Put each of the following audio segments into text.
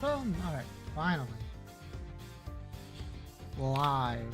Boom. Alright, finally. Live.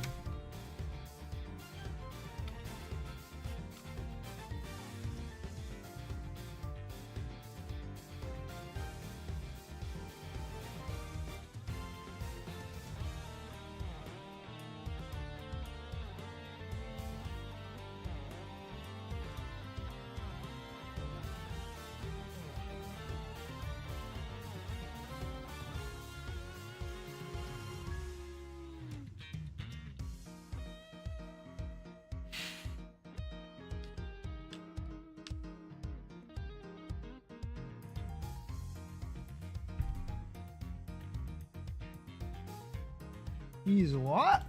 He's what?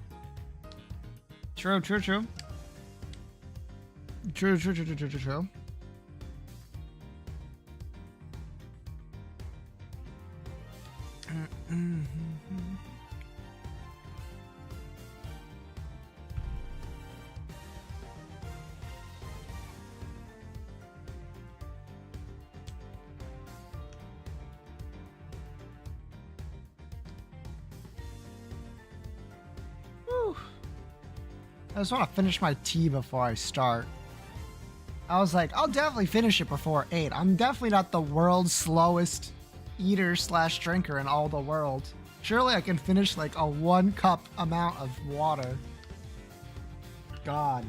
True. True. I just want to finish my tea before I start. I was like, I'll definitely finish it before 8. I'm definitely not the world's slowest eater / drinker in all the world. Surely I can finish like a 1 cup amount of water. God.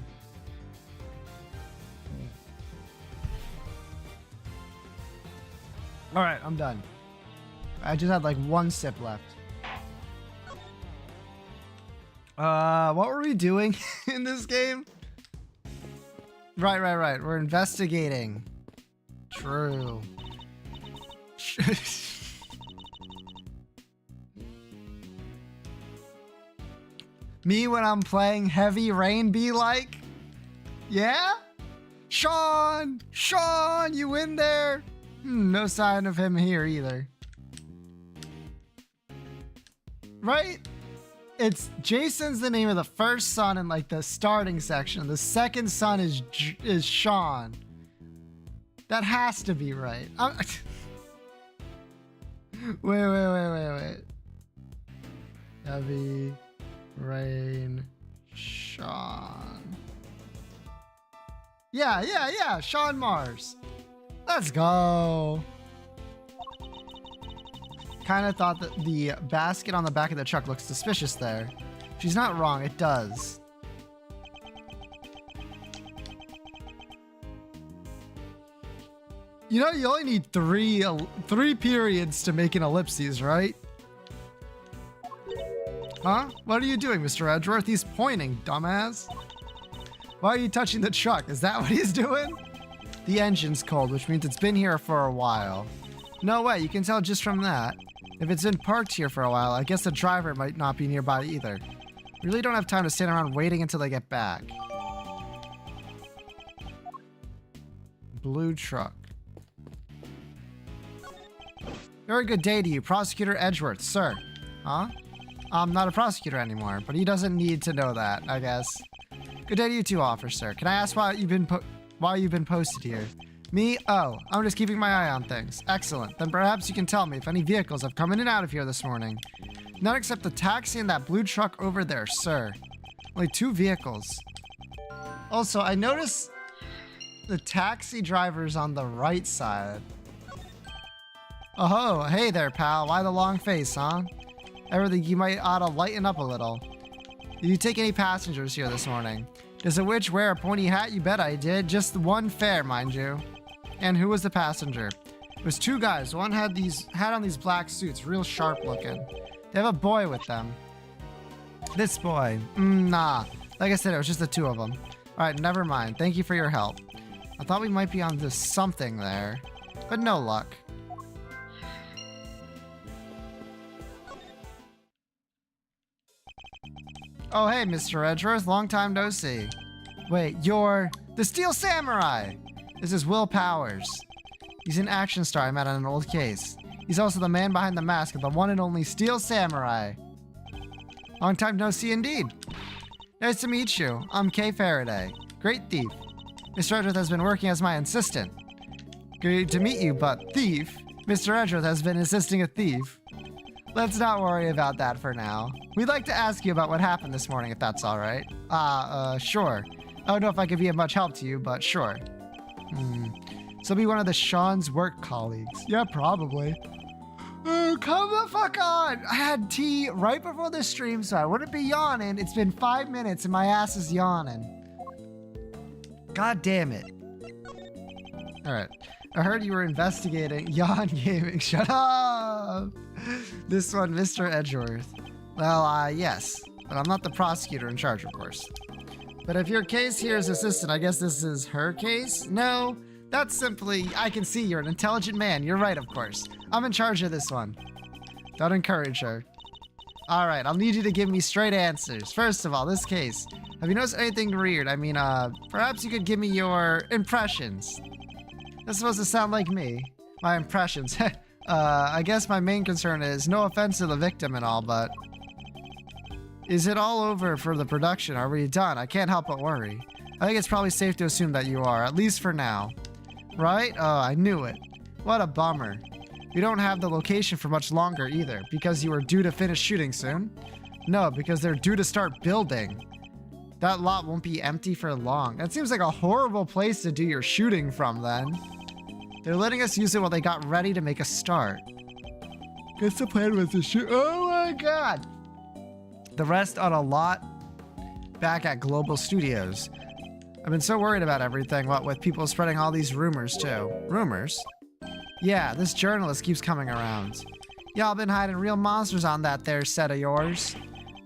All right, I'm done. I just had like 1 sip left. What were we doing in this game? Right. We're investigating. True. Me when I'm playing Heavy Rain be like? Yeah? Sean, you in there? No sign of him here either. Right? It's Jason's the name of the first son in like the starting section. The second son is Sean. That has to be right. Wait. Heavy Rain Sean. Yeah. Sean Mars. Let's go. Kind of thought that the basket on the back of the truck looks suspicious there. She's not wrong, it does. You know, you only need three periods to make an ellipses, right? Huh? What are you doing, Mr. Edgeworth? He's pointing, dumbass. Why are you touching the truck? Is that what he's doing? The engine's cold, which means it's been here for a while. No way, you can tell just from that. If it's been parked here for a while, I guess the driver might not be nearby either. Really don't have time to stand around waiting until they get back. Blue truck. Very good day to you, Prosecutor Edgeworth, sir. Huh? I'm not a prosecutor anymore, but he doesn't need to know that, I guess. Good day to you too, officer. Can I ask why you've been posted here? Me? Oh, I'm just keeping my eye on things. Excellent. Then perhaps you can tell me if any vehicles have come in and out of here this morning. None except the taxi and that blue truck over there, sir. Only 2 vehicles. Also, I noticed the taxi driver's on the right side. Oh, hey there, pal. Why the long face, huh? I think you might ought to lighten up a little. Did you take any passengers here this morning? Does a witch wear a pointy hat? You bet I did. Just 1 fare, mind you. And who was the passenger? It was 2 guys. One had on these black suits, real sharp looking. They have a boy with them. This boy. Nah. Like I said, it was just the 2 of them. Alright, never mind. Thank you for your help. I thought we might be onto something there. But no luck. Oh, hey, Mr. Edgeworth. Long time no see. Wait, you're the Steel Samurai! This is Will Powers. He's an action star I met on an old case. He's also the man behind the mask of the one and only Steel Samurai. Long time no see indeed. Nice to meet you. I'm Kay Faraday. Great thief. Mr. Edgeworth has been working as my assistant. Great to meet you, but thief? Mr. Edgeworth has been assisting a thief. Let's not worry about that for now. We'd like to ask you about what happened this morning, if that's all right. Sure. I don't know if I could be of much help to you, but sure. So be one of the Sean's work colleagues. Yeah, probably. Oh, come the fuck on! I had tea right before the stream, so I wouldn't be yawning. It's been 5 minutes and my ass is yawning. God damn it. Alright. I heard you were investigating Yawn Gaming. Shut up! This one, Mr. Edgeworth. Well, yes. But I'm not the prosecutor in charge, of course. But if your case here is assistant, I guess this is her case? No, that's simply, I can see you're an intelligent man. You're right, of course. I'm in charge of this one. Don't encourage her. Alright, I'll need you to give me straight answers. First of all, this case. Have you noticed anything weird? I mean, perhaps you could give me your impressions. That's supposed to sound like me. My impressions. I guess my main concern is, no offense to the victim and all, but... Is it all over for the production? Are we done? I can't help but worry. I think it's probably safe to assume that you are, at least for now. Right? Oh, I knew it. What a bummer. We don't have the location for much longer either, because you were due to finish shooting soon. No, because they're due to start building. That lot won't be empty for long. That seems like a horrible place to do your shooting from then. They're letting us use it while they got ready to make a start. Guess the plan was to shoot. Oh my god! The rest on a lot back at Global Studios. I've been so worried about everything, what with people spreading all these rumors too. Rumors? Yeah, this journalist keeps coming around. Y'all been hiding real monsters on that there set of yours.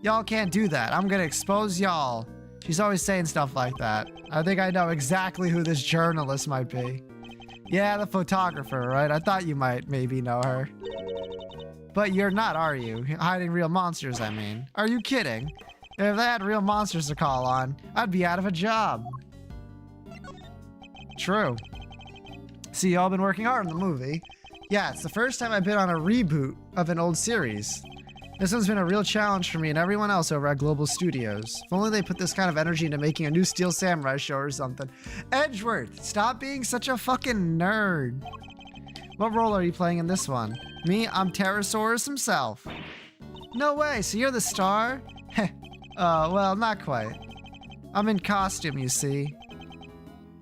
Y'all can't do that. I'm gonna expose y'all. She's always saying stuff like that. I think I know exactly who this journalist might be. Yeah, the photographer, right? I thought you might maybe know her. But you're not, are you? Hiding real monsters, I mean. Are you kidding? If they had real monsters to call on, I'd be out of a job. True. See, y'all been working hard on the movie. Yeah, it's the first time I've been on a reboot of an old series. This one's been a real challenge for me and everyone else over at Global Studios. If only they put this kind of energy into making a new Steel Samurai show or something. Edgeworth, stop being such a fucking nerd. What role are you playing in this one? Me, I'm Pterosaurus himself. No way, so you're the star? Heh, well, not quite. I'm in costume, you see.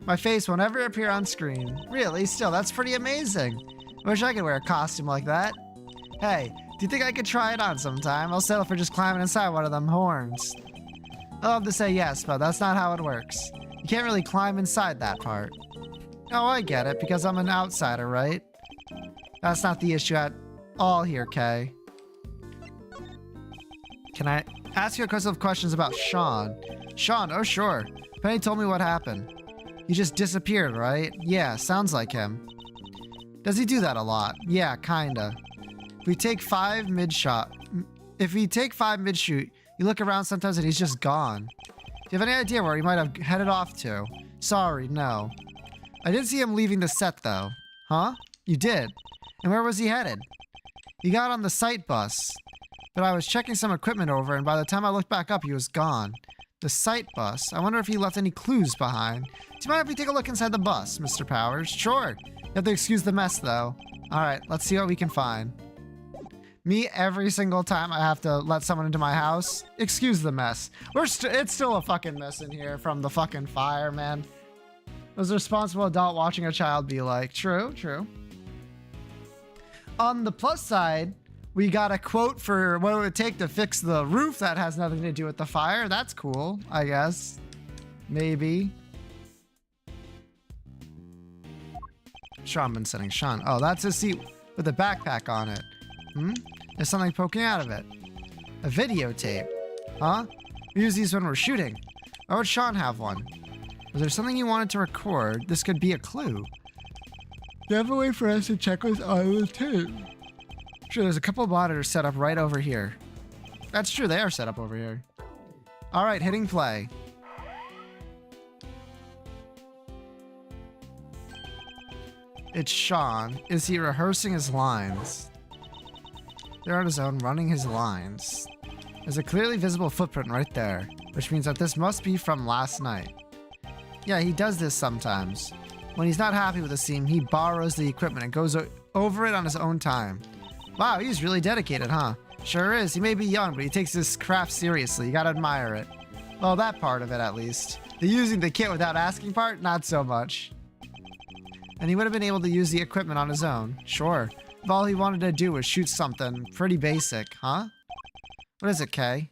My face won't ever appear on screen. Really? Still, that's pretty amazing. I wish I could wear a costume like that. Hey, do you think I could try it on sometime? I'll settle for just climbing inside one of them horns. I'll love to say yes, but that's not how it works. You can't really climb inside that part. Oh, I get it, because I'm an outsider, right? That's not the issue at all here, Kay. Can I ask you a couple of questions about Sean? Sean, oh sure. Penny told me what happened. He just disappeared, right? Yeah, sounds like him. Does he do that a lot? Yeah, kinda. If we take 5 mid-shoot, you look around sometimes and he's just gone. Do you have any idea where he might have headed off to? Sorry, no. I didn't see him leaving the set though. Huh? You did? And where was he headed? He got on the site bus. But I was checking some equipment over and by the time I looked back up, he was gone. The site bus? I wonder if he left any clues behind. Do you mind if we take a look inside the bus, Mr. Powers? Sure. You have to excuse the mess though. Alright, let's see what we can find. Me, every single time I have to let someone into my house, excuse the mess. It's still a fucking mess in here from the fucking fire, man. Was a responsible adult watching a child be like, true, true. On the plus side, we got a quote for what it would take to fix the roof that has nothing to do with the fire. That's cool, I guess. Maybe. Sean been sitting. Sean. Oh, that's his seat with a backpack on it. There's something poking out of it. A videotape. Huh? We use these when we're shooting. Why would Sean have one? Was there something you wanted to record? This could be a clue. You have a way for us to check what's on the tape. Sure, there's a couple of monitors set up right over here. That's true, they are set up over here. Alright, hitting play. It's Sean. Is he rehearsing his lines? There on his own, running his lines. There's a clearly visible footprint right there, which means that this must be from last night. Yeah, he does this sometimes. When he's not happy with a scene, he borrows the equipment and goes over it on his own time. Wow, he's really dedicated, huh? Sure is. He may be young, but he takes this craft seriously. You gotta admire it. Well, that part of it, at least. The using the kit without asking part, not so much. And he would have been able to use the equipment on his own. Sure. If all he wanted to do was shoot something pretty basic, huh? What is it, Kay?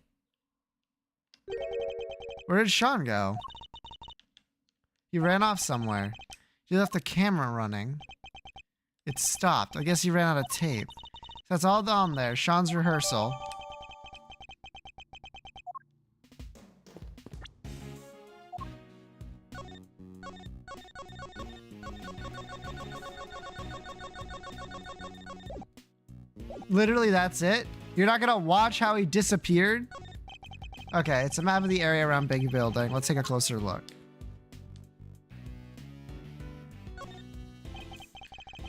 Where did Sean go? He ran off somewhere. He left the camera running. It stopped. I guess he ran out of tape. That's all down there. Sean's rehearsal. Literally, that's it? You're not gonna watch how he disappeared? Okay, it's a map of the area around Big Building. Let's take a closer look.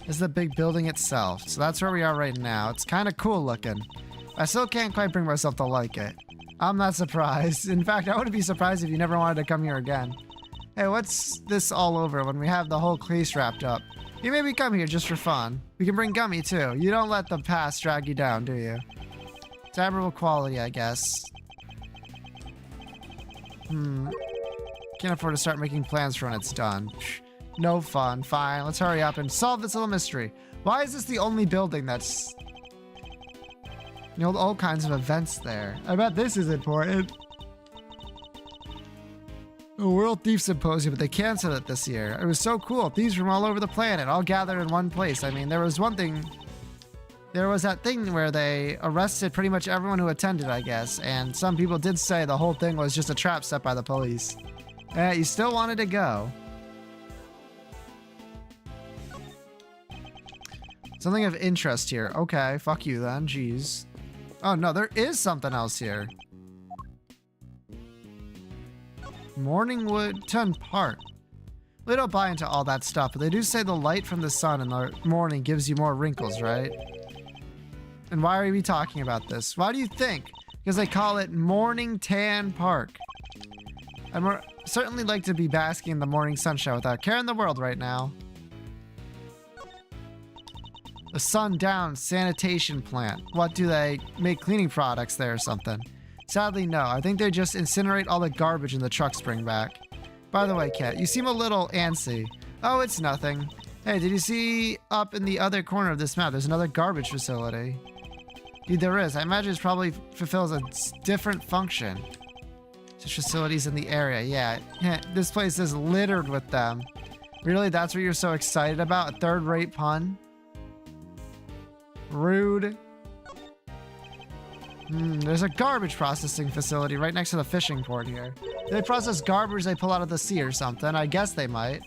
This is the big building itself. So that's where we are right now. It's kind of cool looking. I still can't quite bring myself to like it. I'm not surprised. In fact, I wouldn't be surprised if you never wanted to come here again. Hey, what's this all over when we have the whole case wrapped up? You maybe come here just for fun. We can bring Gummy too. You don't let the past drag you down, do you? It's admirable quality, I guess. Can't afford to start making plans for when it's done. No fun. Fine, let's hurry up and solve this little mystery. Why is this the only building that's... You know, all kinds of events there. I bet this is important. A World Thief Symposium, but they canceled it this year. It was so cool. Thieves from all over the planet, all gathered in one place. I mean, there was one thing... There was that thing where they arrested pretty much everyone who attended, I guess. And some people did say the whole thing was just a trap set by the police. You still wanted to go. Something of interest here. Okay, fuck you then. Jeez. Oh no, there is something else here. Morningwood Park. We don't buy into all that stuff, but they do say the light from the sun in the morning gives you more wrinkles, right? And why are we talking about this? Why do you think? Because they call it Morning Tan Park. I'd certainly like to be basking in the morning sunshine without a care in the world right now. The Sundown Sanitation Plant. What, do they make cleaning products there or something? Sadly, no. I think they just incinerate all the garbage in the trucks bring back. By the way, Kat, you seem a little antsy. Oh, it's nothing. Hey, did you see up in the other corner of this map, there's another garbage facility? Dude, there is. I imagine it probably fulfills a different function. Such facilities in the area, yeah. This place is littered with them. Really, that's what you're so excited about? A third-rate pun? Rude. There's a garbage processing facility right next to the fishing port here. They process garbage they pull out of the sea or something. I guess they might.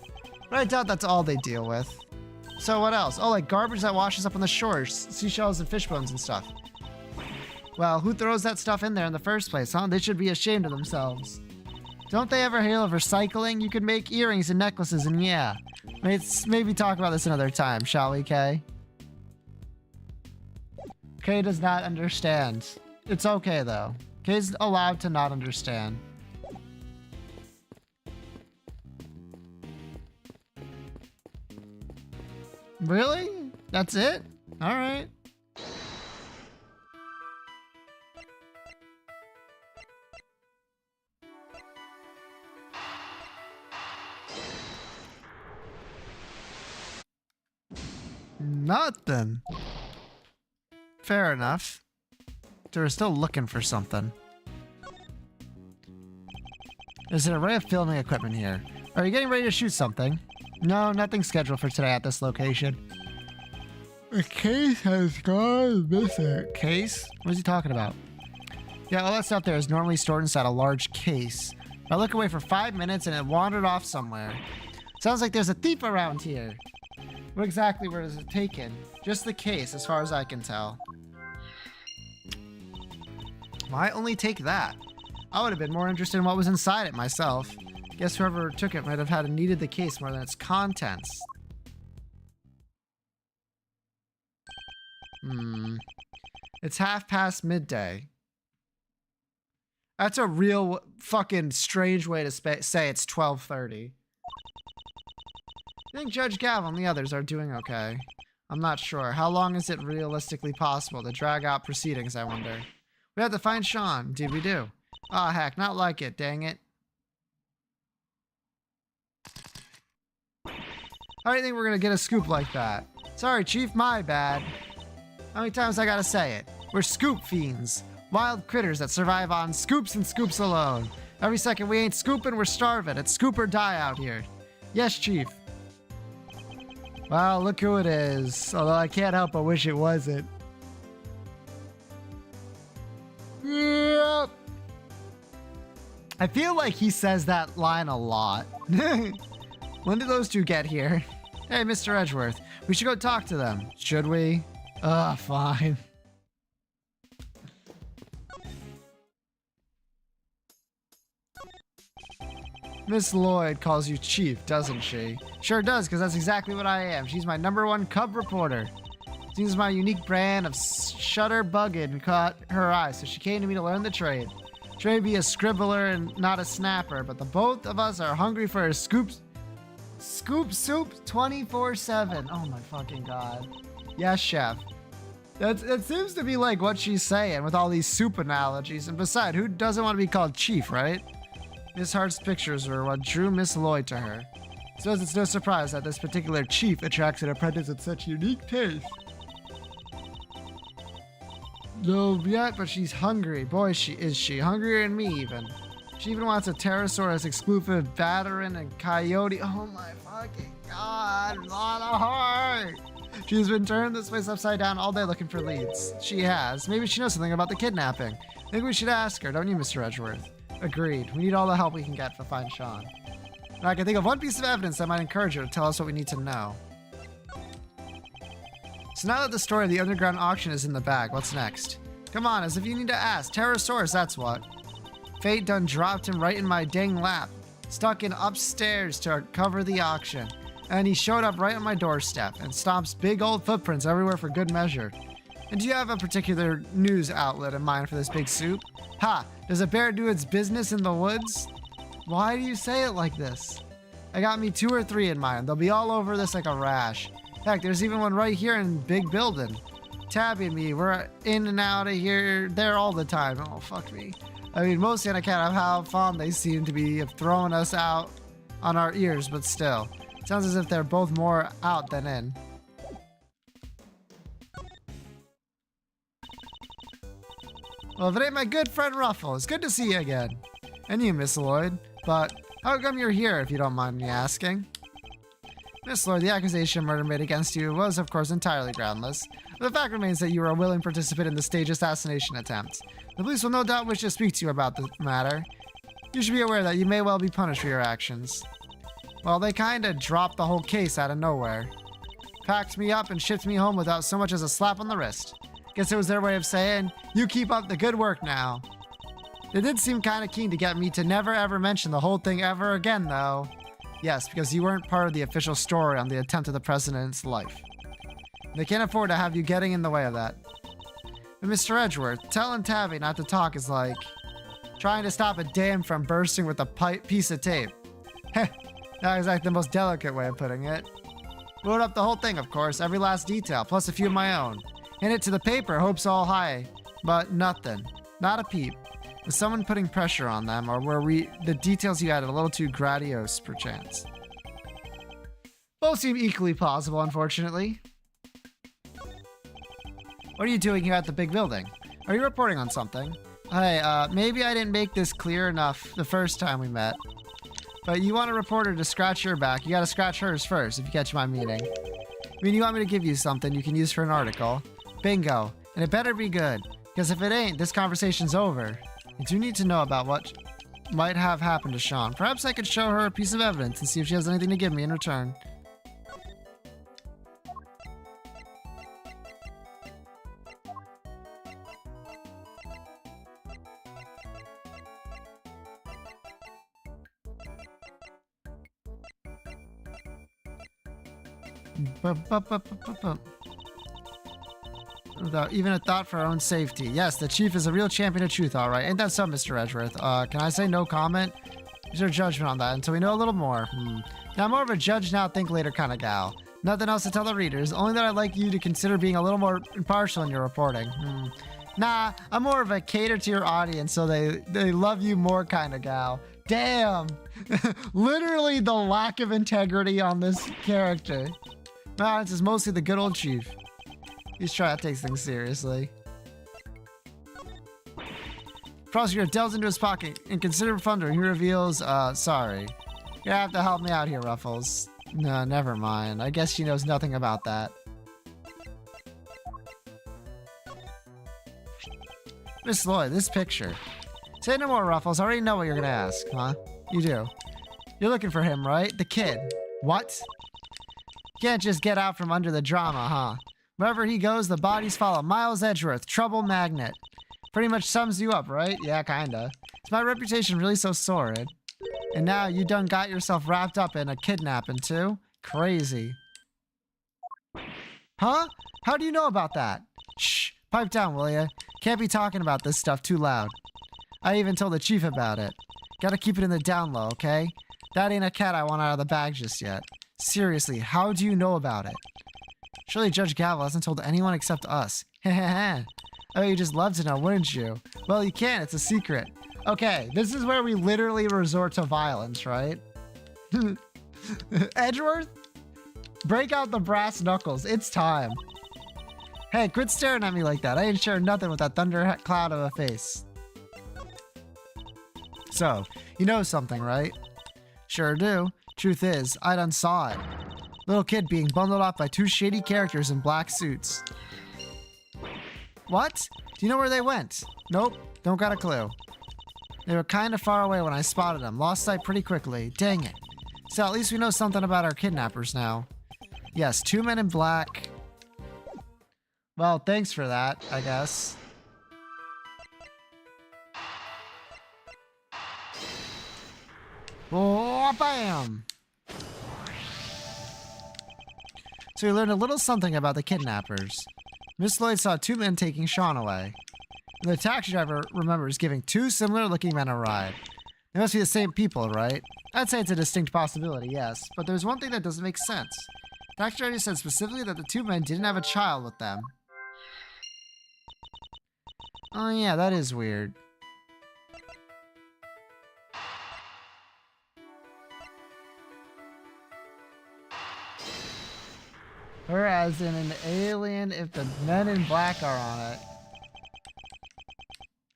But I doubt that's all they deal with. So what else? Oh, like garbage that washes up on the shores. Seashells and fish bones and stuff. Well, who throws that stuff in there in the first place, huh? They should be ashamed of themselves. Don't they ever hear of recycling? You could make earrings and necklaces and yeah. Let's maybe talk about this another time, shall we, Kay? Kay does not understand. It's okay, though. Kay's allowed to not understand. Really? That's it? Alright. Nothing. Fair enough. They're still looking for something. There's an array of filming equipment here. Are you getting ready to shoot something? No, nothing scheduled for today at this location. The case has gone missing. Case? What is he talking about? Yeah, all that stuff there is normally stored inside a large case. I look away for 5 minutes and it wandered off somewhere. Sounds like there's a thief around here. What exactly was it taken? Just the case, as far as I can tell. Why only take that? I would have been more interested in what was inside it myself. Guess whoever took it might have had needed the case more than its contents. It's midday. That's a real fucking strange way to say it's 12:30. I think Judge Gav and the others are doing okay. I'm not sure. How long is it realistically possible to drag out proceedings, I wonder? We have to find Sean. Did we do? Aw, heck, not like it, dang it. How do you think we're gonna get a scoop like that? Sorry, Chief, my bad. How many times I gotta say it? We're scoop fiends. Wild critters that survive on scoops and scoops alone. Every second we ain't scooping, we're starving. It's scoop or die out here. Yes, Chief. Wow, look who it is. Although I can't help but wish it wasn't. Yep. I feel like he says that line a lot. When did those two get here? Hey, Mr. Edgeworth. We should go talk to them. Should we? Ugh, fine. Miss Lloyd calls you Chief, doesn't she? Sure does, because that's exactly what I am. She's my #1 cub reporter. Seems my unique brand of shutterbugging caught her eye, so she came to me to learn the trade. Trey be a scribbler and not a snapper, but the both of us are hungry for a scoop soup 24/7. Oh my fucking god. Yes, chef. That seems to be like what she's saying with all these soup analogies. And besides, who doesn't want to be called Chief, right? Miss Hart's pictures were what drew Miss Lloyd to her. So it's no surprise that this particular chief attracts an apprentice with such unique taste. No yet, but she's hungry. Boy, is she hungrier than me even. She even wants a Pterosaurus exclusive Bataran and Coyote. Oh my fucking god, Lana Hart! She's been turning this place upside down all day looking for leads. She has. Maybe she knows something about the kidnapping. Maybe we should ask her, don't you, Mr. Edgeworth? Agreed. We need all the help we can get to find Sean. Now I can think of one piece of evidence that might encourage her to tell us what we need to know. So now that the story of the underground auction is in the bag, what's next? Come on, as if you need to ask. Pterosaurus, that's what. Fate done dropped him right in my dang lap. Stuck in upstairs to cover the auction. And he showed up right on my doorstep and stomps big old footprints everywhere for good measure. And do you have a particular news outlet in mind for this big soup? Ha! Does a bear do its business in the woods? Why do you say it like this? I got me 2 or 3 in mind. They'll be all over this like a rash. Heck, there's even one right here in Big Building. Tabby and me, we're in and out of here, there all the time. Oh, fuck me. I mean, mostly on account of how fond they seem to be of throwing us out on our ears, but still. It sounds as if they're both more out than in. Well, if it ain't my good friend Ruffle, it's good to see you again. And you, Miss Lloyd. But how come you're here, if you don't mind me asking? Miss Lloyd, the accusation of murder made against you was, of course, entirely groundless. But the fact remains that you were a willing participant in the staged assassination attempt. The police will no doubt wish to speak to you about the matter. You should be aware that you may well be punished for your actions. Well, they kinda dropped the whole case out of nowhere. Packed me up and shipped me home without so much as a slap on the wrist. Guess it was their way of saying, you keep up the good work now. They did seem kinda keen to get me to never ever mention the whole thing ever again, though. Yes, because you weren't part of the official story on the attempt of the president's life. They can't afford to have you getting in the way of that. But Mr. Edgeworth, telling Tabby not to talk is like trying to stop a dam from bursting with a piece of tape. Heh, that is like the most delicate way of putting it. Wrote up the whole thing, of course, every last detail, plus a few of my own. Hand it to the paper, hopes all high, but nothing. Not a peep. Was someone putting pressure on them, or were the details you added a little too grandiose, perchance? Both seem equally plausible, unfortunately. What are you doing here at the big building? Are you reporting on something? Hey, maybe I didn't make this clear enough the first time we met. But you want a reporter to scratch your back, you gotta scratch hers first, if you catch my meaning. I mean, you want me to give you something you can use for an article. Bingo. And it better be good, because if it ain't, this conversation's over. I do need to know about what might have happened to Sean. Perhaps I could show her a piece of evidence and see if she has anything to give me in return. Without even a thought for our own safety. Yes, the chief is a real champion of truth, all right. Ain't that so, Mr. Edgeworth? Can I say no comment? Use your judgment on that until we know a little more. Now, I'm more of a judge now, think later kind of gal. Nothing else to tell the readers, only that I'd like you to consider being a little more impartial in your reporting. Nah, I'm more of a cater to your audience so they love you more kind of gal. Damn! Literally the lack of integrity on this character. My audience is mostly the good old chief. He's trying to take things seriously. Prosecutor delves into his pocket and considered thunder. He reveals, sorry. You're gonna have to help me out here, Ruffles. No, never mind. I guess she knows nothing about that. Miss Lloyd, this picture. Say no more, Ruffles. I already know what you're gonna ask, huh? You do. You're looking for him, right? The kid. What? Can't just get out from under the drama, huh? Wherever he goes, the bodies follow. Miles Edgeworth, trouble magnet. Pretty much sums you up, right? Yeah, kinda. Is my reputation really so sordid? And now you done got yourself wrapped up in a kidnapping too? Crazy. Huh? How do you know about that? Shh, pipe down, will ya? Can't be talking about this stuff too loud. I even told the chief about it. Gotta keep it in the down low, okay? That ain't a cat I want out of the bag just yet. Seriously, how do you know about it? Surely Judge Gavel hasn't told anyone except us. Heh. Oh, you'd just love to know, wouldn't you? Well, you can't. It's a secret. Okay, this is where we literally resort to violence, right? Edgeworth? Break out the brass knuckles. It's time. Hey, quit staring at me like that. I ain't sharing nothing with that thunder cloud of a face. So, you know something, right? Sure do. Truth is, I done saw it. Little kid being bundled up by two shady characters in black suits. What? Do you know where they went? Nope, don't got a clue. They were kind of far away when I spotted them. Lost sight pretty quickly. Dang it. So at least we know something about our kidnappers now. Yes, two men in black. Well, thanks for that, I guess. Oh, bam! So we learned a little something about the kidnappers. Miss Lloyd saw two men taking Sean away. And the taxi driver remembers giving two similar-looking men a ride. They must be the same people, right? I'd say it's a distinct possibility, yes. But there's one thing that doesn't make sense. The taxi driver said specifically that the two men didn't have a child with them. Oh yeah, that is weird. Or as in an alien if the men in black are on it.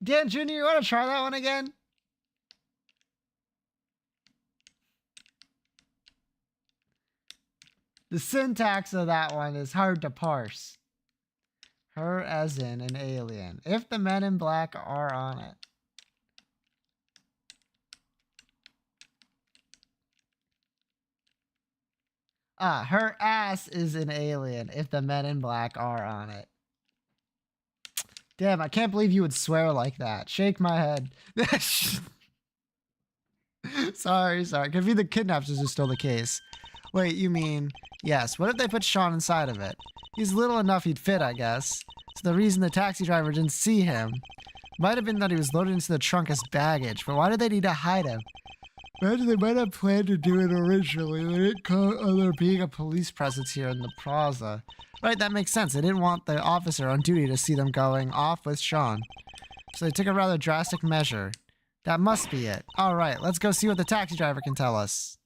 Dan Jr., you want to try that one again? The syntax of that one is hard to parse. Her as in an alien. If the men in black are on it. Ah, her ass is an alien if the men in black are on it. Damn, I can't believe you would swear like that. Shake my head. Sorry. Could be the kidnappers is still the case. Wait, you mean... Yes, what if they put Sean inside of it? He's little enough he'd fit, I guess. So the reason the taxi driver didn't see him might have been that he was loaded into the trunk as baggage, but why did they need to hide him? Imagine they might have planned to do it originally. They didn't count on there being a police presence here in the plaza. Right, that makes sense. They didn't want the officer on duty to see them going off with Sean. So they took a rather drastic measure. That must be it. Alright, let's go see what the taxi driver can tell us.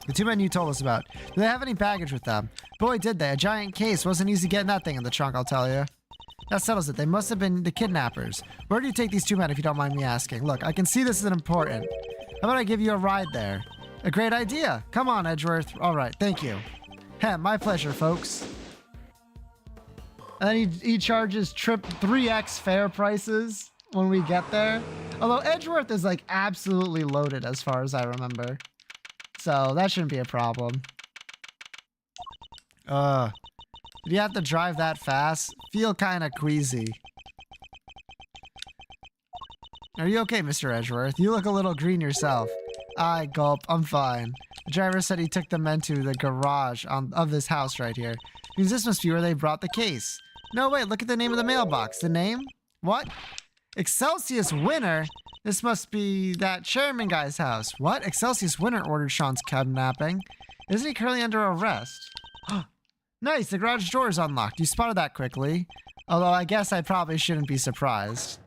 The two men you told us about. Do they have any baggage with them? Boy, did they. A giant case. Wasn't easy getting that thing in the trunk, I'll tell you. That settles it. They must have been the kidnappers. Where do you take these two men, if you don't mind me asking? Look, I can see this isn't important. How about I give you a ride there? A great idea. Come on, Edgeworth. All right, thank you. Heh, my pleasure, folks. And then he charges 3x fare prices when we get there. Although Edgeworth is like absolutely loaded as far as I remember. So that shouldn't be a problem. Did you have to drive that fast? Feel kind of queasy. Are you okay, Mr. Edgeworth? You look a little green yourself. I gulp. I'm fine. The driver said he took the men to the garage of this house right here. Means this must be where they brought the case. No, wait. Look at the name of the mailbox. The name? What? Excelsius Winter? This must be that chairman guy's house. What? Excelsius Winter ordered Sean's kidnapping. Isn't he currently under arrest? Nice, the garage door is unlocked. You spotted that quickly. Although I guess I probably shouldn't be surprised.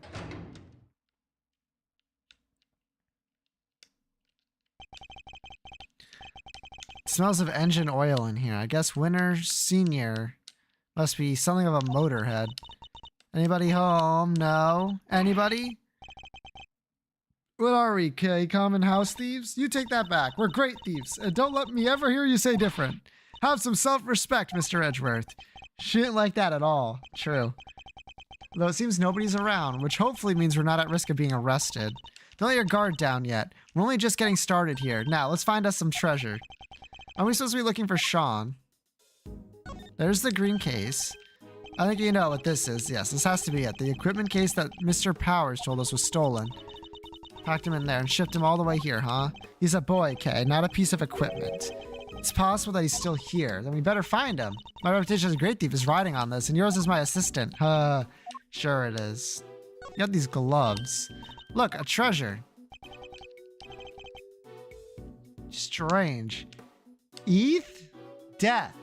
It smells of engine oil in here. I guess Winter Senior must be something of a motorhead. Anybody home? No? Anybody? What are we, Kay? Common house thieves? You take that back. We're great thieves. And don't let me ever hear you say different. Have some self-respect, Mr. Edgeworth. She didn't like that at all. True. Though it seems nobody's around, which hopefully means we're not at risk of being arrested. Don't let your guard down yet. We're only just getting started here. Now, let's find us some treasure. Are we supposed to be looking for Sean? There's the green case. I think you know what this is. Yes, this has to be it. The equipment case that Mr. Powers told us was stolen. Packed him in there and shipped him all the way here, huh? He's a boy, Kay, not a piece of equipment. It's possible that he's still here. Then we better find him. My reputation as a great thief is riding on this, and yours is my assistant. Sure it is. You have these gloves. Look, a treasure. Strange. ETH? Death.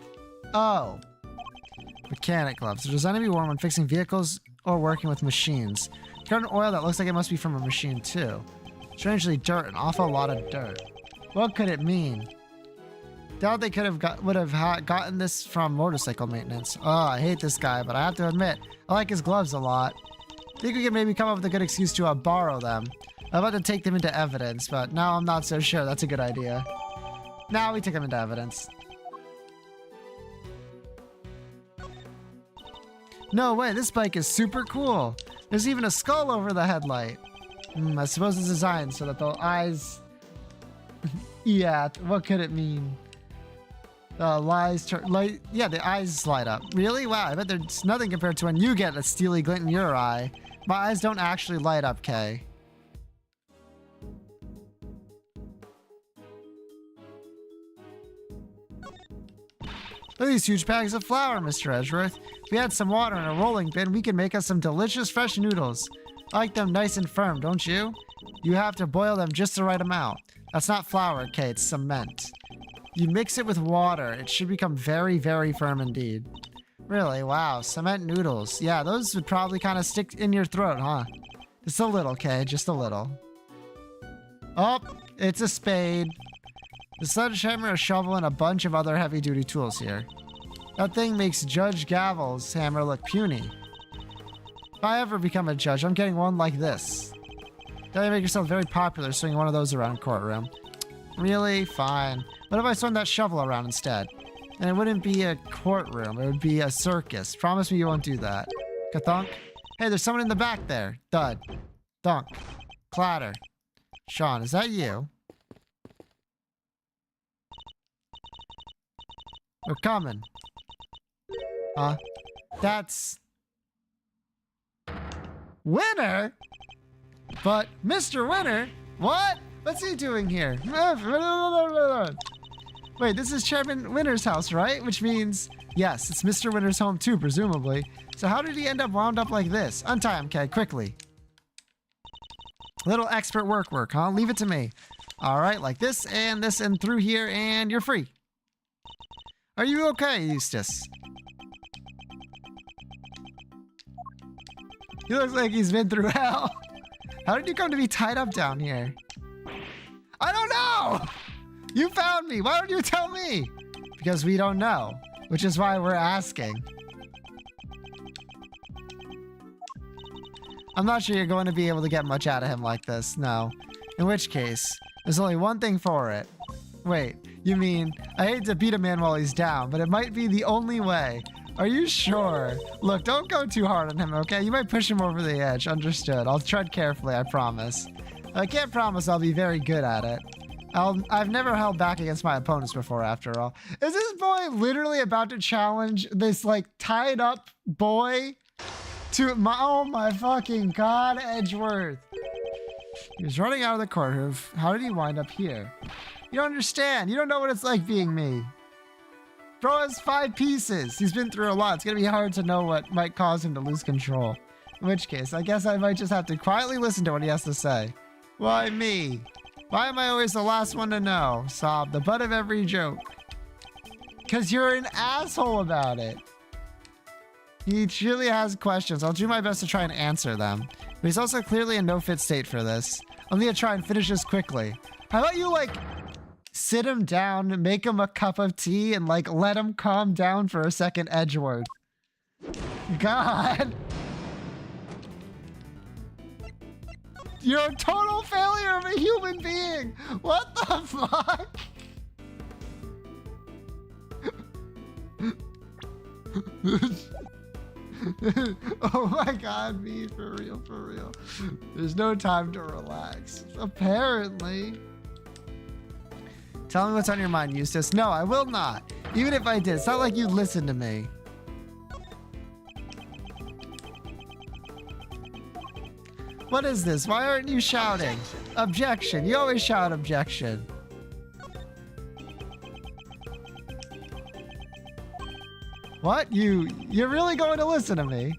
Oh. Mechanic gloves. They're designed to be worn when fixing vehicles or working with machines. Current oil that looks like it must be from a machine too. Strangely, dirt. An awful lot of dirt. What could it mean? Doubt they could have gotten this from motorcycle maintenance. Oh, I hate this guy, but I have to admit, I like his gloves a lot. Think we could maybe come up with a good excuse to borrow them. I'm about to take them into evidence, but now I'm not so sure that's a good idea. Now we took them into evidence. No way, this bike is super cool. There's even a skull over the headlight. I suppose it's designed so that the eyes... yeah, what could it mean? The eyes light up. Really? Wow, I bet there's nothing compared to when you get a steely glint in your eye. My eyes don't actually light up, Kay. Look at these huge bags of flour, Mr. Edgeworth. If we had some water in a rolling bin, we could make us some delicious fresh noodles. I like them nice and firm, don't you? You have to boil them just the right amount. That's not flour, Kay, it's cement. You mix it with water, it should become very, very firm indeed. Really? Wow, cement noodles. Yeah, those would probably kind of stick in your throat, huh? Just a little, Kay, just a little. Oh, it's a spade. The sledgehammer, a shovel, and a bunch of other heavy-duty tools here. That thing makes Judge Gavel's hammer look puny. If I ever become a judge, I'm getting one like this. Don't you make yourself very popular swinging one of those around a courtroom? Really? Fine. What if I swung that shovel around instead? And it wouldn't be a courtroom, it would be a circus. Promise me you won't do that. Kathunk? Hey, there's someone in the back there. Thud. Thunk. Clatter. Sean, is that you? We're coming. Huh? That's... Winter? But Mr. Winter? What? What's he doing here? Wait, this is Chairman Winter's house, right? Which means, yes, it's Mr. Winter's home too, presumably. So how did he end up wound up like this? Untie him, Kay, quickly. Little expert work, huh? Leave it to me. All right, like this and through here, and you're free. Are you okay, Eustace? He looks like he's been through hell. How did you come to be tied up down here? I don't know! You found me. Why don't you tell me? Because we don't know, which is why we're asking. I'm not sure you're going to be able to get much out of him like this, no. In which case, there's only one thing for it. Wait, you mean, I hate to beat a man while he's down, but it might be the only way. Are you sure? Look, don't go too hard on him, okay? You might push him over the edge. Understood. I'll tread carefully, I promise. I can't promise I'll be very good at it. I've never held back against my opponents before, after all. Is this boy literally about to challenge this, like, tied up boy to my... Oh my fucking God, Edgeworth. He was running out of the courtroom. How did he wind up here? You don't understand. You don't know what it's like being me. Bro has 5 pieces. He's been through a lot. It's going to be hard to know what might cause him to lose control. In which case, I guess I might just have to quietly listen to what he has to say. Why me? Why am I always the last one to know? Sob, the butt of every joke. Because you're an asshole about it. He truly has questions. I'll do my best to try and answer them. But he's also clearly in no fit state for this. I'm gonna try and finish this quickly. How about you, like, sit him down, make him a cup of tea, and, like, let him calm down for a second, Edgeworth. God. You're a total failure of a human being. What the fuck? Oh my god, me, for real, for real. There's no time to relax. Apparently. Tell me what's on your mind, Eustace. No, I will not. Even if I did, it's not like you'd listen to me. What is this? Why aren't you shouting? Objection. You always shout objection. What? You're really going to listen to me?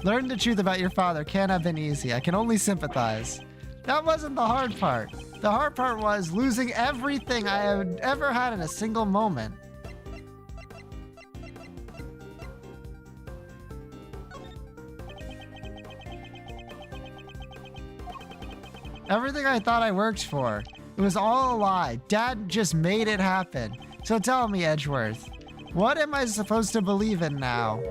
Learning the truth about your father can't have been easy. I can only sympathize. That wasn't the hard part. The hard part was losing everything I had ever had in a single moment. Everything I thought I worked for, it was all a lie. Dad just made it happen. So tell me, Edgeworth, what am I supposed to believe in now?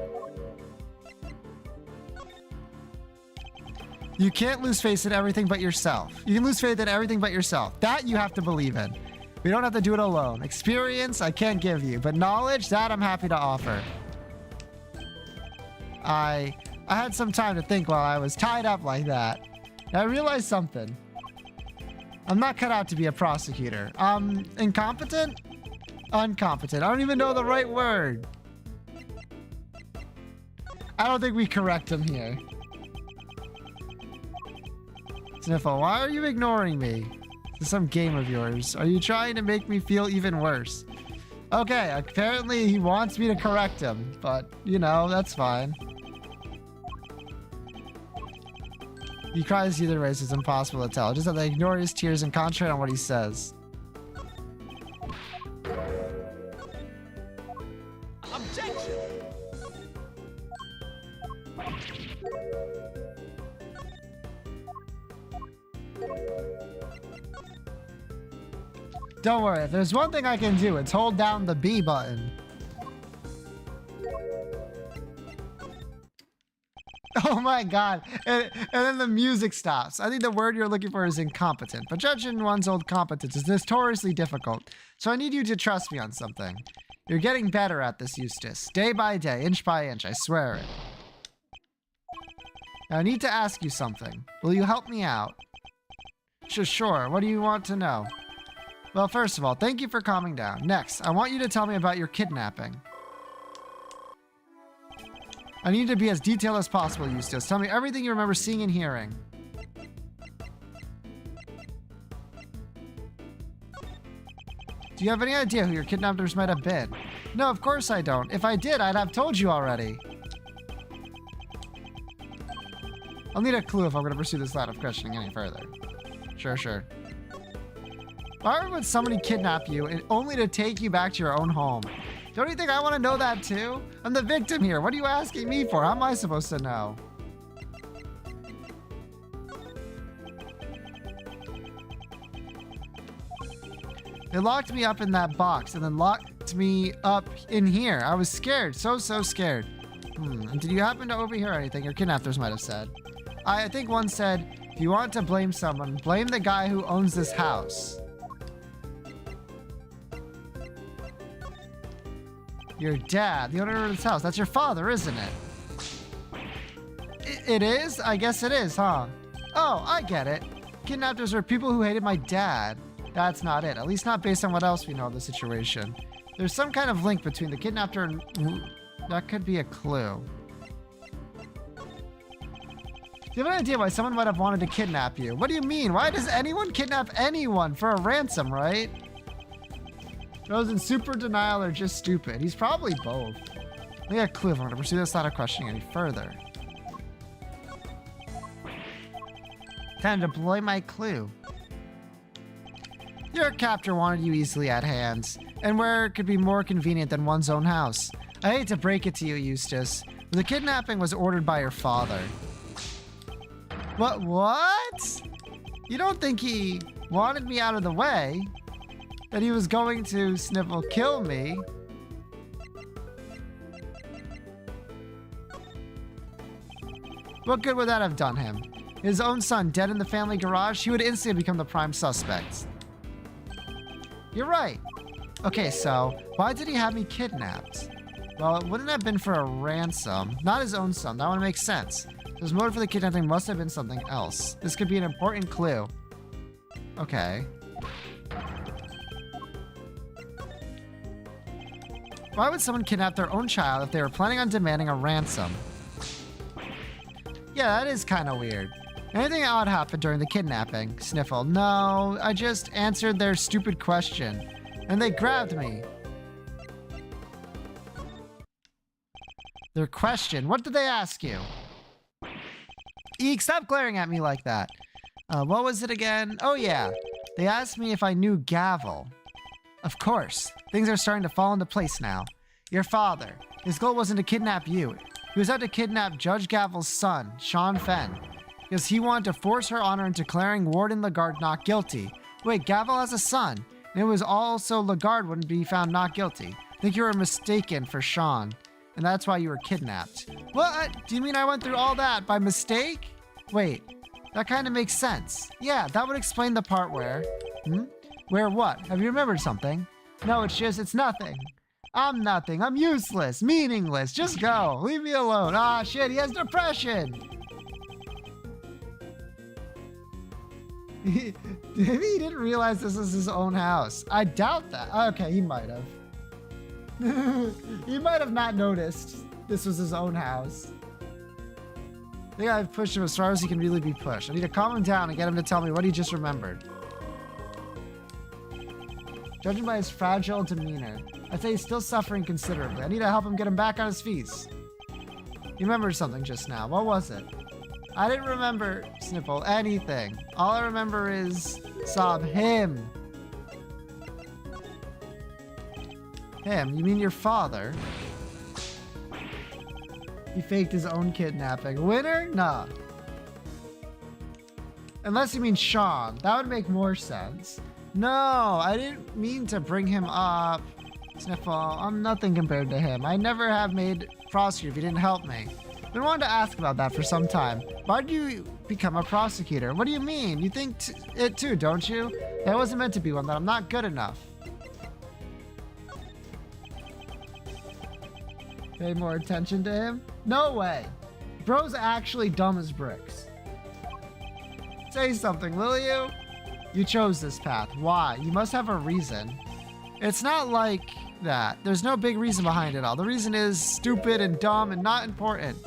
You can't lose faith in everything but yourself. You can lose faith in everything but yourself. That you have to believe in. We don't have to do it alone. Experience, I can't give you. But knowledge, that I'm happy to offer. I had some time to think while I was tied up like that. And I realized something. I'm not cut out to be a prosecutor. Incompetent? Uncompetent. I don't even know the right word. I don't think we correct him here. Sniffle, why are you ignoring me? This is some game of yours. Are you trying to make me feel even worse? Okay, apparently he wants me to correct him, but, you know, that's fine. He cries either way, so it's impossible to tell. Just have to ignore his tears and concentrate on what he says. Objection! Don't worry, if there's one thing I can do, it's hold down the B button. Oh my god. And then the music stops. I think the word you're looking for is incompetent. But judging one's old competence is notoriously difficult. So I need you to trust me on something. You're getting better at this, Eustace. Day by day, inch by inch, I swear it. Now I need to ask you something. Will you help me out? Sure. What do you want to know? Well, first of all, thank you for calming down. Next, I want you to tell me about your kidnapping. I need to be as detailed as possible, Eustace. Tell me everything you remember seeing and hearing. Do you have any idea who your kidnappers might have been? No, of course I don't. If I did, I'd have told you already. I'll need a clue if I'm going to pursue this line of questioning any further. Sure. Why would somebody kidnap you and only to take you back to your own home? Don't you think I want to know that too? I'm the victim here. What are you asking me for? How am I supposed to know? They locked me up in that box and then locked me up in here. I was scared. So scared. And did you happen to overhear anything your kidnappers might have said? I think one said, if you want to blame someone, blame the guy who owns this house. Your dad, the owner of this house. That's your father, isn't it? It is? I guess it is, huh? Oh, I get it. Kidnappers are people who hated my dad. That's not it. At least not based on what else we know of the situation. There's some kind of link between the kidnapper and... That could be a clue. Do you have an idea why someone might have wanted to kidnap you? What do you mean? Why does anyone kidnap anyone for a ransom, right? Those in super denial or just stupid. He's probably both. I got a clue if I'm going to pursue this line of questioning any further. Time to deploy my clue. Your captor wanted you easily at hands. And where it could be more convenient than one's own house. I hate to break it to you, Eustace, but the kidnapping was ordered by your father. What? You don't think he wanted me out of the way? That he was going to, Sniffle, kill me? What good would that have done him? His own son dead in the family garage, he would instantly become the prime suspect. You're right. Okay, so why did he have me kidnapped? Well, it wouldn't have been for a ransom. Not his own son. That one makes sense. His motive for the kidnapping must have been something else. This could be an important clue. Okay. Why would someone kidnap their own child if they were planning on demanding a ransom? Yeah, that is kind of weird. Anything odd happened during the kidnapping? Sniffle. No, I just answered their stupid question. And they grabbed me. Their question? What did they ask you? Eek, stop glaring at me like that. What was it again? Oh yeah, they asked me if I knew Gavel. Of course. Things are starting to fall into place now. Your father, his goal wasn't to kidnap you. He was out to kidnap Judge Gavel's son, Sean Fenn, because he wanted to force her honor into declaring Warden Lagarde not guilty. Wait, Gavel has a son, and it was also Lagarde wouldn't be found not guilty. I think you were mistaken for Sean, and that's why you were kidnapped. What? Do you mean I went through all that by mistake? Wait, that kind of makes sense. Yeah, that would explain the part where... Where what? Have you remembered something? No, it's nothing. I'm nothing. I'm useless, meaningless. Just go. Leave me alone. Ah, shit, he has depression. Maybe he didn't realize this was his own house. I doubt that. Okay, he might have. He might have not noticed this was his own house. I think I've pushed him as far as he can really be pushed. I need to calm him down and get him to tell me what he just remembered. Judging by his fragile demeanor, I'd say he's still suffering considerably. I need to help him get him back on his feet. You remembered something just now. What was it? I didn't remember, Sniffle, anything. All I remember is... Sob, him. Him? You mean your father? He faked his own kidnapping. Winner? Nah. Unless you mean Sean. That would make more sense. No, I didn't mean to bring him up. Sniffle, I'm nothing compared to him. I never have made prosecutor if he didn't help me. I've been wanting to ask about that for some time. Why did you become a prosecutor? What do you mean? You think it too, don't you? That wasn't meant to be one, that I'm not good enough. Pay more attention to him? No way. Bro's actually dumb as bricks. Say something, will you? You chose this path. Why? You must have a reason. It's not like that. There's no big reason behind it all. The reason is stupid and dumb and not important.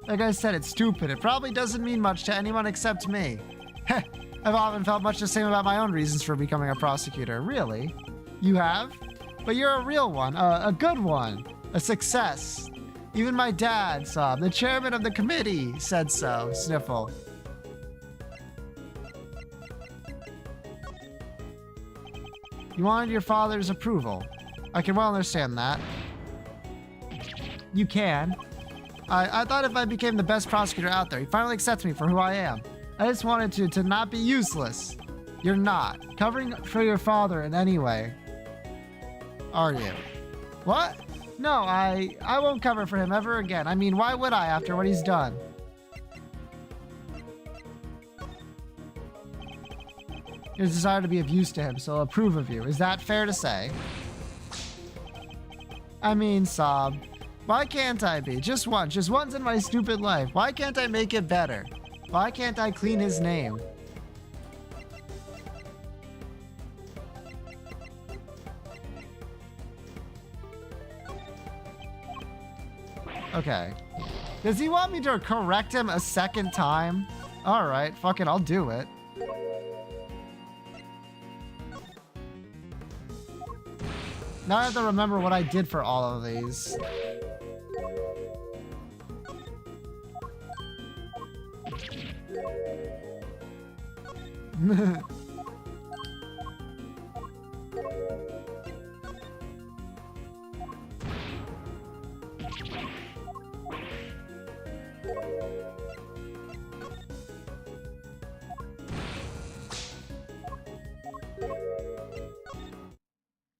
Like I said, it's stupid. It probably doesn't mean much to anyone except me. Heh, I've often felt much the same about my own reasons for becoming a prosecutor. Really? You have? But you're a real one. A good one. A success. Even my dad, Sob, the chairman of the committee, said so. Sniffle. You wanted your father's approval. I can well understand that. You can. I thought if I became the best prosecutor out there, he'd finally accept me for who I am. I just wanted to not be useless. You're not. Covering for your father in any way. Are you? What? No, I won't cover for him ever again. I mean, why would I after what he's done? His desire to be of use to him, so I'll approve of you. Is that fair to say? I mean, Sob, why can't I be? Just once in my stupid life. Why can't I make it better? Why can't I clean his name? Okay. Does he want me to correct him a second time? Alright, fuck it, I'll do it. Now I have to remember what I did for all of these.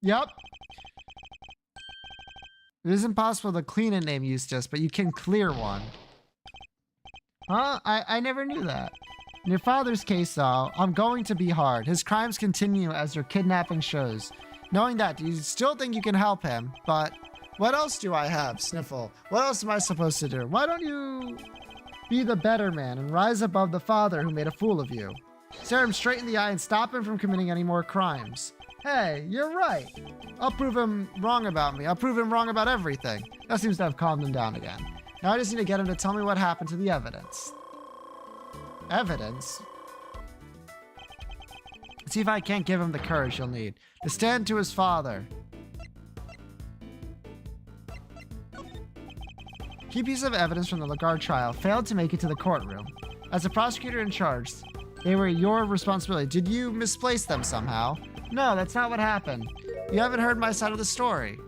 Yep. It is impossible to clean a name, Eustace, but you can clear one. Huh? I never knew that. In your father's case, though, I'm going to be hard. His crimes continue as your kidnapping shows. Knowing that, do you still think you can help him? But what else do I have, Sniffle? What else am I supposed to do? Why don't you be the better man and rise above the father who made a fool of you? Stare him straight in the eye and stop him from committing any more crimes. Hey, you're right. I'll prove him wrong about me. I'll prove him wrong about everything. That seems to have calmed him down again. Now I just need to get him to tell me what happened to the evidence. Evidence? Let's see if I can't give him the courage he'll need to stand to his father. Key piece of evidence from the Lagarde trial failed to make it to the courtroom. As the prosecutor in charge, they were your responsibility. Did you misplace them somehow? No, that's not what happened. You haven't heard my side of the story.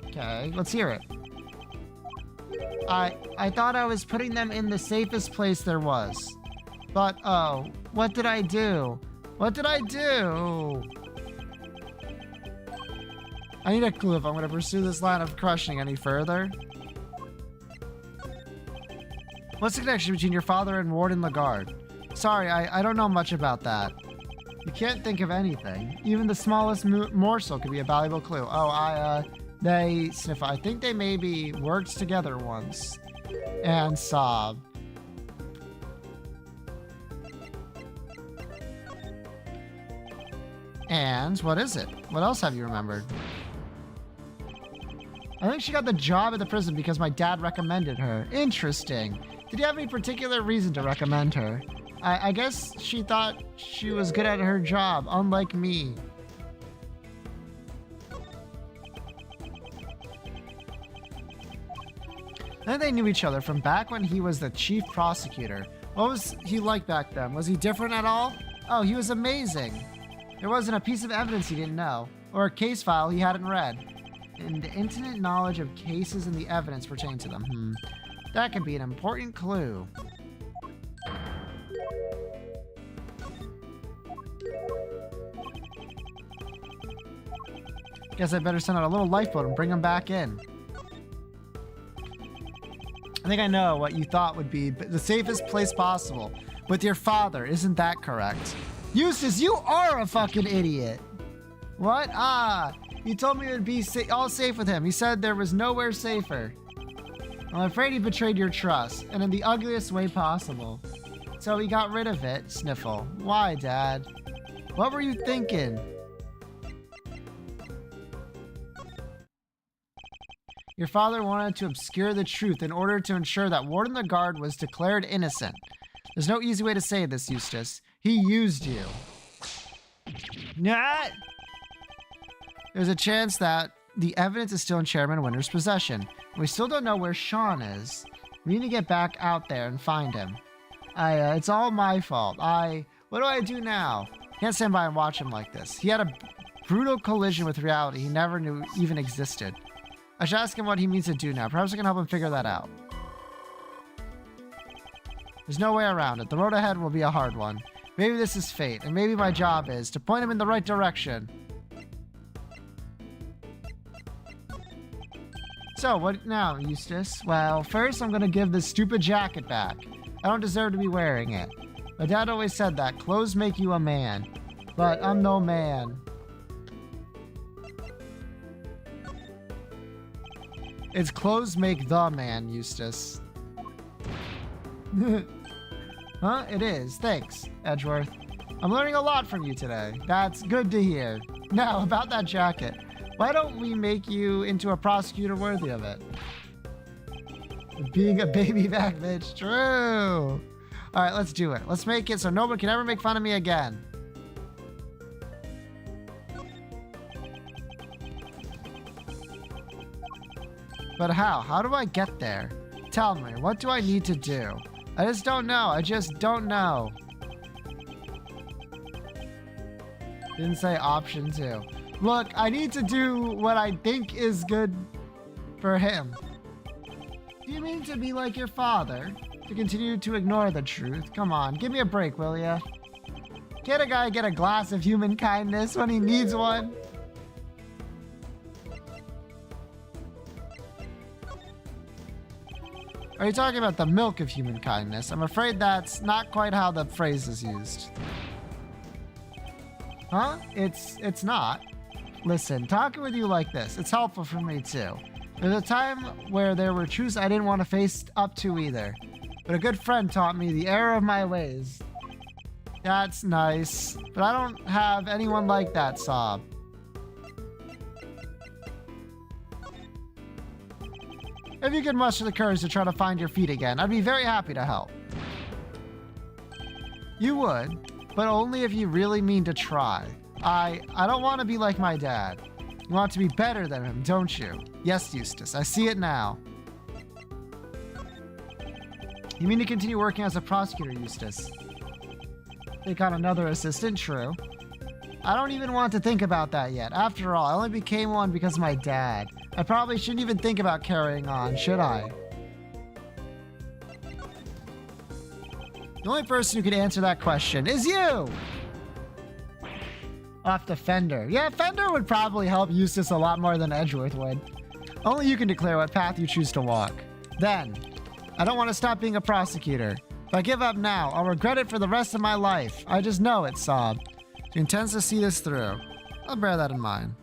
Okay, let's hear it. I thought I was putting them in the safest place there was. But, oh, what did I do? What did I do? I need a clue if I'm going to pursue this line of questioning any further. What's the connection between your father and Warden Lagarde? Sorry, I don't know much about that. You can't think of anything. Even the smallest morsel could be a valuable clue. Oh, they sniff. I think they maybe worked together once. And sob. And what is it? What else have you remembered? I think she got the job at the prison because my dad recommended her. Interesting. Did you have any particular reason to recommend her? I guess she thought she was good at her job, unlike me. I think they knew each other from back when he was the chief prosecutor. What was he like back then? Was he different at all? Oh, he was amazing. There wasn't a piece of evidence he didn't know, or a case file he hadn't read. And the intimate knowledge of cases and the evidence pertaining to them. That could be an important clue. Guess I better send out a little lifeboat and bring him back in. I think I know what you thought would be the safest place possible. With your father, isn't that correct? Eustace, you are a fucking idiot. What? He told me it would be all safe with him. He said there was nowhere safer. I'm afraid he betrayed your trust, and in the ugliest way possible. So he got rid of it, Sniffle. Why, Dad? What were you thinking? Your father wanted to obscure the truth in order to ensure that Warden Lagarde was declared innocent. There's no easy way to say this, Eustace. He used you. Nah! There's a chance that the evidence is still in Chairman Winter's possession. We still don't know where Sean is. We need to get back out there and find him. It's all my fault. What do I do now? Can't stand by and watch him like this. He had a brutal collision with reality he never knew even existed. I should ask him what he means to do now. Perhaps I can help him figure that out. There's no way around it. The road ahead will be a hard one. Maybe this is fate, and maybe my job is to point him in the right direction. So, what now, Eustace? Well, first I'm gonna give this stupid jacket back. I don't deserve to be wearing it. My dad always said that clothes make you a man. But I'm no man. It's clothes make the man, Eustace. Huh? It is. Thanks, Edgeworth. I'm learning a lot from you today. That's good to hear. Now, about that jacket. Why don't we make you into a prosecutor worthy of it? Being a baby back bitch. True. Alright, let's do it. Let's make it so no one can ever make fun of me again. But how? How do I get there? Tell me, what do I need to do? I just don't know. I just don't know. Didn't say option 2. Look, I need to do what I think is good for him. Do you mean to be like your father? To continue to ignore the truth? Come on, give me a break, will ya? Can't a guy get a glass of human kindness when he needs one? Are you talking about the milk of human kindness? I'm afraid that's not quite how the phrase is used. Huh? It's not. Listen, talking with you like this, it's helpful for me too. There's a time where there were truths I didn't want to face up to either. But a good friend taught me the error of my ways. That's nice. But I don't have anyone like that, Sob. If you could muster the courage to try to find your feet again, I'd be very happy to help. You would, but only if you really mean to try. I don't want to be like my dad. You want to be better than him, don't you? Yes, Eustace, I see it now. You mean to continue working as a prosecutor, Eustace? Take on another assistant, true. I don't even want to think about that yet. After all, I only became one because of my dad. I probably shouldn't even think about carrying on, should I? The only person who could answer that question is you! Off to Fender. Yeah, Fender would probably help Eustace a lot more than Edgeworth would. Only you can declare what path you choose to walk. Then, I don't want to stop being a prosecutor. If I give up now, I'll regret it for the rest of my life. I just know it, Sob. He intends to see this through. I'll bear that in mind.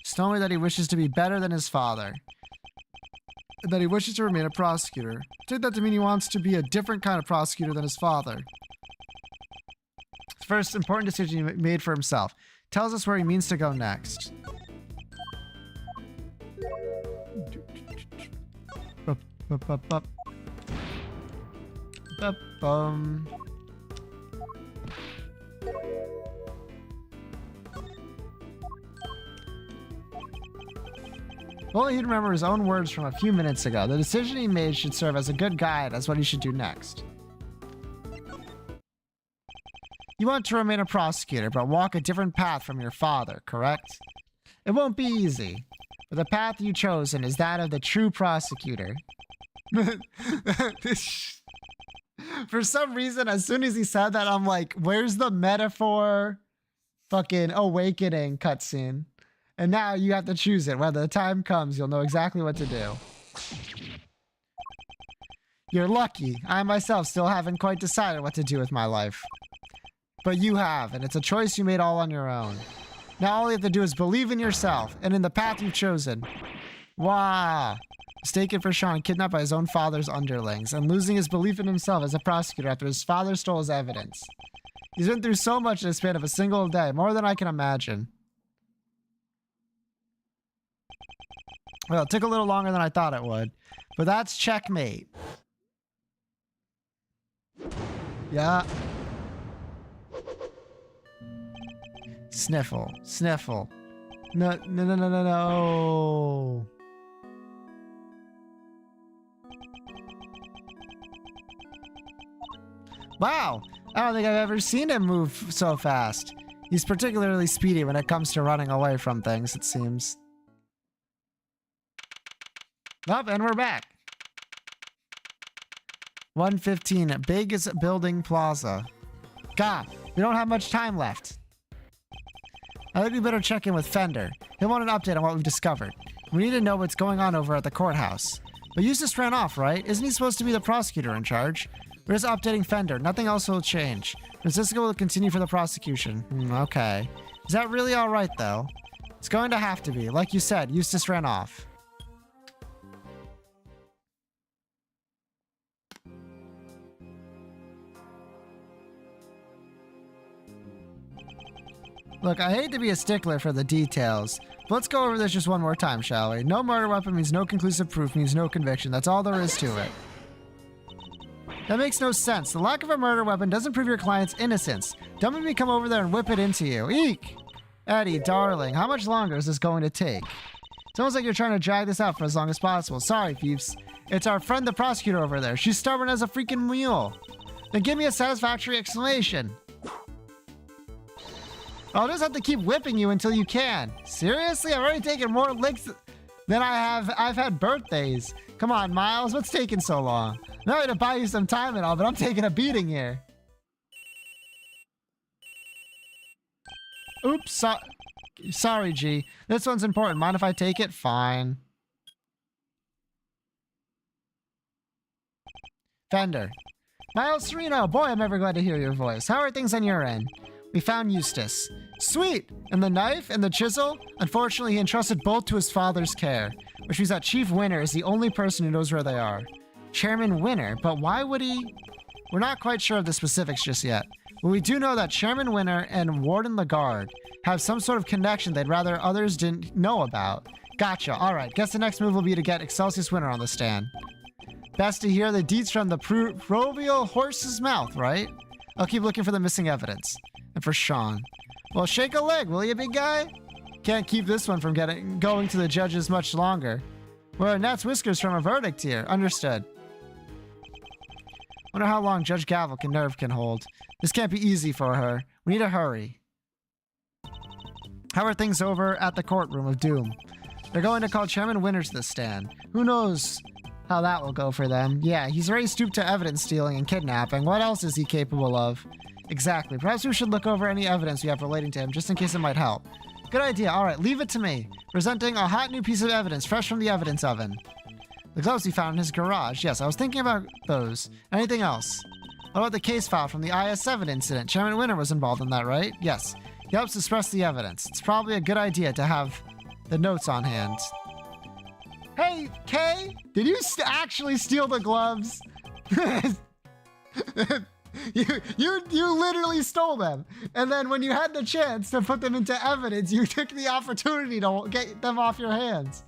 He's told me that he wishes to be better than his father. And that he wishes to remain a prosecutor. Take that to mean he wants to be a different kind of prosecutor than his father. His first important decision he made for himself. Tells us where he means to go next. Well, he'd remember his own words from a few minutes ago. The decision he made should serve as a good guide as what he should do next. You want to remain a prosecutor, but walk a different path from your father, correct? It won't be easy, but the path you've chosen is that of the true prosecutor. For some reason, as soon as he said that, I'm like, where's the metaphor fucking awakening cutscene? And now you have to choose it. When the time comes, you'll know exactly what to do. You're lucky. I myself still haven't quite decided what to do with my life. But you have, and it's a choice you made all on your own. Now all you have to do is believe in yourself and in the path you've chosen. Wow. Mistaken for Sean, kidnapped by his own father's underlings, and losing his belief in himself as a prosecutor after his father stole his evidence. He's been through so much in the span of a single day, more than I can imagine. Well, it took a little longer than I thought it would, but that's checkmate. Yeah. Sniffle, sniffle. No, no, no, no, no, no. Wow, I don't think I've ever seen him move so fast. He's particularly speedy when it comes to running away from things, it seems. Oh, and we're back. 115, Biggs Building Plaza. God, we don't have much time left. I think we better check in with Fender. He'll want an update on what we've discovered. We need to know what's going on over at the courthouse. But Eustace ran off, right? Isn't he supposed to be the prosecutor in charge? We're just updating Fender. Nothing else will change. Francisco will continue for the prosecution. Okay. Is that really alright, though? It's going to have to be. Like you said, Eustace ran off. Look, I hate to be a stickler for the details, but let's go over this just one more time, shall we? No murder weapon means no conclusive proof means no conviction. That's all there is to it. That makes no sense. The lack of a murder weapon doesn't prove your client's innocence. Don't make me come over there and whip it into you. Eek! Eddie, darling, how much longer is this going to take? Sounds like you're trying to drag this out for as long as possible. Sorry, Peeps. It's our friend the prosecutor over there. She's stubborn as a freaking mule. Then give me a satisfactory explanation. I'll just have to keep whipping you until you can. Seriously? I've already taken more licks than I've had birthdays. Come on, Miles. What's taking so long? I'm not going to buy you some time and all, but I'm taking a beating here. Oops. Sorry, G. This one's important. Mind if I take it? Fine. Fender. Miles Sereno. Boy, I'm ever glad to hear your voice. How are things on your end? We found Eustace. Sweet! And the knife and the chisel? Unfortunately, he entrusted both to his father's care, which means that Chief Winter is the only person who knows where they are. Chairman Winter, but why would he? We're not quite sure of the specifics just yet, but we do know that Chairman Winter and Warden Lagarde have some sort of connection they'd rather others didn't know about. Gotcha. Alright, guess the next move will be to get Excelsius Winter on the stand. Best to hear the deeds from the proverbial horse's mouth, right? I'll keep looking for the missing evidence. And for Sean. Well, shake a leg, will you, big guy? Can't keep this one from going to the judges much longer. We're a gnat's whiskers from a verdict here. Understood. Wonder how long Judge Gavel can hold. This can't be easy for her. We need to hurry. How are things over at the courtroom of doom? They're going to call Chairman Winter to the stand. Who knows how that will go for them? Yeah, he's already stooped to evidence stealing and kidnapping. What else is he capable of? Exactly. Perhaps we should look over any evidence we have relating to him, just in case it might help. Good idea. All right, leave it to me. Presenting a hot new piece of evidence, fresh from the evidence oven. The gloves he found in his garage. Yes, I was thinking about those. Anything else? What about the case file from the IS-7 incident? Chairman Winter was involved in that, right? Yes. He helps suppress the evidence. It's probably a good idea to have the notes on hand. Hey, Kay! Did you actually steal the gloves? You literally stole them. And then when you had the chance to put them into evidence, you took the opportunity to get them off your hands.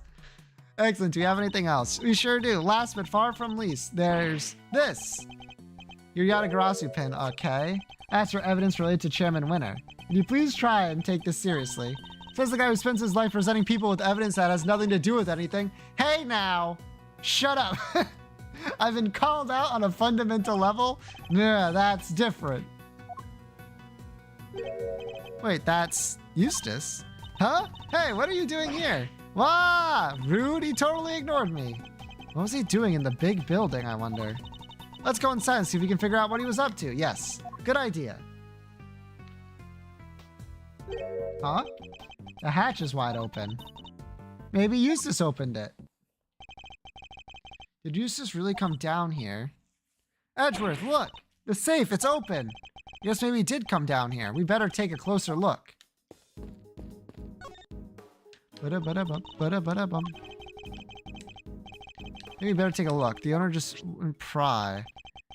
Excellent. Do you have anything else? We sure do. Last but far from least, there's this. Your Yatagarasu pin, okay. That's for evidence related to Chairman Winter. Can you please try and take this seriously? Says the guy who spends his life presenting people with evidence that has nothing to do with anything. Hey now! Shut up! I've been called out on a fundamental level? Yeah, that's different. Wait, that's Eustace? Huh? Hey, what are you doing here? Wah! Rude, he totally ignored me. What was he doing in the big building, I wonder? Let's go inside and see if we can figure out what he was up to. Yes, good idea. Huh? The hatch is wide open. Maybe Eustace opened it. Did Eustace really come down here? Edgeworth, look! The safe, it's open! Yes, maybe he did come down here. We better take a closer look. Maybe we better take a look. The owner just pry.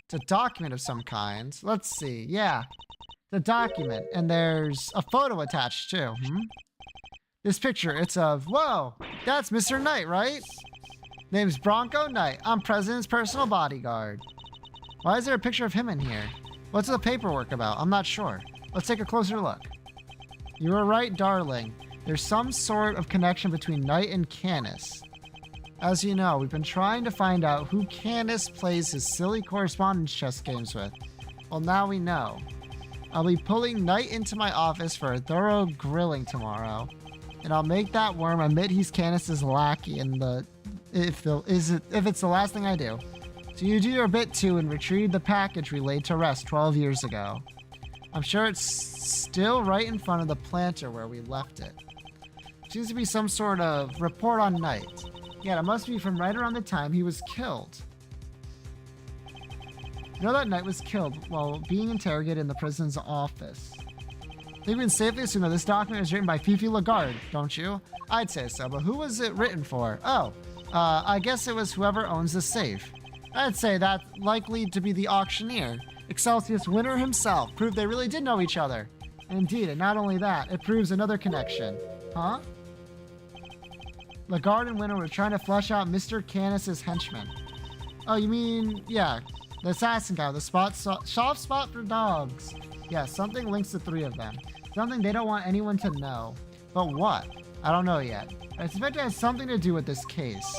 It's a document of some kind. Let's see. Yeah. The document. And there's a photo attached too. This picture, it's of... Whoa! That's Mr. Knight, right? Name's Bronco Knight. I'm President's personal bodyguard. Why is there a picture of him in here? What's the paperwork about? I'm not sure. Let's take a closer look. You were right, darling. There's some sort of connection between Knight and Canis. As you know, we've been trying to find out who Canis plays his silly correspondence chess games with. Well, now we know. I'll be pulling Knight into my office for a thorough grilling tomorrow. And I'll make that worm admit he's Canis's lackey if it's the last thing I do. So you do your bit too and retrieve the package we laid to rest 12 years ago. I'm sure it's still right in front of the planter where we left it. Seems to be some sort of report on Knight. Yeah, it must be from right around the time he was killed. You know that Knight was killed while being interrogated in the prison's office. I think we can safely assume that this document was written by Fifi Lagarde, don't you? I'd say so, but who was it written for? Oh, I guess it was whoever owns the safe. I'd say that's likely to be the auctioneer. Excelsius Winter himself proved they really did know each other. Indeed, and not only that, it proves another connection. Huh? Lagarde and Winter were trying to flush out Mr. Canis's henchman. Oh, you mean, yeah, the assassin guy with the soft spot for dogs. Yeah, something links the three of them. Something they don't want anyone to know. But what? I don't know yet. I suspect it has something to do with this case.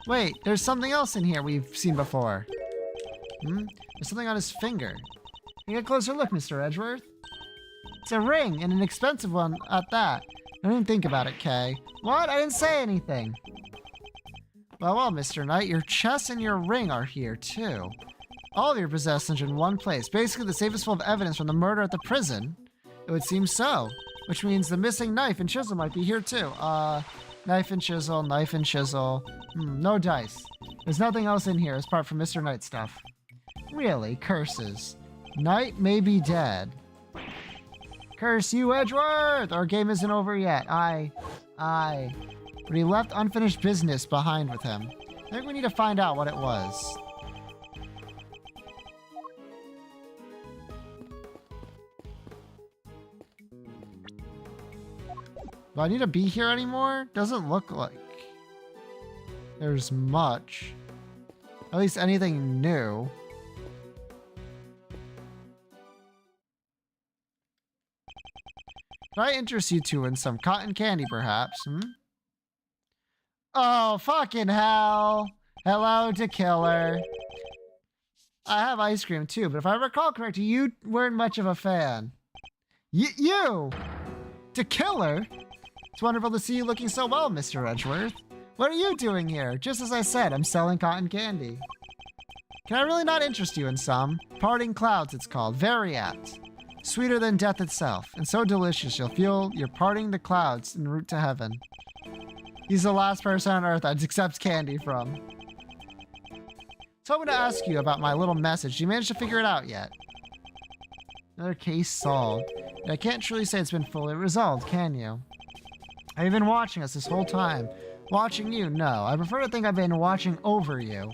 Wait, there's something else in here we've seen before. There's something on his finger. Take a closer look, Mr. Edgeworth. It's a ring, and an expensive one at that. Don't even think about it, Kay. What? I didn't say anything. Well, Mr. Knight, your chest and your ring are here, too. All of your possessions in one place. Basically the safest full of evidence from the murder at the prison. It would seem so. Which means the missing knife and chisel might be here, too. Knife and chisel, knife and chisel. No dice. There's nothing else in here apart from Mr. Knight stuff. Really? Curses. Knight may be dead. Curse you, Edgeworth! Our game isn't over yet. But he left unfinished business behind with him. I think we need to find out what it was. Do I need to be here anymore? Doesn't look like there's much. At least anything new. Could I interest you two in some cotton candy, perhaps? Oh, fucking hell. Hello to Killer. I have ice cream too, but if I recall correctly, you weren't much of a fan. You? To Killer? It's wonderful to see you looking so well, Mr. Edgeworth. What are you doing here? Just as I said, I'm selling cotton candy. Can I really not interest you in some? Parting Clouds, it's called. Very apt. Sweeter than death itself, and so delicious you'll feel you're parting the clouds en route to heaven. He's the last person on earth I'd accept candy from. So I'm going to ask you about my little message. Do you manage to figure it out yet? Another case solved. I can't truly say it's been fully resolved, can you? Have you been watching us this whole time? Watching you? No. I prefer to think I've been watching over you.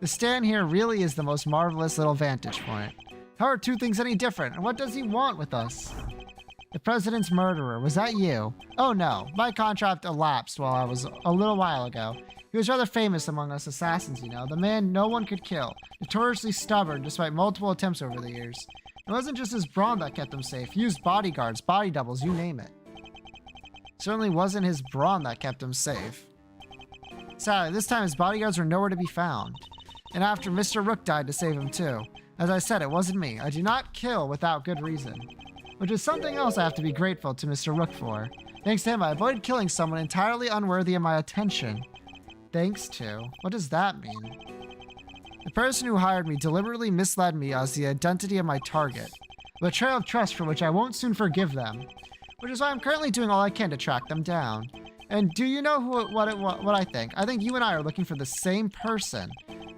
The stand here really is the most marvelous little vantage point. How are two things any different? And what does he want with us? The president's murderer. Was that you? Oh no. My contract elapsed while I was a little while ago. He was rather famous among us assassins, you know. The man no one could kill. Notoriously stubborn despite multiple attempts over the years. It wasn't just his brawn that kept him safe. He used bodyguards, body doubles, you name it. Certainly wasn't his brawn that kept him safe. Sadly, this time his bodyguards were nowhere to be found. And after Mr. Rook died to save him too. As I said, it wasn't me. I do not kill without good reason. Which is something else I have to be grateful to Mr. Rook for. Thanks to him, I avoided killing someone entirely unworthy of my attention. Thanks to? What does that mean? The person who hired me deliberately misled me as the identity of my target. A betrayal of trust for which I won't soon forgive them. Which is why I'm currently doing all I can to track them down. And do you know what I think? I think you and I are looking for the same person.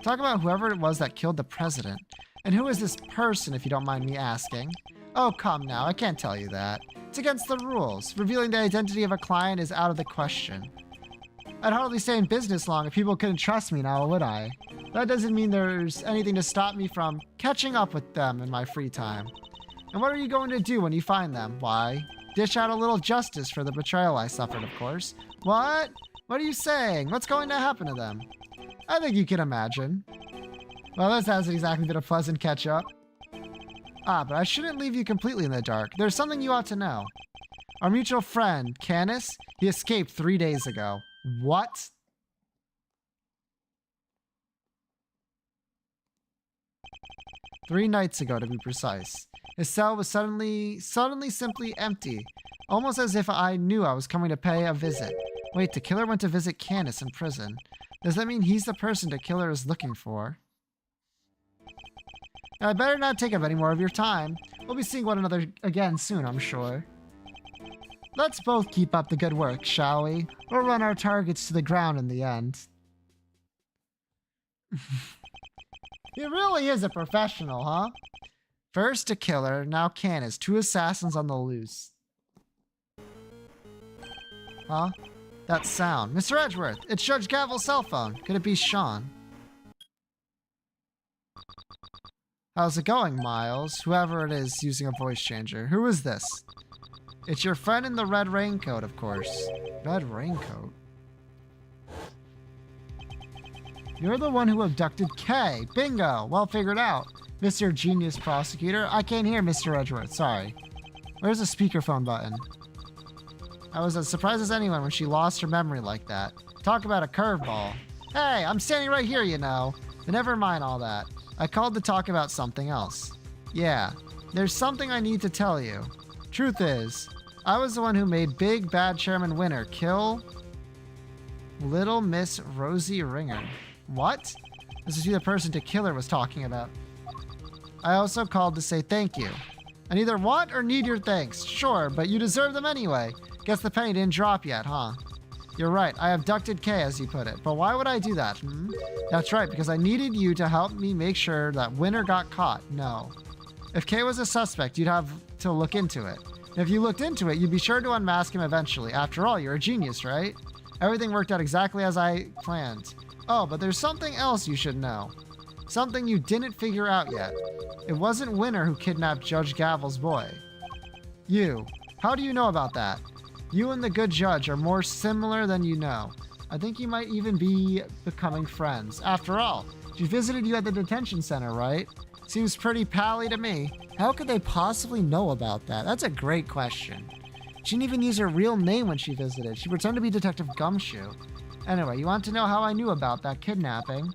Talk about whoever it was that killed the president. And who is this person, if you don't mind me asking? Oh, come now, I can't tell you that. It's against the rules. Revealing the identity of a client is out of the question. I'd hardly stay in business long if people couldn't trust me now, would I? That doesn't mean there's anything to stop me from catching up with them in my free time. And what are you going to do when you find them? Why, dish out a little justice for the betrayal I suffered, of course. What? What are you saying? What's going to happen to them? I think you can imagine. Well, this hasn't exactly been a pleasant catch-up. But I shouldn't leave you completely in the dark. There's something you ought to know. Our mutual friend, Canis, he escaped 3 days ago. What? Three nights ago, to be precise. His cell was suddenly simply empty. Almost as if I knew I was coming to pay a visit. Wait, the killer went to visit Canis in prison. Does that mean he's the person the killer is looking for? Now, I better not take up any more of your time. We'll be seeing one another again soon, I'm sure. Let's both keep up the good work, shall we? We'll run our targets to the ground in the end. He really is a professional, huh? First a killer, now Canis. Two assassins on the loose. Huh? That sound. Mr. Edgeworth, it's Judge Gavel's cell phone. Could it be Sean? How's it going, Miles? Whoever it is using a voice changer. Who is this? It's your friend in the red raincoat, of course. Red raincoat? You're the one who abducted Kay. Bingo! Well figured out. Mr. Genius Prosecutor. I can't hear Mr. Edgeworth, sorry. Where's the speakerphone button? I was as surprised as anyone when she lost her memory like that. Talk about a curveball. Hey, I'm standing right here, you know. But never mind all that. I called to talk about something else. Yeah, there's something I need to tell you. Truth is, I was the one who made Big Bad Chairman Winner kill Little Miss Rosie Ringer. What? This is who the person to kill her was talking about. I also called to say thank you. I neither want or need your thanks. Sure, but you deserve them anyway. Guess the penny didn't drop yet, huh? You're right, I abducted Kay, as you put it. But why would I do that, hmm? That's right, because I needed you to help me make sure that Winner got caught. No. If Kay was a suspect, you'd have to look into it. And if you looked into it, you'd be sure to unmask him eventually. After all, you're a genius, right? Everything worked out exactly as I planned. Oh, but there's something else you should know. Something you didn't figure out yet. It wasn't Winner who kidnapped Judge Gavel's boy. You. How do you know about that? You and the good judge are more similar than you know. I think you might even be becoming friends. After all, she visited you at the detention center, right? Seems pretty pally to me. How could they possibly know about that? That's a great question. She didn't even use her real name when she visited. She pretended to be Detective Gumshoe. Anyway, you want to know how I knew about that kidnapping?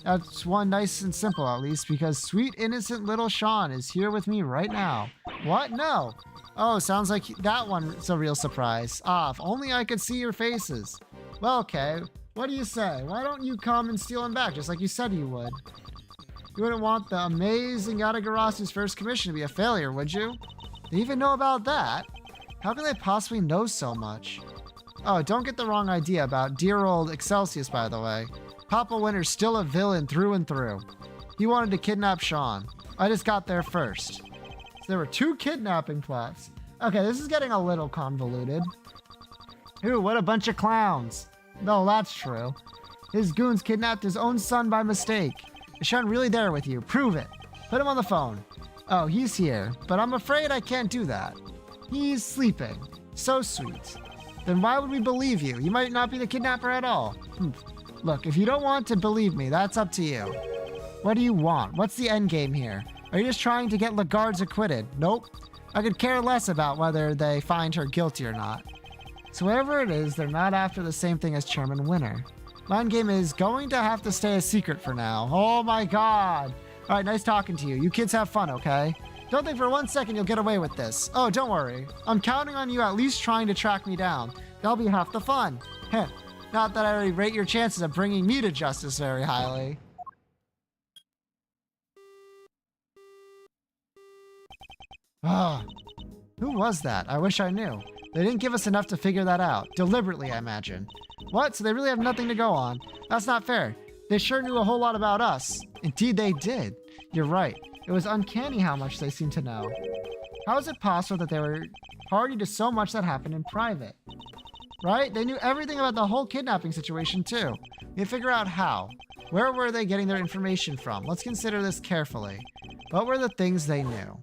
That's one nice and simple, at least, because sweet, innocent little Sean is here with me right now. What? No. Oh, sounds like that one's a real surprise. Ah, if only I could see your faces. Well, okay. What do you say? Why don't you come and steal him back, just like you said you would? You wouldn't want the amazing Yatagarasu's first commission to be a failure, would you? They even know about that? How can they possibly know so much? Oh, don't get the wrong idea about dear old Excelsius, by the way. Papa Winter's still a villain through and through. He wanted to kidnap Sean. I just got there first. So there were 2 kidnapping plots. Okay, this is getting a little convoluted. Ooh, what a bunch of clowns. No, that's true. His goons kidnapped his own son by mistake. Is Sean really there with you? Prove it. Put him on the phone. Oh, he's here, but I'm afraid I can't do that. He's sleeping. So sweet. Then why would we believe you? You might not be the kidnapper at all. Look, if you don't want to believe me, that's up to you. What do you want? What's the end game here? Are you just trying to get Lagarde acquitted? Nope. I could care less about whether they find her guilty or not. So whatever it is, they're not after the same thing as Chairman Winner. My end game is going to have to stay a secret for now. Oh my god. All right, nice talking to you. You kids have fun, okay? Don't think for 1 second you'll get away with this. Oh, don't worry. I'm counting on you at least trying to track me down. That'll be half the fun. Heh. Not that I already rate your chances of bringing me to justice very highly. Ah, who was that? I wish I knew. They didn't give us enough to figure that out. Deliberately, I imagine. What? So they really have nothing to go on? That's not fair. They sure knew a whole lot about us. Indeed they did. You're right. It was uncanny how much they seemed to know. How is it possible that they were party to so much that happened in private? Right? They knew everything about the whole kidnapping situation too. We figure out how. Where were they getting their information from? Let's consider this carefully. What were the things they knew?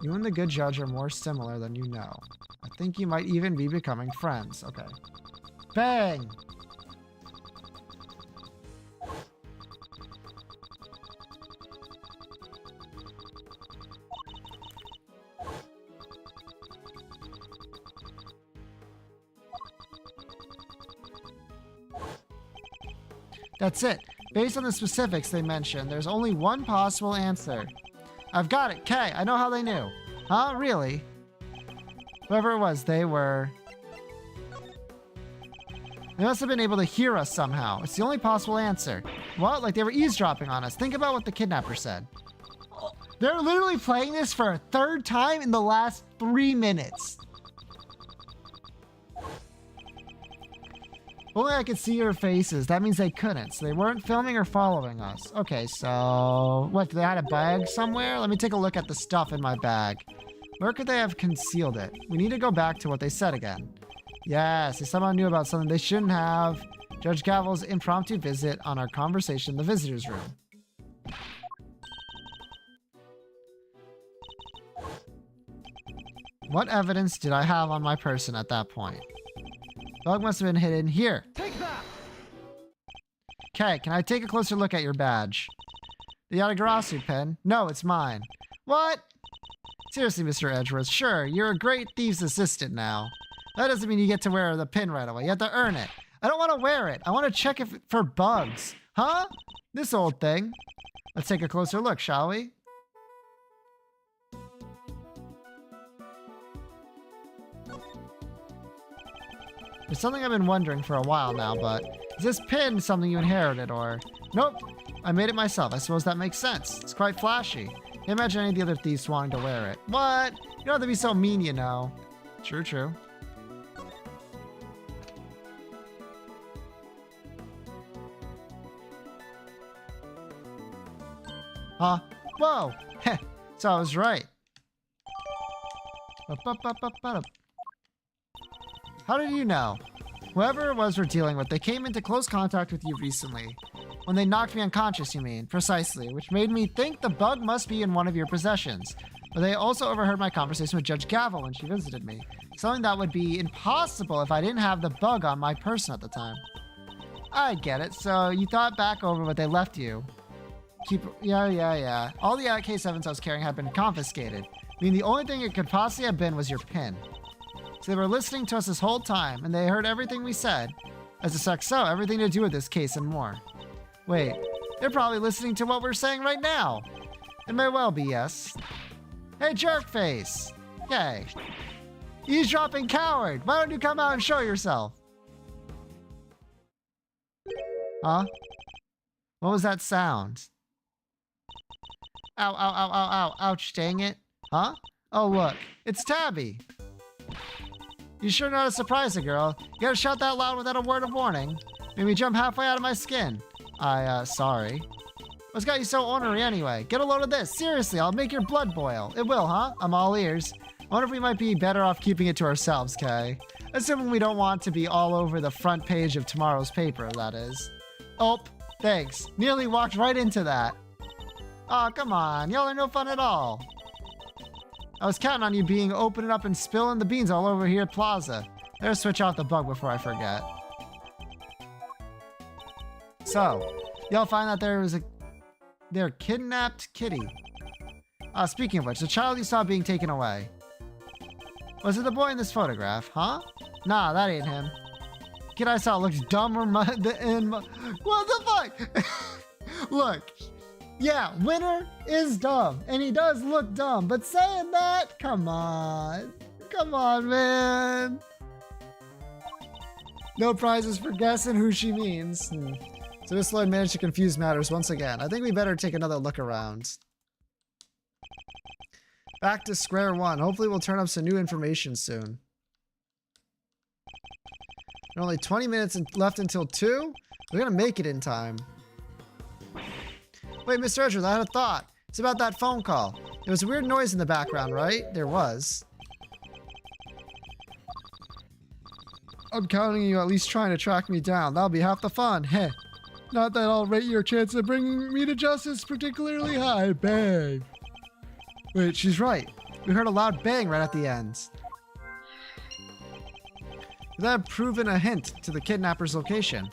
You and the good judge are more similar than you know. I think you might even be becoming friends. Okay. Bang! That's it. Based on the specifics they mentioned, there's only one possible answer. I've got it. Kay, I know how they knew. Huh? Really? Whoever it was, they were... They must have been able to hear us somehow. It's the only possible answer. What? Like they were eavesdropping on us. Think about what the kidnapper said. They're literally playing this for a 3rd time in the last 3 minutes. Only I could see your faces. That means they couldn't. So they weren't filming or following us. Okay, so... What, they had a bag somewhere? Let me take a look at the stuff in my bag. Where could they have concealed it? We need to go back to what they said again. Yes, they somehow knew about something they shouldn't have. Judge Gavel's impromptu visit on our conversation in the visitor's room. What evidence did I have on my person at that point? Bug must have been hidden here. Take that! Okay, can I take a closer look at your badge? The Yatagarasu pin? No, it's mine. What? Seriously, Mr. Edgeworth, sure, you're a great thief's assistant now. That doesn't mean you get to wear the pin right away. You have to earn it. I don't want to wear it. I want to check if for bugs. Huh? This old thing. Let's take a closer look, shall we? There's something I've been wondering for a while now, but is this pin something you inherited or... Nope, I made it myself. I suppose that makes sense. It's quite flashy. Can't imagine any of the other thieves wanting to wear it. What? You don't have to be so mean, you know. True, true. Huh? Whoa! So I was right. How did you know? Whoever it was we're dealing with, they came into close contact with you recently. When they knocked me unconscious, you mean? Precisely, which made me think the bug must be in one of your possessions. But they also overheard my conversation with Judge Gavel when she visited me. Something that would be impossible if I didn't have the bug on my person at the time. I get it, so you thought back over what they left you. Yeah. All the K7s I was carrying had been confiscated. I mean, the only thing it could possibly have been was your pin. So they were listening to us this whole time, and they heard everything we said. As a sec, so everything to do with this case and more. Wait, they're probably listening to what we're saying right now. It may well be, yes. Hey, jerkface! Yay. Eavesdropping coward! Why don't you come out and show yourself? Huh? What was that sound? Ow, ow, ow, ow, ow. Ouch, dang it. Huh? Oh, look. It's Tabby. You sure know how to surprise a girl. You gotta shout that loud without a word of warning. Made me jump halfway out of my skin. Sorry. What's got you so ornery anyway? Get a load of this. Seriously, I'll make your blood boil. It will, huh? I'm all ears. I wonder if we might be better off keeping it to ourselves, Kay. Assuming we don't want to be all over the front page of tomorrow's paper, that is. Oh, thanks. Nearly walked right into that. Aw, come on. Y'all are no fun at all. I was counting on you being opening up and spilling the beans all over here at Plaza. Better switch off the bug before I forget. So, y'all find that their kidnapped kitty. Speaking of which, the child you saw being taken away. Was it the boy in this photograph, huh? Nah, that ain't him. Kid I saw looks dumber what the fuck? Look. Yeah, Winner is dumb, and he does look dumb, but saying that, come on. Come on, man. No prizes for guessing who she means. So this Lloyd managed to confuse matters once again. I think we better take another look around. Back to square one. Hopefully we'll turn up some new information soon. Only 20 minutes left until 2? We're gonna make it in time. Wait, Mr. Edgeworth, I had a thought. It's about that phone call. There was a weird noise in the background, right? There was. I'm counting you at least trying to track me down. That'll be half the fun. Heh. Not that I'll rate your chance of bringing me to justice particularly high. Bang. Wait, she's right. We heard a loud bang right at the end. That had proven a hint to the kidnapper's location.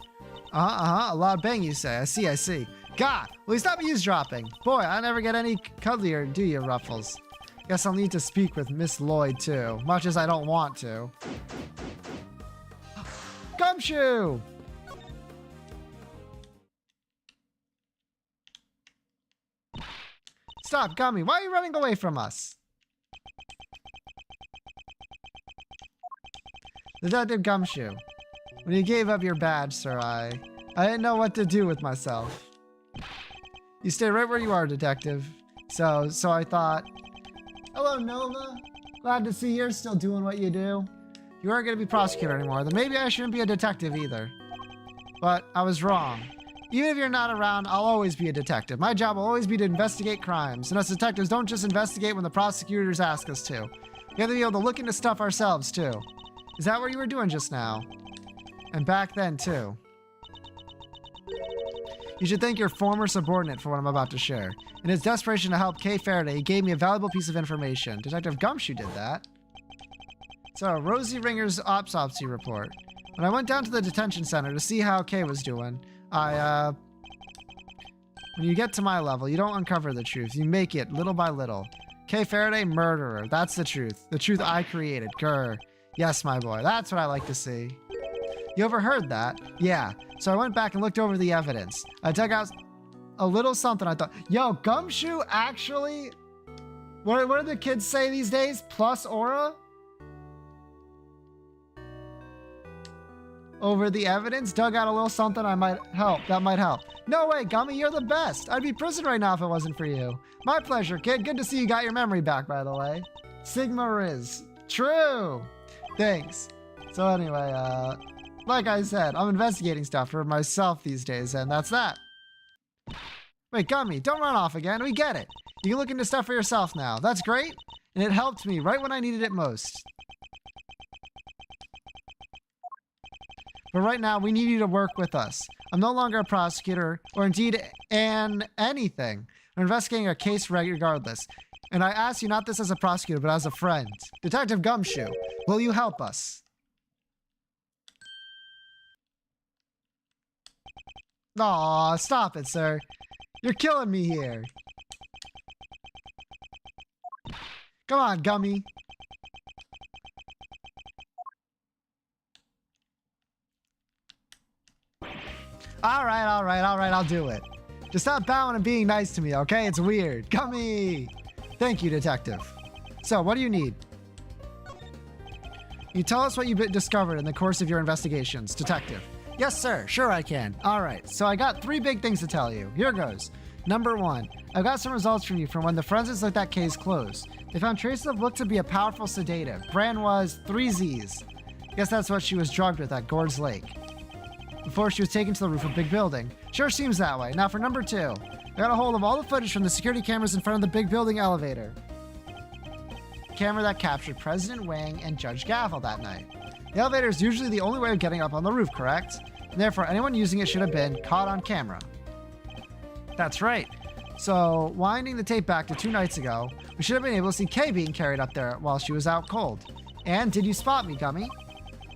A loud bang, you say. I see. God, will you stop eavesdropping? Boy, I never get any cuddlier, do you, Ruffles? Guess I'll need to speak with Miss Lloyd, too. Much as I don't want to. Gumshoe! Stop, Gummy. Why are you running away from us? Detective Gumshoe. When you gave up your badge, sir, I didn't know what to do with myself. You stay right where you are, Detective. So I thought, hello, Nova. Glad to see you're still doing what you do. You aren't going to be prosecutor anymore, then maybe I shouldn't be a detective either. But I was wrong. Even if you're not around, I'll always be a detective. My job will always be to investigate crimes. And us detectives don't just investigate when the prosecutors ask us to. We have to be able to look into stuff ourselves, too. Is that what you were doing just now? And back then, too. You should thank your former subordinate for what I'm about to share. In his desperation to help Kay Faraday, he gave me a valuable piece of information. Detective Gumshoe did that. So, Rosie Ringer's autopsy report. When I went down to the detention center to see how Kay was doing, I When you get to my level, you don't uncover the truth. You make it little by little. Kay Faraday, murderer. That's the truth. The truth I created. Grr. Yes, my boy. That's what I like to see. You overheard that? Yeah. So I went back and looked over the evidence. I dug out a little something. I thought, yo, Gumshoe actually... What do the kids say these days? Plus aura? Over the evidence? Dug out a little something that might help. No way, Gummy, you're the best. I'd be in prison right now if it wasn't for you. My pleasure, kid. Good to see you got your memory back, by the way. Sigma Riz. True. Thanks. So anyway, like I said, I'm investigating stuff for myself these days, and that's that. Wait, Gummy, don't run off again. We get it. You can look into stuff for yourself now. That's great, and it helped me right when I needed it most. But right now, we need you to work with us. I'm no longer a prosecutor, or indeed anything. I'm investigating a case regardless. And I ask you not this as a prosecutor, but as a friend. Detective Gumshoe, will you help us? Aw, stop it, sir. You're killing me here. Come on, Gummy. All right, I'll do it. Just stop bowing and being nice to me, okay? It's weird. Gummy! Thank you, detective. So, what do you need? You tell us what you've discovered in the course of your investigations, detective. Yes, sir. Sure I can. All right, so I got 3 big things to tell you. Here goes. Number 1, I've got some results from you from when the forensics looked at that case closed. They found traces of what looked to be a powerful sedative. Brand was 3Zs. Guess that's what she was drugged with at Gord's Lake before she was taken to the roof of a big building. Sure seems that way. Now for number 2, I got a hold of all the footage from the security cameras in front of the big building elevator. Camera that captured President Wang and Judge Gavel that night. The elevator is usually the only way of getting up on the roof, correct? And therefore, anyone using it should have been caught on camera. That's right. So, winding the tape back to 2 nights ago, we should have been able to see Kay being carried up there while she was out cold. And did you spot me, Gummy?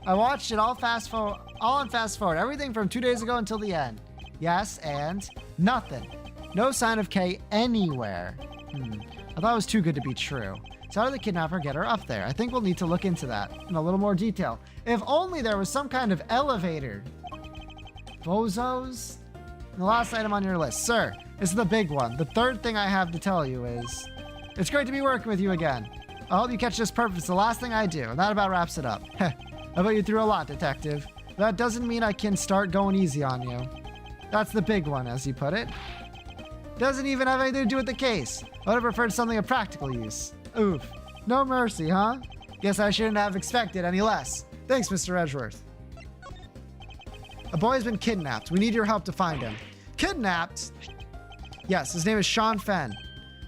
I watched it all on fast forward, everything from 2 days ago until the end. Yes, and nothing. No sign of Kay anywhere. I thought it was too good to be true. So how did the kidnapper get her up there? I think we'll need to look into that in a little more detail. If only there was some kind of elevator. Bozos? The last item on your list. Sir, this is the big one. The 3rd thing I have to tell you is, it's great to be working with you again. I hope you catch this perfect. It's the last thing I do, and that about wraps it up. I put you through a lot, detective. That doesn't mean I can start going easy on you. That's the big one, as you put it. Doesn't even have anything to do with the case. I would have preferred something of practical use. Oof. No mercy, huh? Guess I shouldn't have expected any less. Thanks, Mr. Edgeworth. A boy has been kidnapped. We need your help to find him. Kidnapped? Yes, his name is Sean Fenn.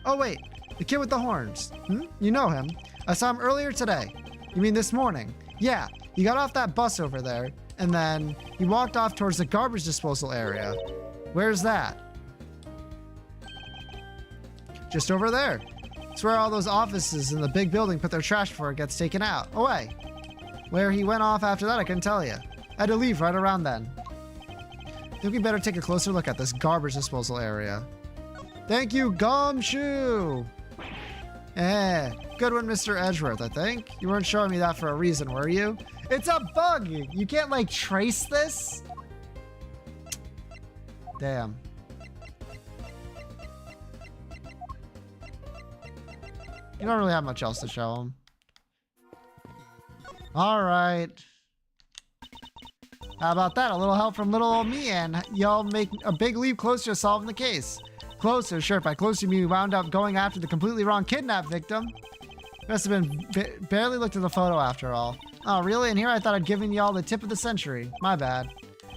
Oh, wait. The kid with the horns. You know him. I saw him earlier today. You mean this morning? Yeah. He got off that bus over there, and then he walked off towards the garbage disposal area. Where's that? Just over there. It's where all those offices in the big building put their trash before it gets taken out. Away. Where he went off after that, I couldn't tell you. I had to leave right around then. I think we better take a closer look at this garbage disposal area. Thank you, Gumshoe! Good one, Mr. Edgeworth, I think. You weren't showing me that for a reason, were you? It's a bug! You can't, like, trace this? Damn. You don't really have much else to show him. Alright. How about that? A little help from little old me, and y'all make a big leap closer to solving the case. Closer, sure. By closer, you mean we wound up going after the completely wrong kidnap victim. Must have been barely looked at the photo after all. Oh, really? And here I thought I'd given y'all the tip of the century. My bad.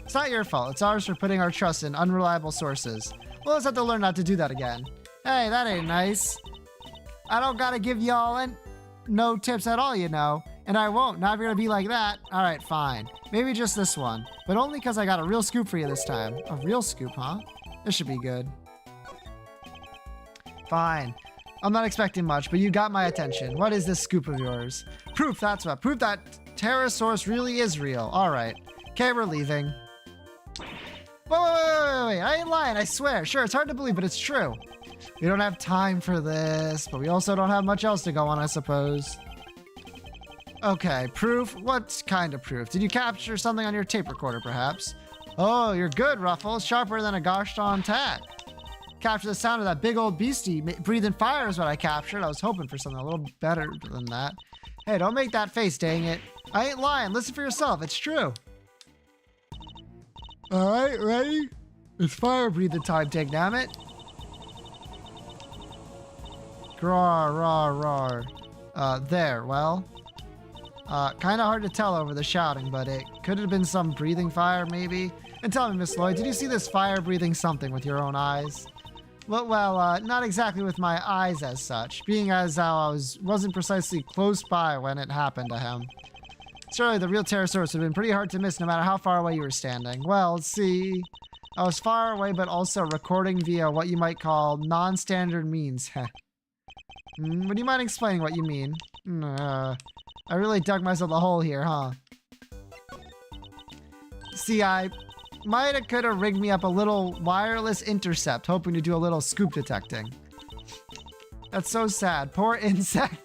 It's not your fault. It's ours for putting our trust in unreliable sources. We'll just have to learn not to do that again. Hey, that ain't nice. I don't gotta give y'all no tips at all, you know. And I won't. Not if you're gonna be like that. Alright, fine. Maybe just this one. But only because I got a real scoop for you this time. A real scoop, huh? This should be good. Fine. I'm not expecting much, but you got my attention. What is this scoop of yours? Proof, that's what. Proof that Pterosaurus really is real. Alright. Okay, we're leaving. Wait. I ain't lying, I swear. Sure, it's hard to believe, but it's true. We don't have time for this, but we also don't have much else to go on, I suppose. Okay, proof? What kind of proof? Did you capture something on your tape recorder, perhaps? Oh, you're good, Ruffles. Sharper than a gosh darn tack. Capture the sound of that big old beastie breathing fire is what I captured. I was hoping for something a little better than that. Hey, don't make that face, dang it. I ain't lying. Listen for yourself. It's true. All right, ready? It's fire breathing time, Dignabbit. Rawr. There, well. Kind of hard to tell over the shouting, but it could have been some breathing fire, maybe. And tell me, Miss Lloyd, did you see this fire-breathing something with your own eyes? Well, not exactly with my eyes as such, being as how I wasn't precisely close by when it happened to him. Surely the real Pterosaurus would have been pretty hard to miss no matter how far away you were standing. Well, see, I was far away, but also recording via what you might call non-standard means. Would you mind explaining what you mean? I really dug myself a hole here, huh? See, I could have rigged me up a little wireless intercept, hoping to do a little scoop detecting. That's so sad. Poor insect.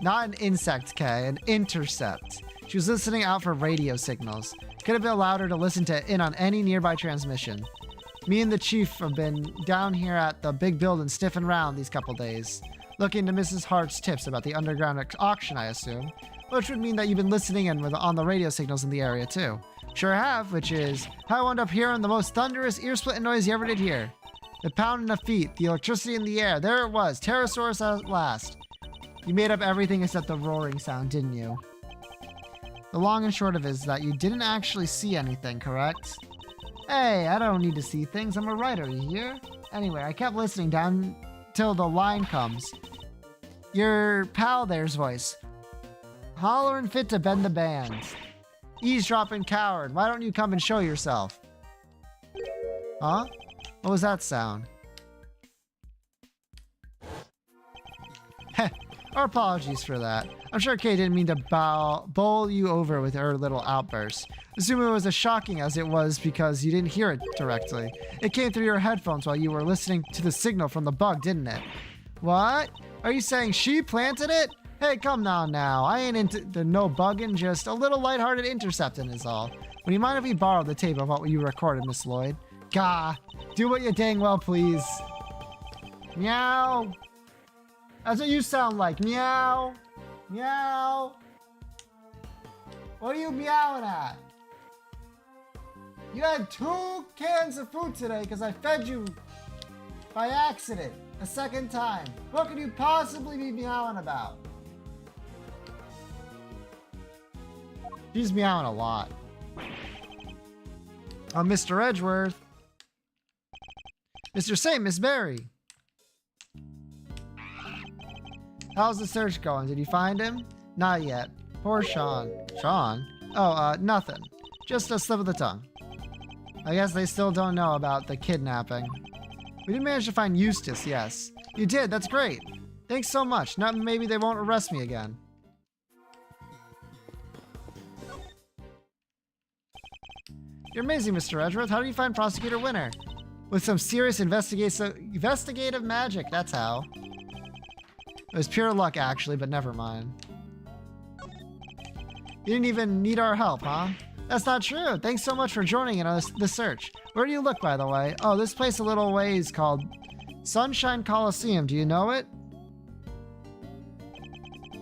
Not an insect, Kay, an intercept. She was listening out for radio signals. Could have been allowed her to listen in on any nearby transmission. Me and the chief have been down here at the big building sniffing around these couple days. Looking to Mrs. Hart's tips about the underground auction, I assume. Which would mean that you've been listening in on the radio signals in the area, too. Sure have, which is how I wound up hearing the most thunderous, ear-splitting noise you ever did hear. The pounding of feet, the electricity in the air, there it was, Pterosaurus at last. You made up everything except the roaring sound, didn't you? The long and short of it is that you didn't actually see anything, correct? Hey, I don't need to see things, I'm a writer, you hear? Anyway, I kept listening down till the line comes. Your pal there's voice. Hollering fit to bend the bands. Eavesdropping coward, why don't you come and show yourself? Huh? What was that sound? Heh, our apologies for that. I'm sure Kay didn't mean to bowl you over with her little outburst. Assuming it was as shocking as it was because you didn't hear it directly. It came through your headphones while you were listening to the signal from the bug, didn't it? What? Are you saying she planted it? Hey, come now. I ain't into no bugging, just a little lighthearted intercepting is all. Would you mind if we borrowed the tape of what you recorded, Miss Lloyd? Gah, do what you dang well please. Meow. That's what you sound like. Meow. Meow. What are you meowing at? You had 2 cans of food today because I fed you by accident a second time. What could you possibly be meowing about? She's meowing a lot. Mr. Edgeworth. Mr. St. Miss Berry. How's the search going? Did you find him? Not yet. Poor Sean. Sean? Oh, nothing. Just a slip of the tongue. I guess they still don't know about the kidnapping. We did manage to find Eustace, yes. You did, that's great. Thanks so much. Now maybe they won't arrest me again. You're amazing, Mr. Edgeworth. How do you find Prosecutor Winter? With some serious investigative magic, that's how. It was pure luck, actually, but never mind. You didn't even need our help, huh? That's not true. Thanks so much for joining in on this search. Where do you look, by the way? Oh, this place a little ways called Sunshine Coliseum. Do you know it?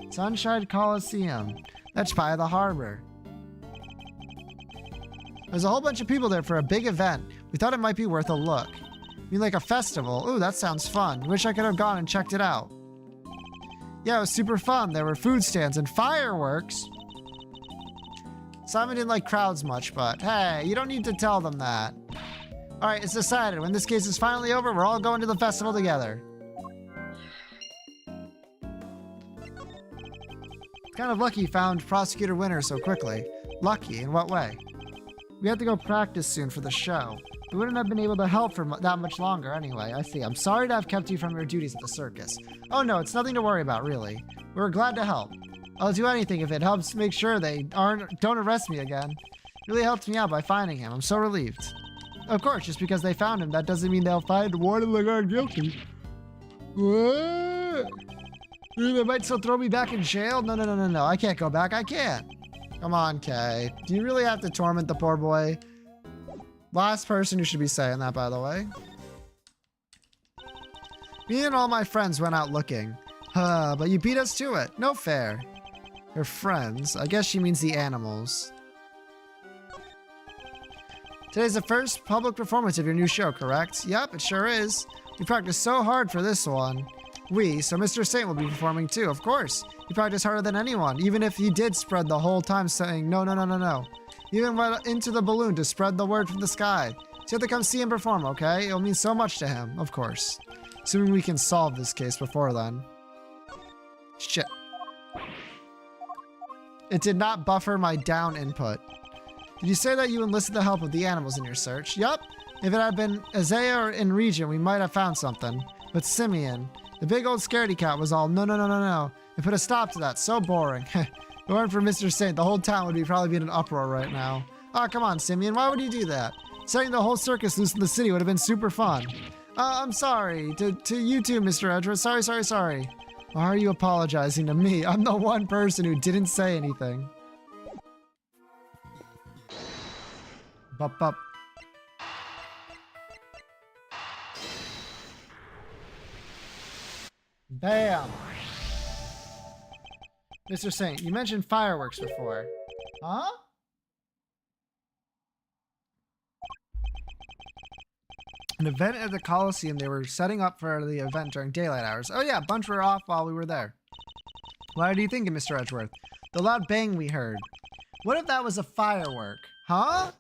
Sunshine Coliseum. That's by the harbor. There's a whole bunch of people there for a big event. We thought it might be worth a look. You mean like a festival? Ooh, that sounds fun. Wish I could have gone and checked it out. Yeah, it was super fun. There were food stands and fireworks. Simon didn't like crowds much, but hey, you don't need to tell them that. All right, it's decided. When this case is finally over, we're all going to the festival together. Kind of lucky you found Prosecutor Winter so quickly. Lucky? In what way? We have to go practice soon for the show. We wouldn't have been able to help for that much longer anyway. I see. I'm sorry to have kept you from your duties at the circus. Oh no, it's nothing to worry about, really. We're glad to help. I'll do anything if it helps make sure they don't arrest me again. Really helped me out by finding him. I'm so relieved. Of course, just because they found him, that doesn't mean they'll find Warden Lagarde guilty. What? They might still throw me back in jail? No. I can't go back. I can't. Come on, Kay. Do you really have to torment the poor boy? Last person who should be saying that, by the way. Me and all my friends went out looking. But you beat us to it. No fair. Your friends? I guess she means the animals. Today's the first public performance of your new show, correct? Yep, it sure is. You practiced so hard for this one. So Mr. Saint will be performing too, of course. He practiced harder than anyone, even if he did spread the whole time saying no. He even went into the balloon to spread the word from the sky. So you have to come see him perform, okay? It'll mean so much to him, of course. Assuming we can solve this case before then. Shit. It did not buffer my down input. Did you say that you enlisted the help of the animals in your search? Yup. If it had been Isaiah or in region, we might have found something. But Simeon, the big old scaredy cat, was all no. It put a stop to that. So boring. If it weren't for Mr. Saint, the whole town would probably be in an uproar right now. Oh, come on, Simeon. Why would you do that? Setting the whole circus loose in the city would have been super fun. I'm sorry. To you too, Mr. Edgeworth. Sorry. Why are you apologizing to me? I'm the one person who didn't say anything. Bup. Bam! Mr. Saint, you mentioned fireworks before. Huh? An event at the Coliseum. They were setting up for the event during daylight hours. Oh yeah, a bunch were off while we were there. What are you thinking, Mr. Edgeworth? The loud bang we heard. What if that was a firework? Huh?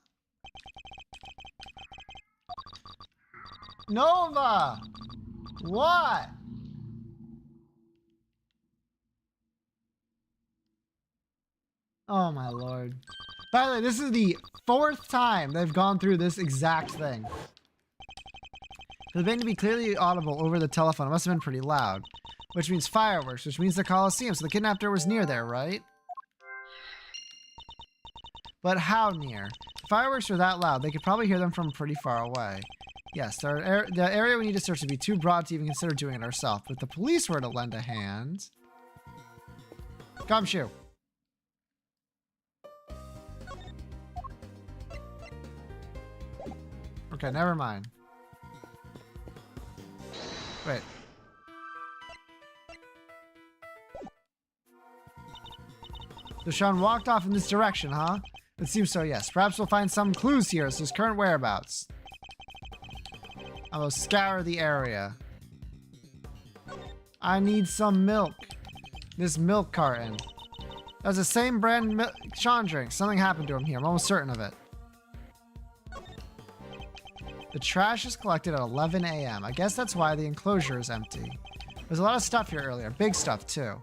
Nova! What? Oh my lord. By the way, this is the 4th time they've gone through this exact thing. For the bang to be clearly audible over the telephone, it must have been pretty loud. Which means fireworks, which means the Coliseum, so the kidnapper was near there, right? But how near? If fireworks were that loud, they could probably hear them from pretty far away. Yes, the area we need to search would be too broad to even consider doing it ourselves. But if the police were to lend a hand... Gumshoe. Okay, never mind. Wait. So Sean walked off in this direction, huh? It seems so, yes. Perhaps we'll find some clues here as to his current whereabouts. I will scour the area. I need some milk. This milk carton. That's the same brand Sean drinks. Something happened to him here. I'm almost certain of it. The trash is collected at 11 a.m. I guess that's why the enclosure is empty. There's a lot of stuff here earlier. Big stuff, too.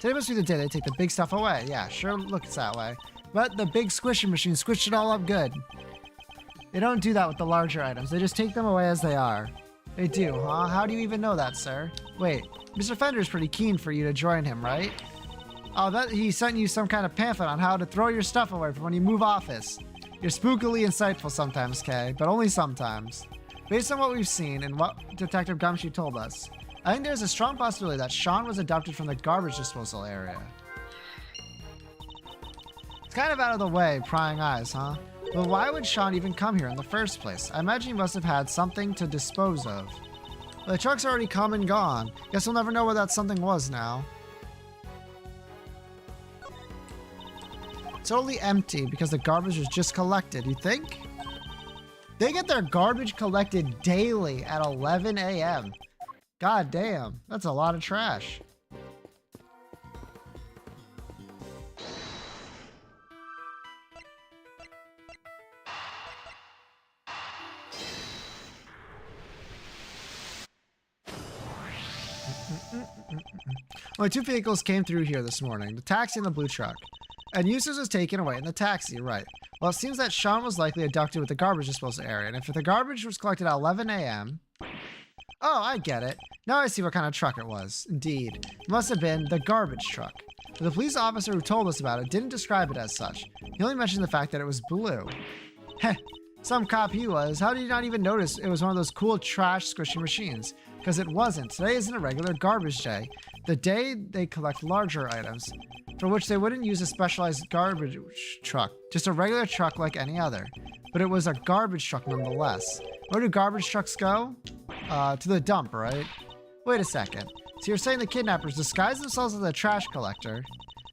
Today must be the day they take the big stuff away. Yeah, sure looks that way. But the big squishing machine squished it all up good. They don't do that with the larger items. They just take them away as they are. They do, huh? How do you even know that, sir? Wait, Mr. Fender's pretty keen for you to join him, right? Oh, he sent you some kind of pamphlet on how to throw your stuff away from when you move office. You're spookily insightful sometimes, Kay, but only sometimes. Based on what we've seen and what Detective Gumshoe told us, I think there's a strong possibility that Sean was adopted from the garbage disposal area. It's kind of out of the way, prying eyes, huh? But why would Sean even come here in the first place? I imagine he must have had something to dispose of. But the truck's already come and gone. Guess we'll never know what that something was now. Totally empty because the garbage was just collected, you think? They get their garbage collected daily at 11 a.m. God damn, that's a lot of trash. Only 2 vehicles came through here this morning, the taxi and the blue truck. And Eustace was taken away in the taxi, right. Well, it seems that Sean was likely abducted with the garbage disposal area, and if the garbage was collected at 11 a.m. Oh, I get it. Now I see what kind of truck it was. Indeed. It must have been the garbage truck. But the police officer who told us about it didn't describe it as such. He only mentioned the fact that it was blue. Heh, some cop he was. How did he not even notice it was one of those cool trash squishing machines? Because it wasn't. Today isn't a regular garbage day. The day they collect larger items, for which they wouldn't use a specialized garbage truck. Just a regular truck like any other. But it was a garbage truck nonetheless. Where do garbage trucks go? To the dump, right? Wait a second. So you're saying the kidnappers disguised themselves as a trash collector,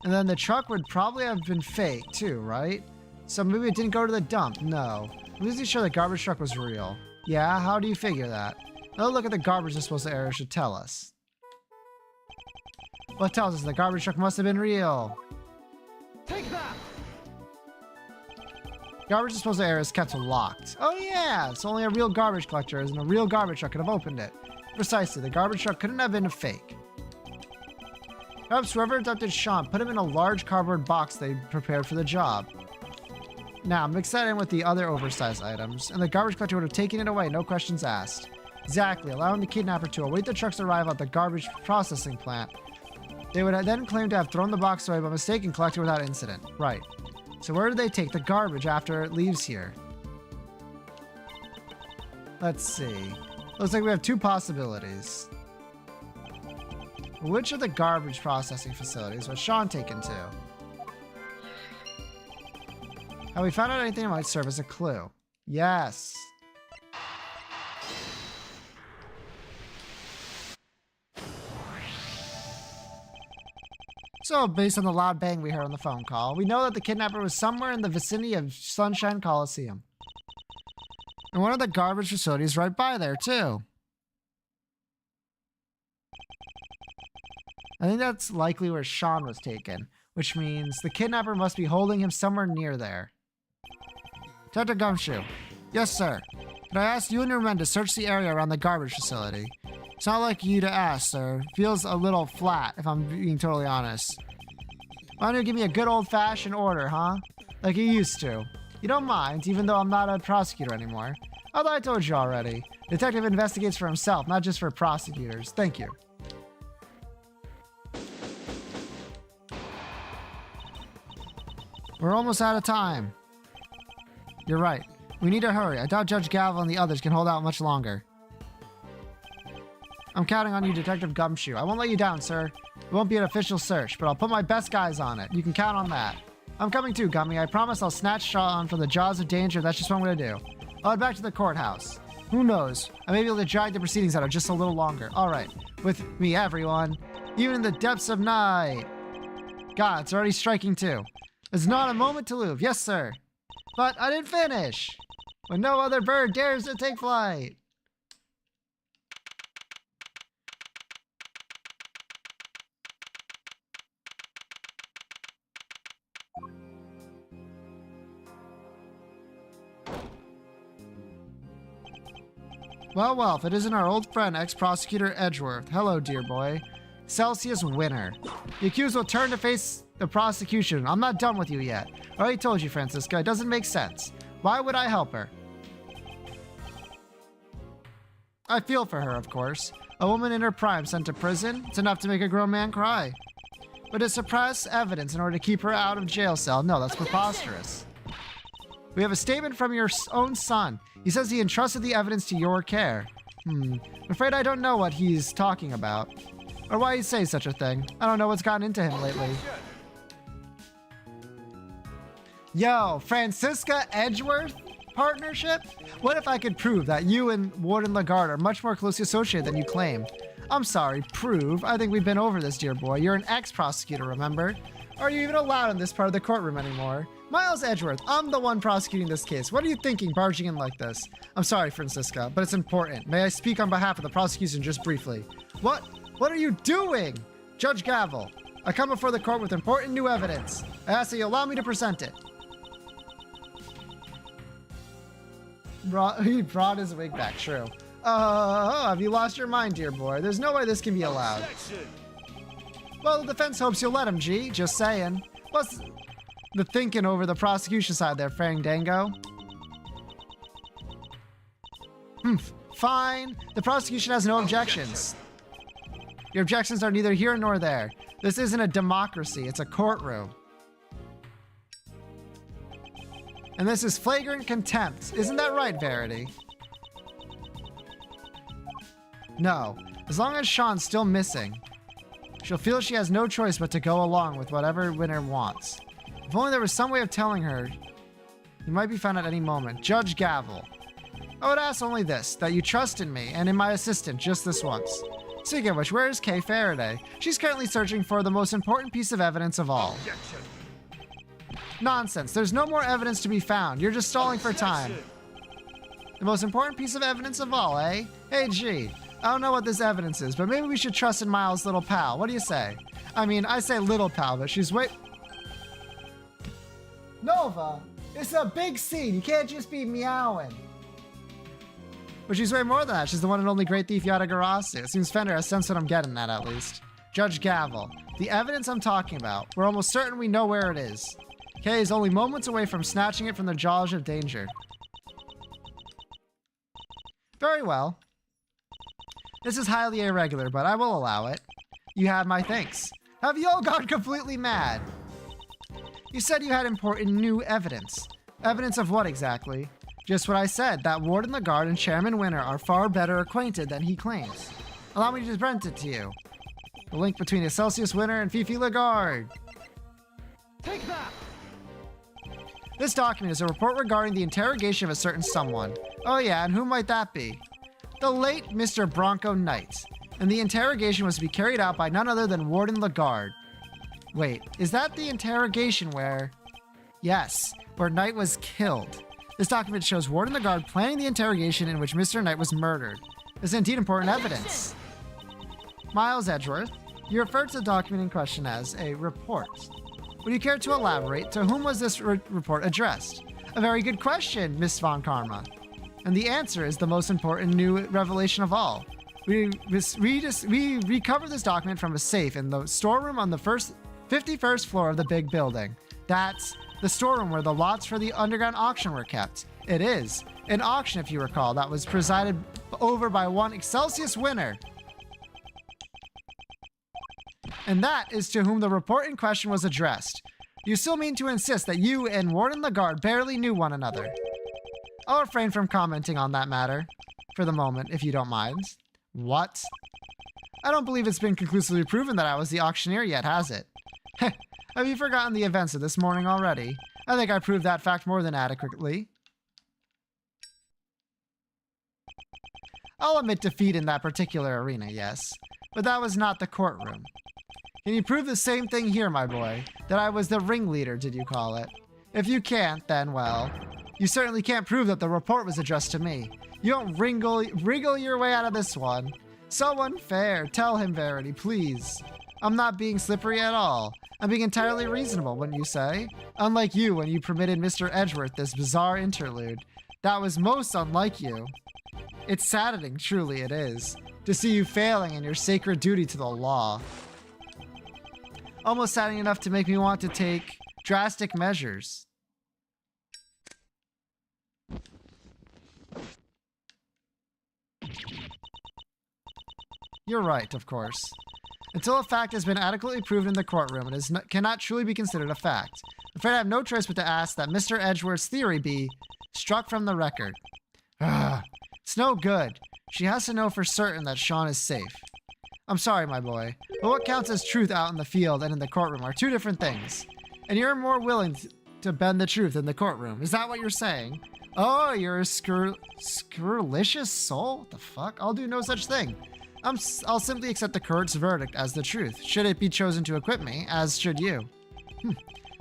and then the truck would probably have been fake too, right? So maybe it didn't go to the dump. No. I'm usually sure the garbage truck was real. Yeah, how do you figure that? Another look at the garbage disposal area should tell us. Well, it tells us the garbage truck must have been real. Take that! Garbage disposal area is kept locked. Oh yeah, so only a real garbage collector and a real garbage truck could have opened it. Precisely, the garbage truck couldn't have been a fake. Perhaps whoever abducted Sean put him in a large cardboard box they prepared for the job. Now, mix that in with the other oversized items, and the garbage collector would have taken it away, no questions asked. Exactly, allowing the kidnapper to await the truck's arrival at the garbage processing plant. They would then claim to have thrown the box away by mistake and collected without incident. Right. So where do they take the garbage after it leaves here? Let's see. Looks like we have two possibilities. Which of the garbage processing facilities was Sean taken to? Have we found out anything that might serve as a clue? Yes. So, based on the loud bang we heard on the phone call, we know that the kidnapper was somewhere in the vicinity of Sunshine Coliseum. And one of the garbage facilities right by there, too. I think that's likely where Sean was taken, which means the kidnapper must be holding him somewhere near there. Detective Gumshoe. Yes, sir. Can I ask you and your men to search the area around the garbage facility? It's not like you to ask, sir. Feels a little flat, if I'm being totally honest. Why don't you give me a good old-fashioned order, huh? Like you used to. You don't mind, even though I'm not a prosecutor anymore. I thought I told you already. Detective investigates for himself, not just for prosecutors. Thank you. We're almost out of time. You're right. We need to hurry. I doubt Judge Gavel and the others can hold out much longer. I'm counting on you, Detective Gumshoe. I won't let you down, sir. It won't be an official search, but I'll put my best guys on it. You can count on that. I'm coming too, Gummy. I promise I'll snatch Sean from the jaws of danger. That's just what I'm going to do. I'll head back to the courthouse. Who knows? I may be able to drag the proceedings out just a little longer. All right. With me, everyone. Even in the depths of night. God, it's already striking too. There's not a moment to lose. Yes, sir. But I didn't finish. When no other bird dares to take flight. Well, well, if it isn't our old friend, ex-prosecutor Edgeworth. Hello, dear boy. Celsius winner. The accused will turn to face the prosecution. I'm not done with you yet. I already told you, Francisca. It doesn't make sense. Why would I help her? I feel for her, of course. A woman in her prime sent to prison, it's enough to make a grown man cry. But to suppress evidence in order to keep her out of jail cell, no, that's preposterous. We have a statement from your own son. He says he entrusted the evidence to your care. I'm afraid I don't know what he's talking about. Or why he'd say such a thing. I don't know what's gotten into him lately. Yo, Francisca Edgeworth partnership? What if I could prove that you and Warden Lagarde are much more closely associated than you claim? I'm sorry, prove? I think we've been over this, dear boy. You're an ex-prosecutor, remember? Are you even allowed in this part of the courtroom anymore? Miles Edgeworth, I'm the one prosecuting this case. What are you thinking barging in like this? I'm sorry, Francisca, but it's important. May I speak on behalf of the prosecution just briefly? What are you doing? Judge Gavel, I come before the court with important new evidence. I ask that you allow me to present it. He brought his wig back, true. Have you lost your mind, dear boy? There's no way this can be allowed. Well, the defense hopes you'll let him, G. Just saying. What's the thinking over the prosecution side there, Fandango? Fine. The prosecution has no objections. Your objections are neither here nor there. This isn't a democracy, it's a courtroom. And this is flagrant contempt. Isn't that right, Verity? No. As long as Sean's still missing, she'll feel she has no choice but to go along with whatever Winter wants. If only there was some way of telling her, you might be found at any moment. Judge Gavel. I would ask only this, that you trust in me and in my assistant just this once. Speaking of which, where is Kay Faraday? She's currently searching for the most important piece of evidence of all. Objection. Nonsense. There's no more evidence to be found. You're just stalling for time. The most important piece of evidence of all, eh? Hey, G. I don't know what this evidence is, but maybe we should trust in Miles' little pal. What do you say? I mean, I say little pal, but she's way... Nova, it's a big scene. You can't just be meowing. But she's way more than that. She's the one and only great thief Yatagarasu. It seems Fender has sensed what I'm getting at least. Judge Gavel. The evidence I'm talking about. We're almost certain we know where it is. Kay is only moments away from snatching it from the jaws of danger. Very well. This is highly irregular, but I will allow it. You have my thanks. Have you all gone completely mad? You said you had important new evidence. Evidence of what exactly? Just what I said, that Warden Lagarde and Chairman Winter are far better acquainted than he claims. Allow me to present it to you. The link between Excelsius Winter and Fifi Lagarde. Take that! This document is a report regarding the interrogation of a certain someone. Oh yeah, and who might that be? The late Mr. Bronco Knight. And the interrogation was to be carried out by none other than Warden Lagarde. Wait, is that the interrogation where... Yes, where Knight was killed. This document shows Warden Lagarde planning the interrogation in which Mr. Knight was murdered. This is indeed important evidence. Miles Edgeworth, you referred to the document in question as a report. Would you care to elaborate? To whom was this report addressed? A very good question, Miss Von Karma. And the answer is the most important new revelation of all. We recovered this document from a safe in the storeroom on the 51st floor of the big building. That's the storeroom where the lots for the underground auction were kept. It is. An auction, if you recall, that was presided over by one Excelsius Winter. And that is to whom the report in question was addressed. You still mean to insist that you and Warden Lagarde barely knew one another? I'll refrain from commenting on that matter, for the moment, if you don't mind. What? I don't believe it's been conclusively proven that I was the auctioneer yet, has it? Have you forgotten the events of this morning already? I think I proved that fact more than adequately. I'll admit defeat in that particular arena, yes. But that was not the courtroom. Can you prove the same thing here, my boy? That I was the ringleader, did you call it? If you can't, then, well, you certainly can't prove that the report was addressed to me. You don't wriggle your way out of this one. So unfair. Tell him, Verity, please. I'm not being slippery at all. I'm being entirely reasonable, wouldn't you say? Unlike you when you permitted Mr. Edgeworth this bizarre interlude. That was most unlike you. It's saddening, truly it is, to see you failing in your sacred duty to the law. Almost saddening enough to make me want to take drastic measures. You're right, of course. Until a fact has been adequately proven in the courtroom, it cannot truly be considered a fact. I'm afraid I have no choice but to ask that Mr. Edgeworth's theory be struck from the record. It's no good. She has to know for certain that Sean is safe. I'm sorry, my boy, but what counts as truth out in the field and in the courtroom are two different things. And you're more willing to bend the truth in the courtroom. Is that what you're saying? Oh, you're a scurrilicious soul? What the fuck? I'll do no such thing. I'll simply accept the court's verdict as the truth, should it be chosen to acquit me, as should you.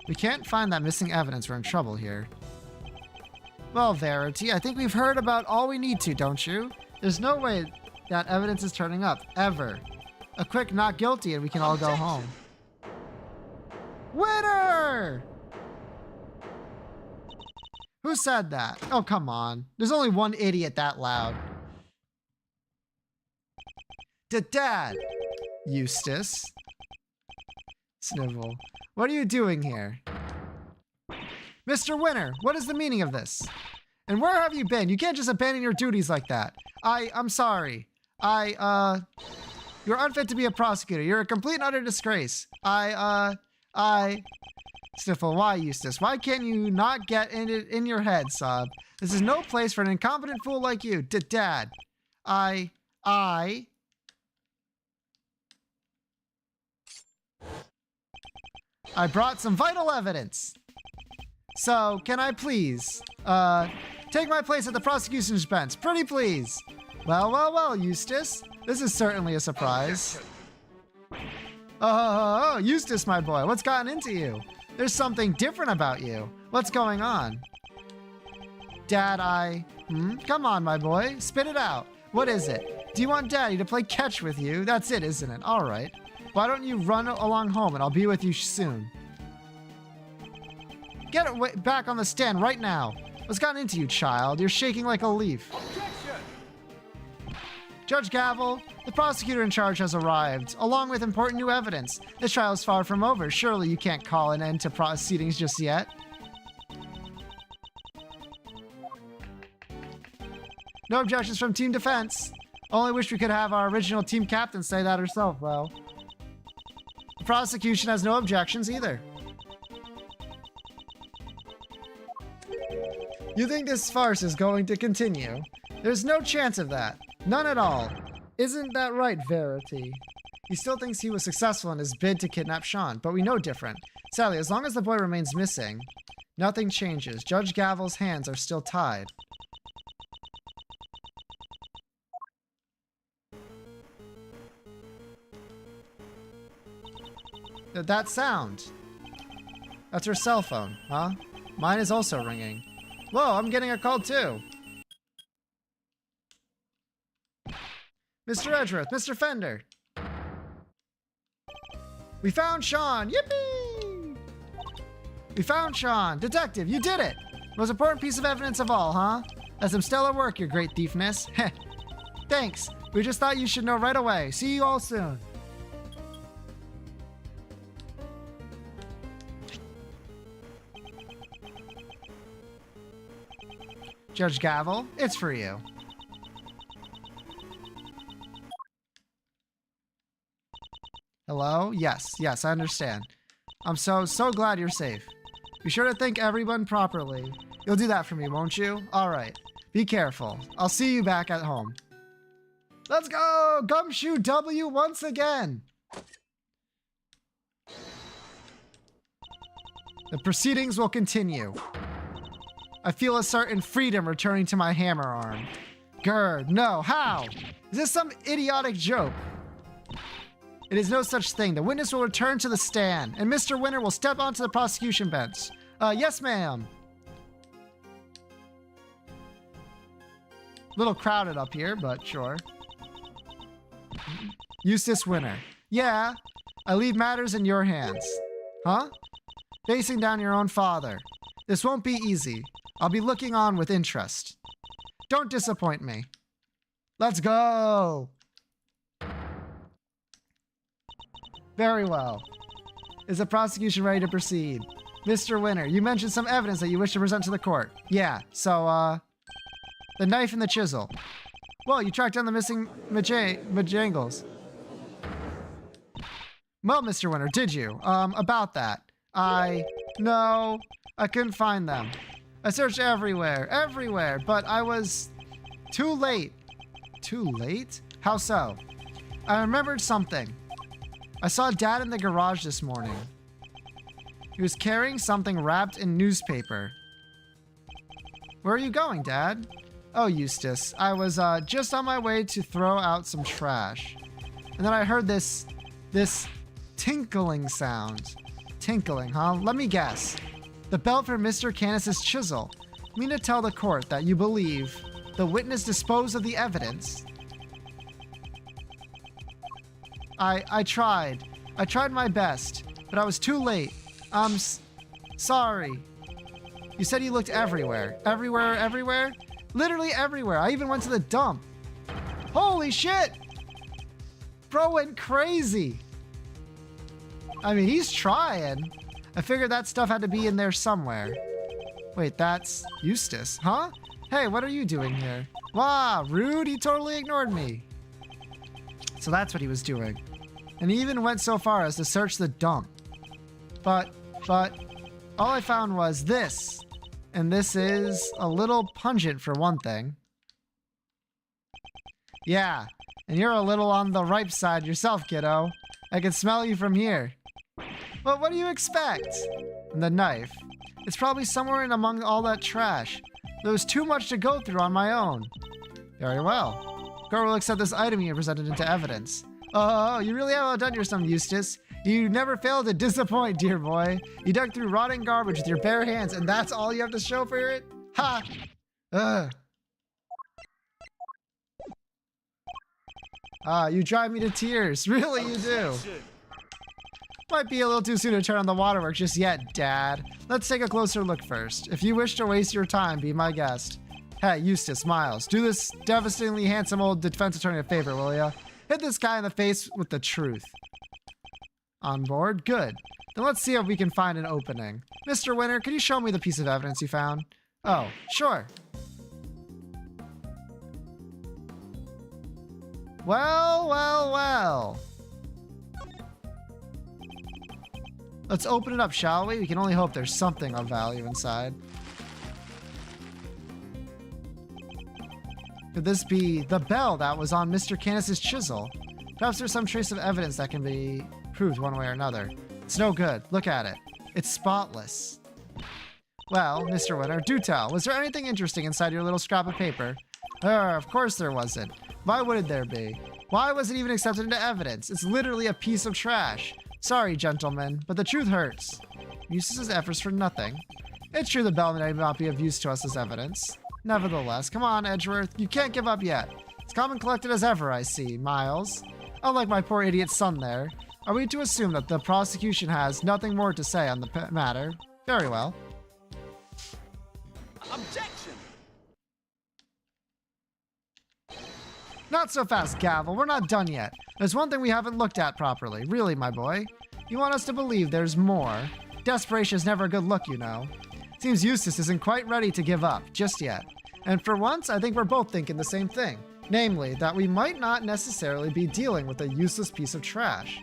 We can't find that missing evidence. We're in trouble here. Well, Verity, I think we've heard about all we need to, don't you? There's no way that evidence is turning up, ever. A quick not guilty and we can all go home. Winner! Who said that? Oh, come on. There's only one idiot that loud. Dad! Eustace. Snivel. What are you doing here? Mr. Winter, what is the meaning of this? And where have you been? You can't just abandon your duties like that. I'm sorry. You're unfit to be a prosecutor. You're a complete and utter disgrace. Sniffle, why, Eustace? Why can't you not get in your head, Sob? This is no place for an incompetent fool like you. Dad. I brought some vital evidence. So, can I please, take my place at the prosecution's bench? Pretty please. Well, Eustace. This is certainly a surprise. Oh, Eustace, my boy, what's gotten into you? There's something different about you. What's going on? Dad, Come on, my boy, spit it out. What is it? Do you want Daddy to play catch with you? That's it, isn't it? All right. Why don't you run along home and I'll be with you soon. Get back on the stand right now. What's gotten into you, child? You're shaking like a leaf. Objection! Judge Gavel, the prosecutor in charge has arrived, along with important new evidence. This trial is far from over. Surely you can't call an end to proceedings just yet. No objections from Team Defense. Only wish we could have our original team captain say that herself, though. The prosecution has no objections either. You think this farce is going to continue? There's no chance of that. None at all. Isn't that right, Verity? He still thinks he was successful in his bid to kidnap Sean, but we know different. Sadly, as long as the boy remains missing, nothing changes. Judge Gavel's hands are still tied. That sound. That's her cell phone, huh? Mine is also ringing. Whoa, I'm getting a call too. Mr. Edgeworth, Mr. Fender. We found Sean, yippee! We found Sean. Detective, you did it! Most important piece of evidence of all, huh? That's some stellar work, your great thiefness. Heh. Thanks. We just thought you should know right away. See you all soon. Judge Gavel, it's for you. Hello? Yes, I understand. I'm so glad you're safe. Be sure to thank everyone properly. You'll do that for me, won't you? All right. Be careful. I'll see you back at home. Let's go! Gumshoe W once again! The proceedings will continue. I feel a certain freedom returning to my hammer arm. Grr, no, how? Is this some idiotic joke? It is no such thing. The witness will return to the stand, and Mr. Winter will step onto the prosecution bench. Yes, ma'am. Little crowded up here, but sure. Eustace Winter. Yeah, I leave matters in your hands. Huh? Facing down your own father. This won't be easy. I'll be looking on with interest. Don't disappoint me. Let's go! Very well. Is the prosecution ready to proceed? Mr. Winter, you mentioned some evidence that you wish to present to the court. Yeah, so, the knife and the chisel. Well, you tracked down the missing Majangles. Well, Mr. Winter, did you? About that. No, I couldn't find them. I searched everywhere, but I was too late. Too late? How so? I remembered something. I saw Dad in the garage this morning. He was carrying something wrapped in newspaper. Where are you going, Dad? Oh, Eustace, I was just on my way to throw out some trash. And then I heard this tinkling sound. Tinkling, huh? Let me guess. The belt for Mr. Canis's chisel. You mean to tell the court that you believe the witness disposed of the evidence? I tried. I tried my best, but I was too late. I'm sorry. You said you looked everywhere. Everywhere? Literally everywhere. I even went to the dump. Holy shit! Bro went crazy. I mean, he's trying. I figured that stuff had to be in there somewhere. Wait, that's Eustace, huh? Hey, what are you doing here? Wow, rude, he totally ignored me. So that's what he was doing. And he even went so far as to search the dump. But, all I found was this. And this is a little pungent for one thing. Yeah, and you're a little on the ripe side yourself, kiddo. I can smell you from here. But what do you expect? And the knife. It's probably somewhere in among all that trash. There was too much to go through on my own. Very well. Court will accept this item you presented into evidence. Oh, you really have outdone yourself, Eustace. You never failed to disappoint, dear boy. You dug through rotting garbage with your bare hands, and that's all you have to show for it? Ha! Ugh. Ah, you drive me to tears. Really, you do. Might be a little too soon to turn on the waterworks just yet, Dad. Let's take a closer look first. If you wish to waste your time, be my guest. Hey, Eustace, Miles, do this devastatingly handsome old defense attorney a favor, will ya? Hit this guy in the face with the truth. On board? Good. Then let's see if we can find an opening. Mr. Winter, can you show me the piece of evidence you found? Oh, sure. Well, well, well. Let's open it up, shall we? We can only hope there's something of value inside. Could this be the bell that was on Mr. Canis's chisel? Perhaps there's some trace of evidence that can be proved one way or another. It's no good. Look at it. It's spotless. Well, Mr. Winter, do tell. Was there anything interesting inside your little scrap of paper? Of course there wasn't. Why would there be? Why was it even accepted into evidence? It's literally a piece of trash. Sorry, gentlemen, but the truth hurts. Eustace's efforts for nothing. It's true the bell may not be of use to us as evidence. Nevertheless, come on, Edgeworth. You can't give up yet. It's calm and collected as ever, I see, Miles. Unlike my poor idiot son there. Are we to assume that the prosecution has nothing more to say on the matter? Very well. Objection! Not so fast, Gavel. We're not done yet. There's one thing we haven't looked at properly. Really, my boy. You want us to believe there's more. Desperation is never a good look, you know. Seems Eustace isn't quite ready to give up, just yet. And for once, I think we're both thinking the same thing. Namely, that we might not necessarily be dealing with a useless piece of trash.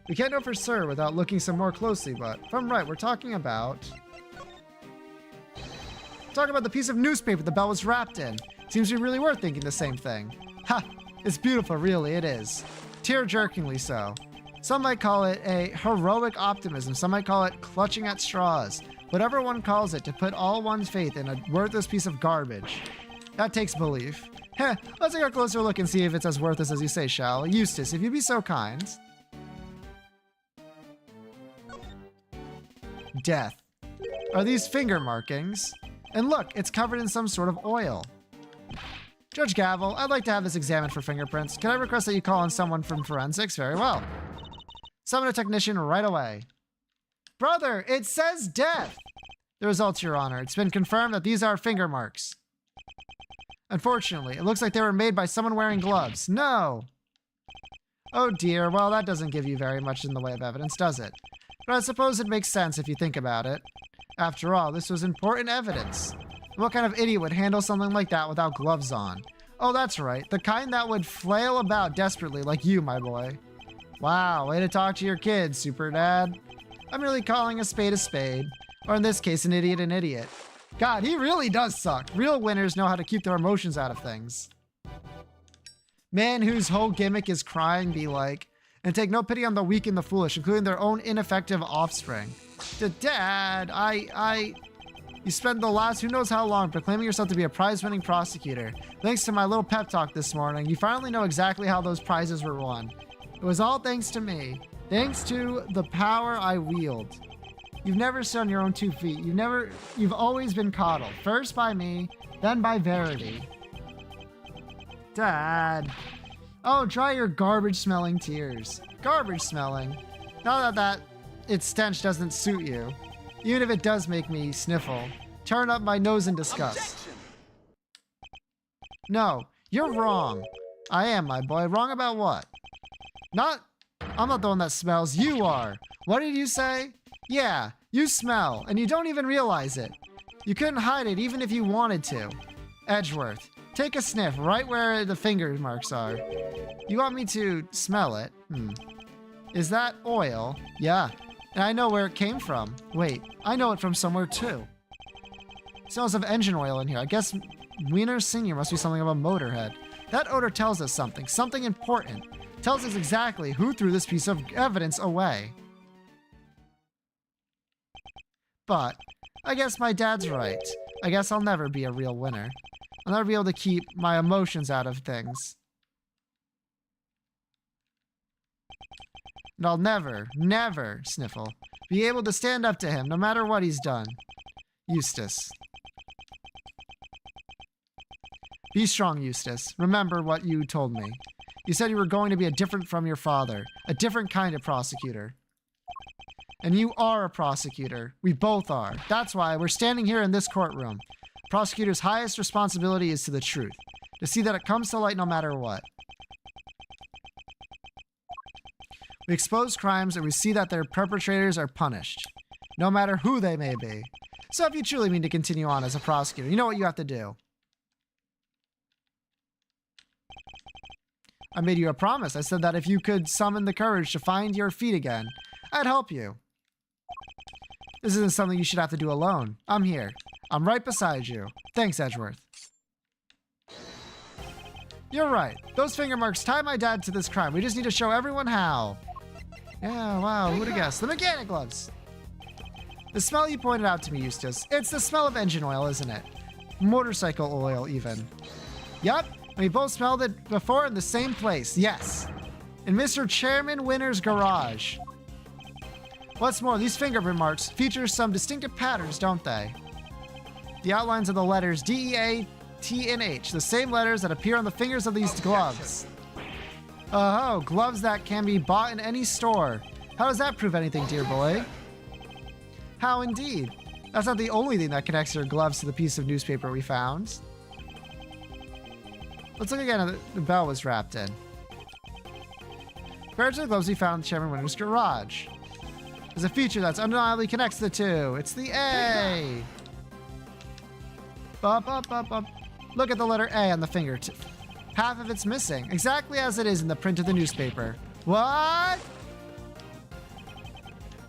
We can't know for sure without looking some more closely, but if I'm right, we're talking about the piece of newspaper the bell was wrapped in. Seems we really were thinking the same thing. Ha! It's beautiful, really, it is. Tear-jerkingly so. Some might call it a heroic optimism. Some might call it clutching at straws. Whatever one calls it, to put all one's faith in a worthless piece of garbage. That takes belief. Heh, let's take a closer look and see if it's as worthless as you say, shall we? Eustace, if you'd be so kind. Death. Are these finger markings? And look, it's covered in some sort of oil. Judge Gavel, I'd like to have this examined for fingerprints. Can I request that you call on someone from forensics? Very well. Summon a technician right away. Brother, it says death! The results, Your Honor. It's been confirmed that these are finger marks. Unfortunately, it looks like they were made by someone wearing gloves. No! Oh dear, well that doesn't give you very much in the way of evidence, does it? But I suppose it makes sense if you think about it. After all, this was important evidence. What kind of idiot would handle something like that without gloves on? Oh, that's right. The kind that would flail about desperately like you, my boy. Wow, way to talk to your kids, Super Dad. I'm really calling a spade. Or in this case, an idiot an idiot. God, he really does suck. Real winners know how to keep their emotions out of things. Man whose whole gimmick is crying be like, and take no pity on the weak and the foolish, including their own ineffective offspring. Dad, you spent the last who knows how long proclaiming yourself to be a prize-winning prosecutor. Thanks to my little pep talk this morning, you finally know exactly how those prizes were won. It was all thanks to me. Thanks to the power I wield. You've never stood on your own 2 feet. You've always been coddled. First by me, then by Verity. Dad. Oh, dry your garbage-smelling tears. Garbage-smelling. Now that its stench doesn't suit you. Even if it does make me sniffle. Turn up my nose in disgust. Objection! No, you're wrong. I am, my boy. Wrong about what? I'm not the one that smells. You are. What did you say? Yeah, you smell, and you don't even realize it. You couldn't hide it even if you wanted to. Edgeworth, Take a sniff right where the finger marks are. You want me to smell it? Is that oil? Yeah. And I know where it came from. Wait, I know it from somewhere too. It smells of engine oil in here. I guess Wiener Sr. must be something of a motorhead. That odor tells us something. Something important. Tells us exactly who threw this piece of evidence away. But I guess my dad's right. I guess I'll never be a real winner. I'll never be able to keep my emotions out of things. And I'll never, Sniffle, be able to stand up to him no matter what he's done. Eustace. Be strong, Eustace. Remember what you told me. You said you were going to be different from your father. A different kind of prosecutor. And you are a prosecutor. We both are. That's why we're standing here in this courtroom. Prosecutor's highest responsibility is to the truth. To see that it comes to light no matter what. We expose crimes and we see that their perpetrators are punished. No matter who they may be. So if you truly mean to continue on as a prosecutor, you know what you have to do. I made you a promise. I said that if you could summon the courage to find your feet again, I'd help you. This isn't something you should have to do alone. I'm here. I'm right beside you. Thanks, Edgeworth. You're right. Those finger marks tie my dad to this crime. We just need to show everyone how. Yeah, wow, who'd have guessed? The mechanic gloves. The smell you pointed out to me, Eustace. It's the smell of engine oil, isn't it? Motorcycle oil, even. Yup. We both smelled it before in the same place, yes. In Mr. Chairman Winner's garage. What's more, these fingerprint marks feature some distinctive patterns, don't they? The outlines of the letters D-E-A, T, and H, the same letters that appear on the fingers of these gloves. Oh, gloves that can be bought in any store. How does that prove anything, dear boy? How indeed? That's not the only thing that connects your gloves to the piece of newspaper we found. Let's look again. The bell was wrapped in. Compared to the gloves we found in Chairman Winner's garage. There's a feature that's undeniably connects the two. It's the A. Look at the letter A on the fingertip. Half of it's missing, exactly as it is in the print of the newspaper. What?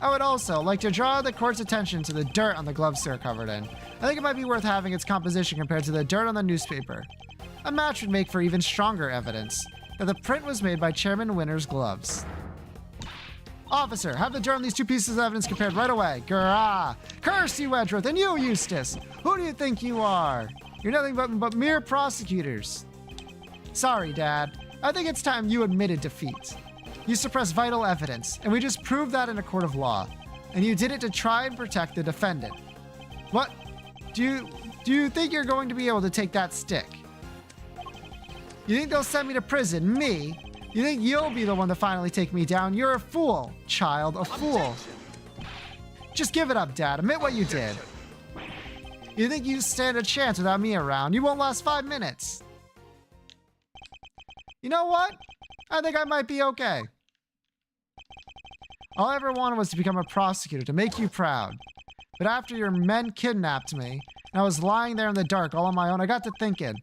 I would also like to draw the court's attention to the dirt on the gloves they're covered in. I think it might be worth having its composition compared to the dirt on the newspaper. A match would make for even stronger evidence that the print was made by Chairman Winner's gloves. Officer, have the dirt on these two pieces of evidence compared right away. Grah! Curse you, Edgeworth, and you, Eustace! Who do you think you are? You're nothing but mere prosecutors. Sorry, Dad. I think it's time you admitted defeat. You suppressed vital evidence, and we just proved that in a court of law. And you did it to try and protect the defendant. What? Do you think you're going to be able to take that stick? You think they'll send me to prison? Me? You think you'll be the one to finally take me down? You're a fool, child, a fool. Just give it up, Dad. Admit what you did. You think you stand a chance without me around? You won't last 5 minutes. You know what? I think I might be okay. All I ever wanted was to become a prosecutor, to make you proud. But after your men kidnapped me, and I was lying there in the dark all on my own, I got to thinking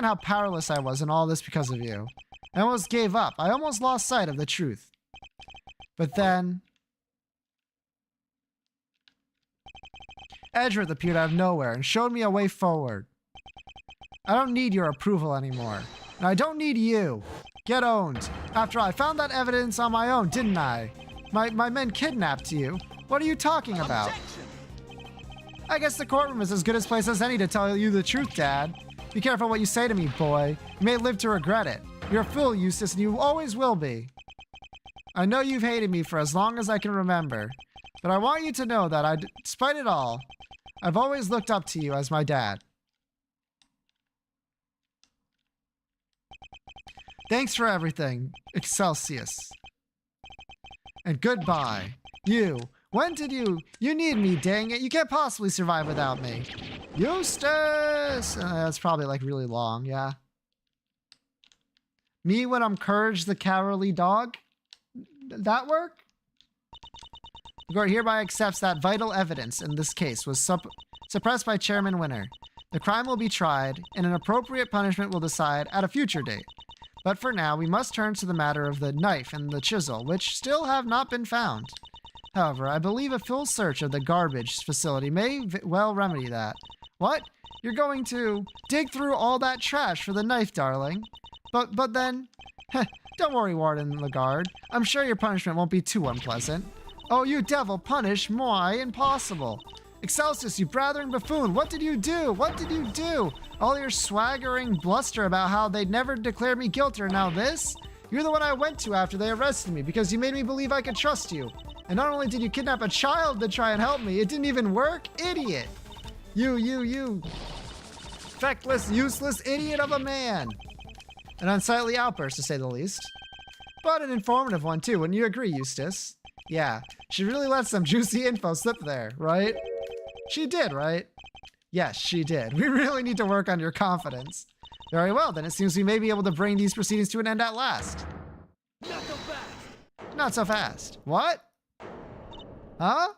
how powerless I was in all this because of you. I almost gave up. I almost lost sight of the truth. But then Edgeworth appeared out of nowhere and showed me a way forward. I don't need your approval anymore. And I don't need you. Get owned. After all, I found that evidence on my own, didn't I? My men kidnapped you. What are you talking about? I guess the courtroom is as good a place as any to tell you the truth, Dad. Be careful what you say to me, boy. You may live to regret it. You're a fool, Eustace, and you always will be. I know you've hated me for as long as I can remember, but I want you to know that despite it all, I've always looked up to you as my dad. Thanks for everything, Excelsius. And goodbye. When did you need me, dang it. You can't possibly survive without me. Eustace! That's probably like really long, yeah. Me when I'm Courage the Cowardly Dog? That work? The court hereby accepts that vital evidence in this case was suppressed by Chairman Winner. The crime will be tried, and an appropriate punishment will decide at a future date. But for now, we must turn to the matter of the knife and the chisel, which still have not been found. However, I believe a full search of the garbage facility may well remedy that. What? You're going to dig through all that trash for the knife, darling? But then... Don't worry, Warden Lagarde. I'm sure your punishment won't be too unpleasant. Oh, you devil, punish moi impossible. Excelsius, you blathering buffoon, what did you do? What did you do? All your swaggering bluster about how they'd never declare me guilty, and now this? You're the one I went to after they arrested me because you made me believe I could trust you. And not only did you kidnap a child to try and help me, it didn't even work? Idiot. You. Feckless, useless idiot of a man. An unsightly outburst, to say the least. But an informative one, too. Wouldn't you agree, Eustace? Yeah, she really let some juicy info slip there, right? She did, right? Yes, she did. We really need to work on your confidence. Very well, then it seems we may be able to bring these proceedings to an end at last. Not so fast. Not so fast. What? Huh?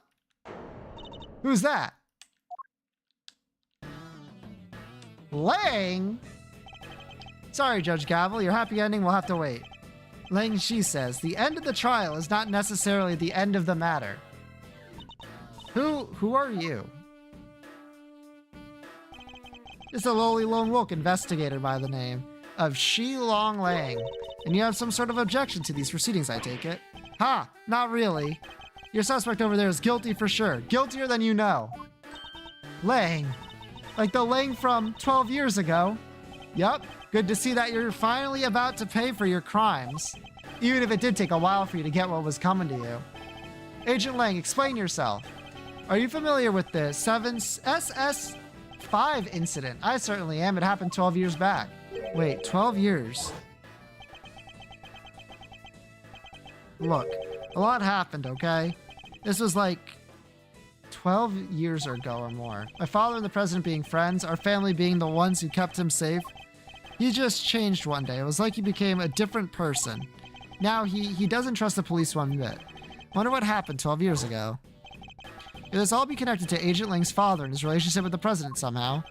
Who's that? Lang? Sorry, Judge Gavel, your happy ending will have to wait. Lang Shi says, the end of the trial is not necessarily the end of the matter. Who are you? Just a lowly lone wolf investigator by the name of Shi Long Lang. And you have some sort of objection to these proceedings, I take it? Ha! Not really. Your suspect over there is guilty for sure. Guiltier than you know. Lang. Like the Lang from 12 years ago. Yup. Good to see that you're finally about to pay for your crimes. Even if it did take a while for you to get what was coming to you. Agent Lang, explain yourself. Are you familiar with the SS5 incident? I certainly am. It happened 12 years back. Wait, 12 years? Look, a lot happened, okay? This was like 12 years ago or more. My father and the president being friends, our family being the ones who kept him safe. He just changed one day. It was like he became a different person. Now he doesn't trust the police one bit. Wonder what happened 12 years ago. Could this all be connected to Agent Lang's father and his relationship with the president somehow?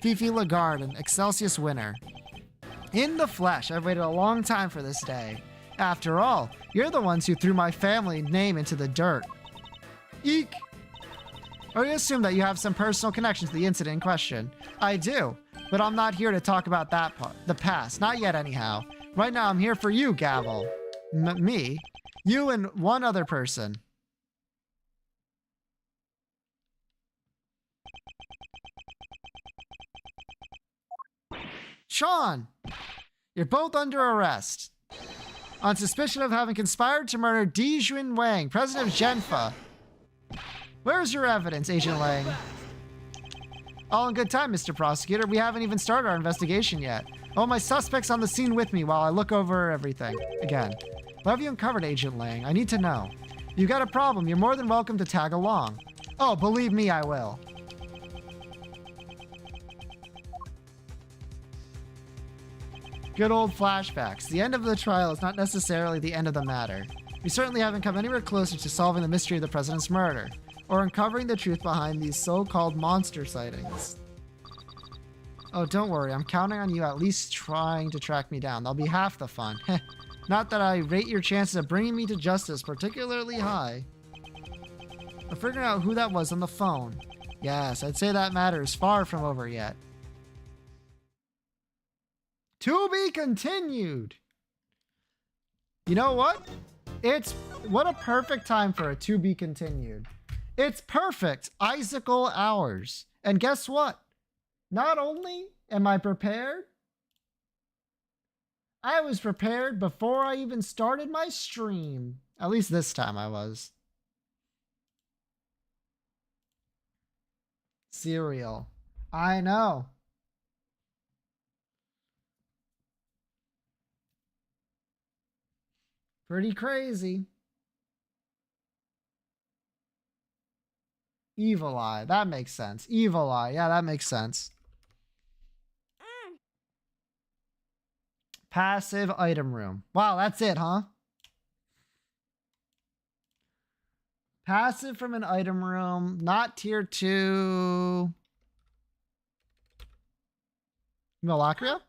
Fifi Lagarde, an Excelsius winner. In the flesh, I've waited a long time for this day. After all, you're the ones who threw my family name into the dirt. Eek! Or you assume that you have some personal connection to the incident in question. I do, but I'm not here to talk about that part, the past. Not yet, anyhow. Right now, I'm here for you, Gavel. Me? You and one other person. Sean! You're both under arrest. On suspicion of having conspired to murder Di Jun Wang, president of Genfa. Where's your evidence, Agent Lang? All in good time, Mr. Prosecutor. We haven't even started our investigation yet. Oh, my suspect's on the scene with me while I look over everything. Again. What have you uncovered, Agent Lang? I need to know. You got a problem. You're more than welcome to tag along. Oh, believe me, I will. Good old flashbacks. The end of the trial is not necessarily the end of the matter. We certainly haven't come anywhere closer to solving the mystery of the president's murder, or uncovering the truth behind these so-called monster sightings. Oh, don't worry. I'm counting on you at least trying to track me down. That'll be half the fun. Not that I rate your chances of bringing me to justice particularly high. But figuring out who that was on the phone. Yes, I'd say that matter is far from over yet. To be continued. You know what? What a perfect time for a to be continued. It's perfect. Icicle hours. And guess what? Not only am I prepared, I was prepared before I even started my stream. At least this time I was. Cereal. I know. Pretty crazy. Evil Eye. That makes sense. Evil Eye. Yeah, that makes sense. Passive item room. Wow, that's it, huh? Passive from an item room. Not tier 2. Malacria?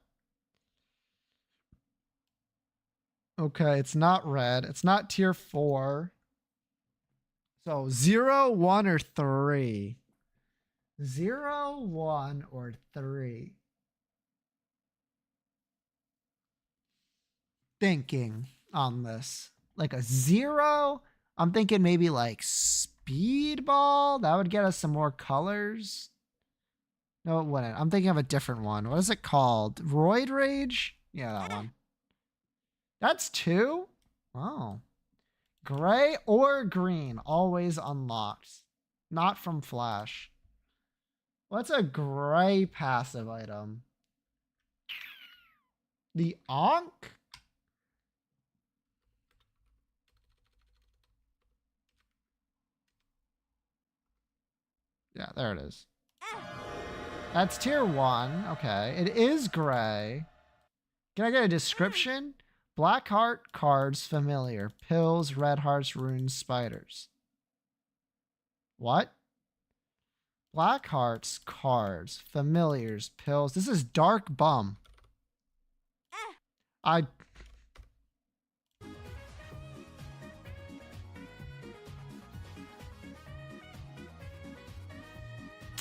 Okay, it's not red. It's not tier 4. So 0, 1, or 3. 0, 1, or 3. Thinking on this. Like a 0? I'm thinking maybe like Speedball. That would get us some more colors. No, it wouldn't. I'm thinking of a different one. What is it called? Roid Rage? Yeah, that one. That's 2? Oh. Gray or green, always unlocked. Not from Flash. What's a gray passive item? The Ankh? Yeah, there it is. That's tier 1. Okay. It is gray. Can I get a description? Black heart cards, familiar. Pills, red hearts, runes, spiders. What? Black hearts, cards, familiars, pills. This is dark bum.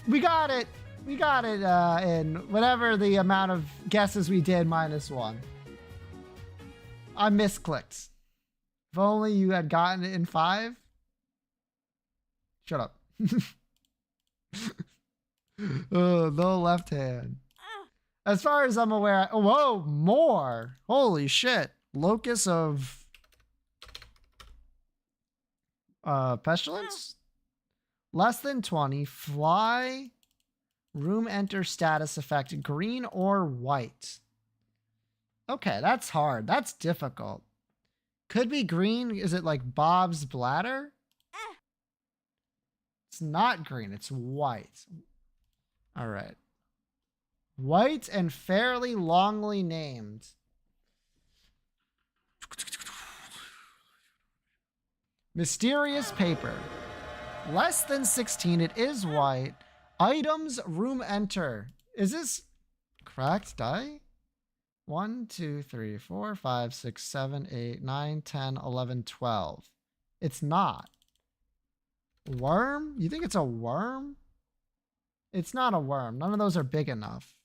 We got it. We got it in whatever the amount of guesses we did -1. I misclicked. If only you had gotten it in 5. Shut up. Oh, no left hand. As far as I'm aware, whoa, more. Holy shit. Locus of pestilence? Less than 20. Fly. Room enter status effect. Green or white. Okay, that's hard. That's difficult. Could be green. Is it like Bob's bladder? It's not green. It's white. All right. White and fairly longly named. Mysterious paper. Less than 16. It is white. Items, room enter. Is this cracked die? 1, 2, 3, 4, 5, 6, 7, 8, 9, 10, 11, 12. It's not. Worm? You think it's a worm? It's not a worm. None of those are big enough.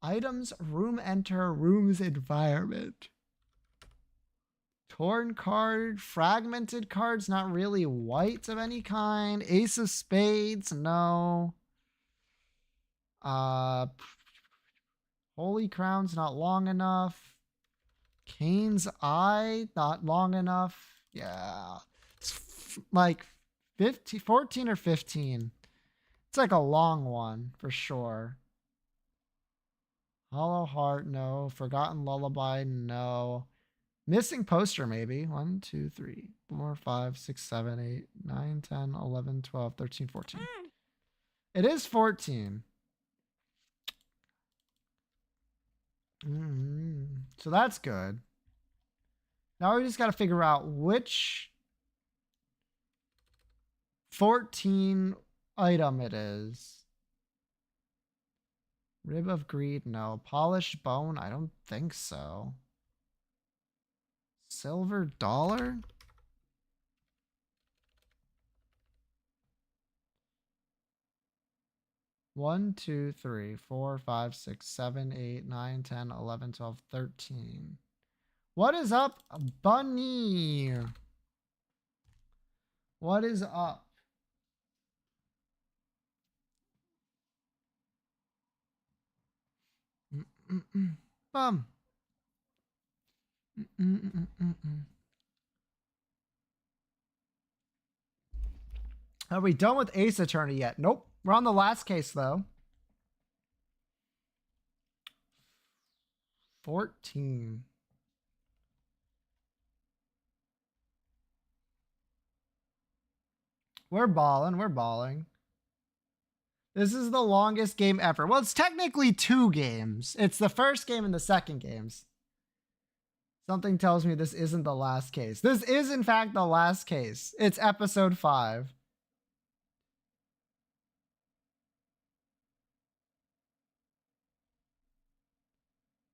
Items, room enter, room's environment. Torn card, fragmented cards, not really white of any kind. Ace of spades, no. Holy crown's not long enough. Cain's eye, not long enough. Yeah. It's like 15, 14 or 15. It's like a long one for sure. Hollow Heart, no. Forgotten Lullaby, no. Missing poster, maybe. 1, 2, 3, 4, 5, 6, 7, 8, 9, 10, 11, 12, 13, 14. It is 14. So that's good. Now we just got to figure out which 14 item it is. Rib of Greed, no. Polished Bone, I don't think so. Silver Dollar? One, 2, 3, 4, 5, 6, 7, 8, 9, 10, 11, 12, 13. What is up, Bunny? What is up? Bum. Are we done with Ace Attorney yet? Nope. We're on the last case, though. 14. We're balling. We're balling. This is the longest game ever. Well, it's technically 2 games. It's the first game and the second games. Something tells me this isn't the last case. This is, in fact, the last case. It's episode 5.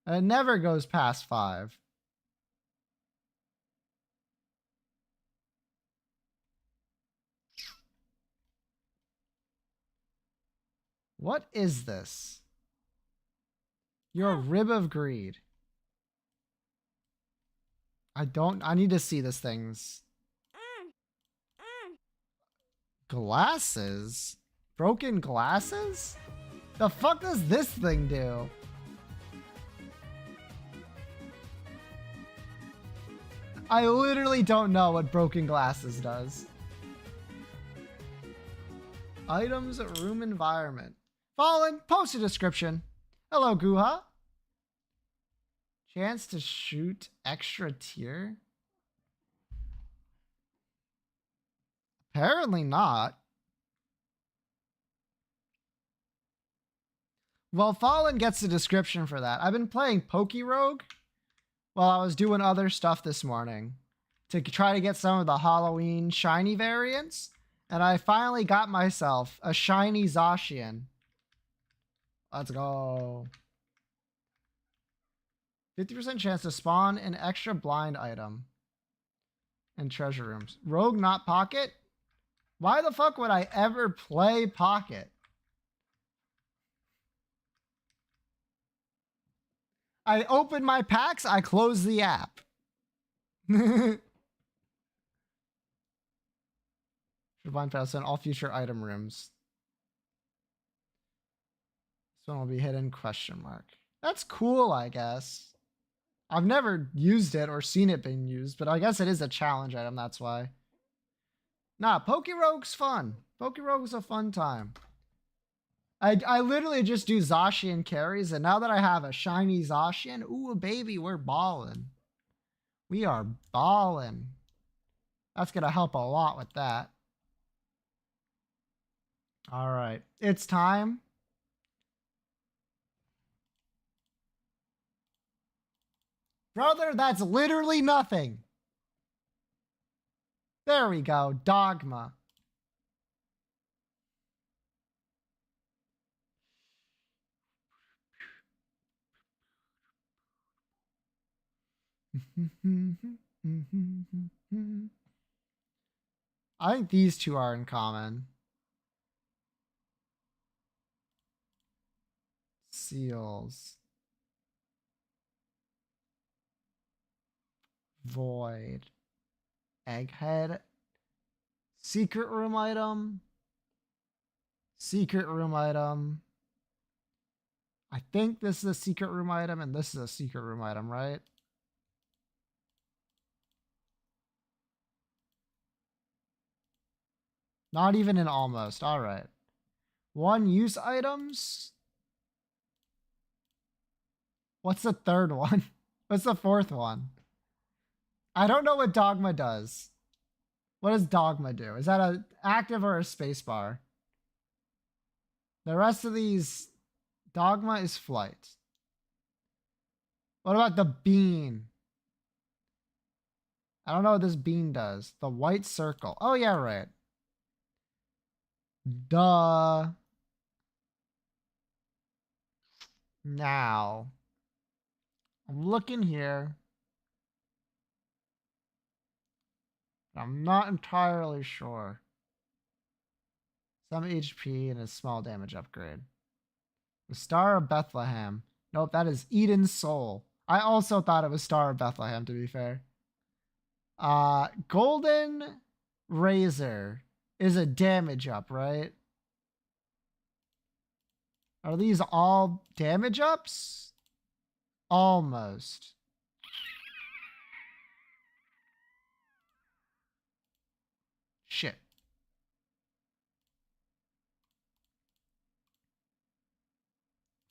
And it never goes past 5. What is this? You're a rib of greed. I need to see this thing's glasses? Broken glasses? The fuck does this thing do? I literally don't know what broken glasses does. Items, room environment. Fallen, post a description. Hello, Guha. Chance to shoot extra tier? Apparently not. Well, Fallen gets a description for that. I've been playing Pokerogue while I was doing other stuff this morning to try to get some of the Halloween shiny variants. And I finally got myself a shiny Zacian. Let's go. 50% chance to spawn an extra blind item in treasure rooms. Rogue, not Pocket? Why the fuck would I ever play Pocket? I open my packs, I close the app. Should blind fast in all future item rooms. This one will be hidden ? That's cool, I guess. I've never used it or seen it being used, but I guess it is a challenge item, that's why. Nah, Pokerogue's fun. Pokerogue's a fun time. I literally just do Zacian carries, and now that I have a shiny Zacian, ooh, baby, we're ballin'. We are ballin'. That's gonna help a lot with that. All right, it's time. Brother, that's literally nothing. There we go, Dogma. I think these two are in common. Seals. Void. Egghead. Secret room item. Secret room item. I think this is a secret room item and this is a secret room item, right? Not even an almost. All right. One use items. What's the third one? What's the fourth one? I don't know what Dogma does. What does Dogma do? Is that an active or a spacebar? The rest of these, Dogma is flight. What about the bean? I don't know what this bean does. The white circle. Oh, yeah, right. Duh. Now, I'm looking here. I'm not entirely sure. Some HP and a small damage upgrade. The Star of Bethlehem. Nope, that is Eden's Soul. I also thought it was Star of Bethlehem, to be fair. Golden Razor is a damage up, right? Are these all damage ups? Almost. Shit.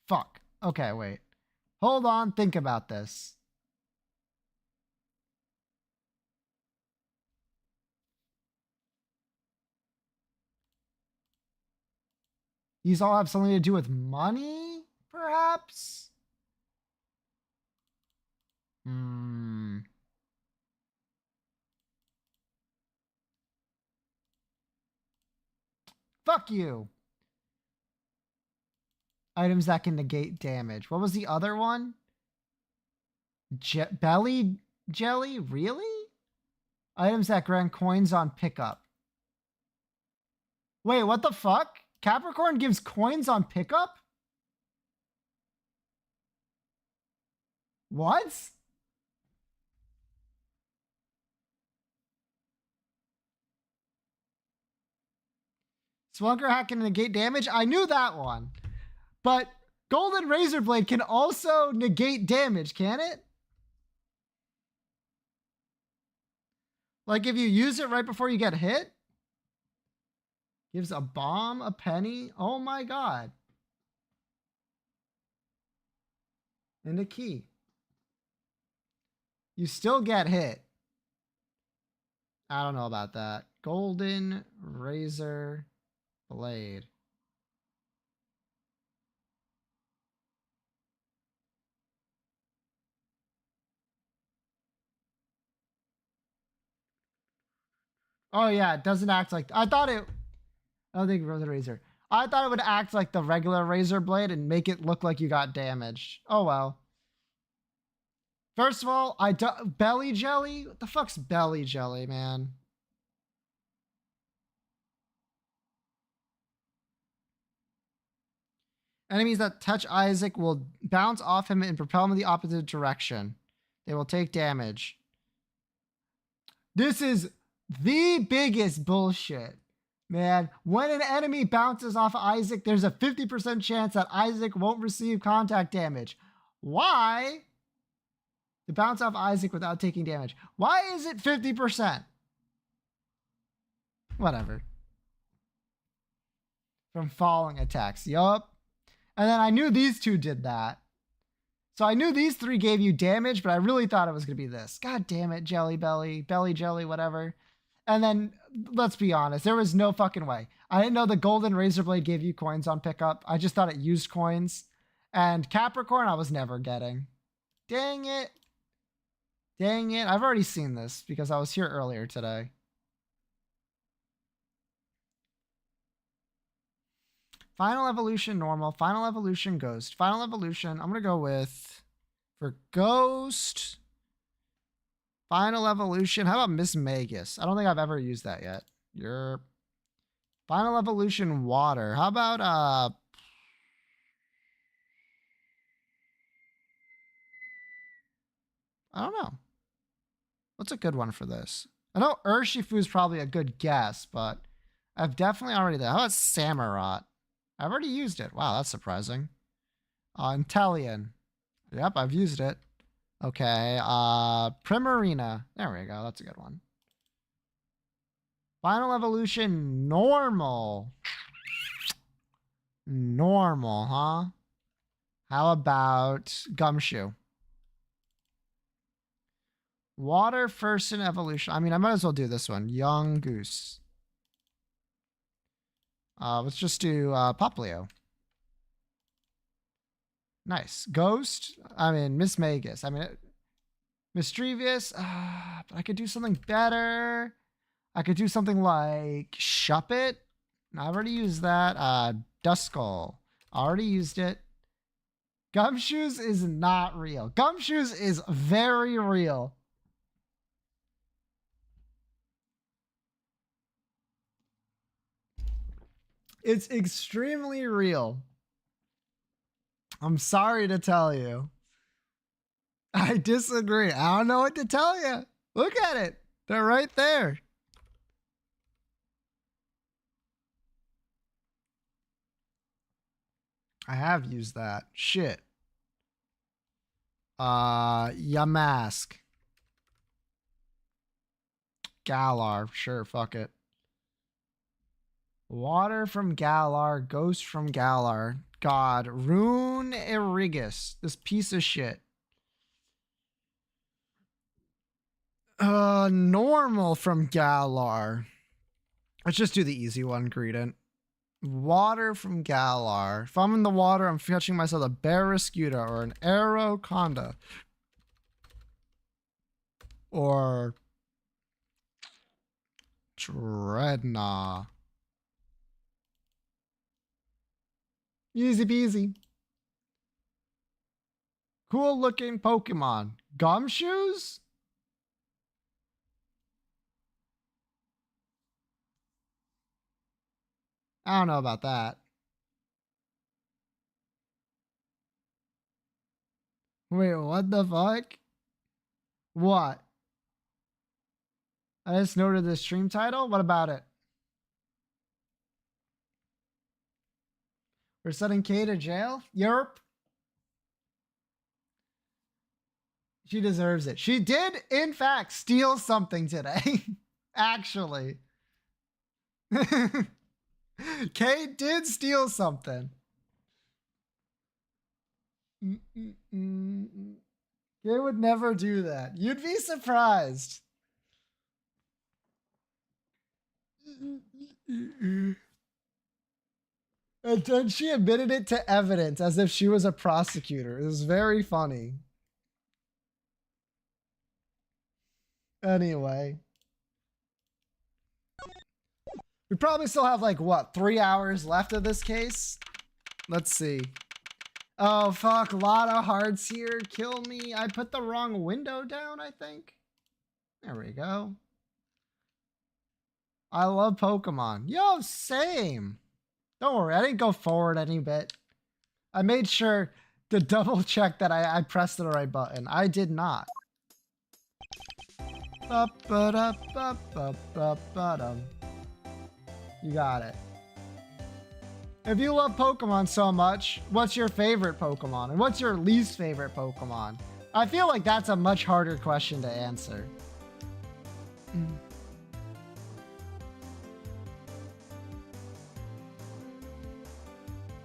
Fuck. Okay, wait. Hold on, think about this. These all have something to do with money, perhaps? Fuck you. Items that can negate damage. What was the other one? Belly jelly? Really? Items that grant coins on pickup. Wait, what the fuck? Capricorn gives coins on pickup? What? Swunker hat can negate damage? I knew that one. But Golden Razor Blade can also negate damage, can it? Like if you use it right before you get hit? Gives a bomb a penny? Oh my god. And a key. You still get hit. I don't know about that. Golden Razor Blade. Oh yeah, it doesn't act like I thought it. I don't think it was a razor. I thought it would act like the regular razor blade and make it look like you got damaged. Oh well. First of all, belly jelly. What the fuck's belly jelly, man? Enemies that touch Isaac will bounce off him and propel him in the opposite direction. They will take damage. This is the biggest bullshit, man. When an enemy bounces off Isaac, there's a 50% chance that Isaac won't receive contact damage. Why? To bounce off Isaac without taking damage. Why is it 50%? Whatever. From falling attacks. Yup. And then I knew these two did that. So I knew these three gave you damage, but I really thought it was going to be this. God damn it, Jelly Belly, Belly Jelly, whatever. And then, let's be honest, there was no fucking way. I didn't know the Golden Razor Blade gave you coins on pickup. I just thought it used coins. And Capricorn, I was never getting. Dang it. Dang it. I've already seen this because I was here earlier today. Final Evolution, normal. Final Evolution, ghost. Final Evolution, I'm going to go with, for ghost, Final Evolution. How about Miss Magus? I don't think I've ever used that yet. Your Final Evolution, water. How about, I don't know. What's a good one for this? I know Urshifu is probably a good guess, but I've definitely already done. How about Samurott? I've already used it. Wow, that's surprising. Inteleon. Yep, I've used it. Okay. Primarina. There we go. That's a good one. Final Evolution, normal. Normal, huh? How about Gumshoe? Water first in evolution. I mean, I might as well do this one. Young Goose. Let's just do Poplio. Nice. Ghost. I mean, Miss Magus. I mean, Mischievous. But I could do something better. I could do something like Shuppet. I've already used that. Duskull. Already used it. Gumshoes is not real. Gumshoes is very real. It's extremely real. I'm sorry to tell you. I disagree. I don't know what to tell you. Look at it. They're right there. I have used that. Shit. Yamask. Galar. Sure, fuck it. Water from Galar, Ghost from Galar. God, Rune Erigus, this piece of shit. Normal from Galar. Let's just do the easy one, Greedent. Water from Galar. If I'm in the water, I'm fetching myself a Barraskewda or an Aeroconda. Or Dreadnought. Easy peasy. Cool looking Pokemon. Gumshoes? I don't know about that. Wait, what the fuck? What? I just noted the stream title. What about it? We're sending Kay to jail? Yerp. She deserves it. She did, in fact, steal something today. Actually. Kay did steal something. Kay would never do that. You'd be surprised. And then she admitted it to evidence as if she was a prosecutor. It was very funny. Anyway. We probably still have like, what, 3 hours left of this case? Let's see. Oh, fuck. A lot of hearts here. Kill me. I put the wrong window down, I think. There we go. I love Pokemon. Yo, same. Don't worry. I didn't go forward any bit. I made sure to double check that I pressed the right button. I did not. You got it. If you love Pokemon so much, what's your favorite Pokemon? And what's your least favorite Pokemon? I feel like that's a much harder question to answer.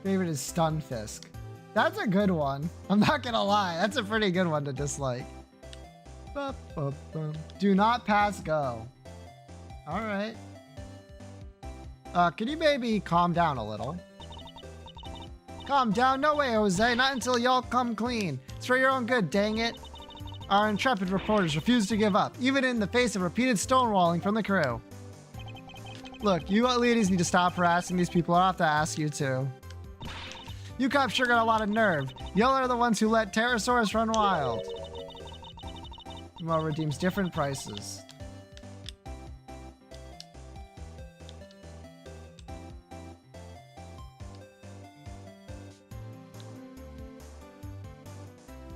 Favorite is Stunfisk. That's a good one. I'm not gonna lie. That's a pretty good one to dislike. Do not pass go. All right. Can you maybe calm down a little? Calm down? No way, Jose. Not until y'all come clean. It's for your own good, dang it. Our intrepid reporters refuse to give up, even in the face of repeated stonewalling from the crew. Look, you ladies need to stop harassing these people. I'll have to ask you to. You cops sure got a lot of nerve. Y'all are the ones who let Pterosaurus run wild. Well, redeems different prices.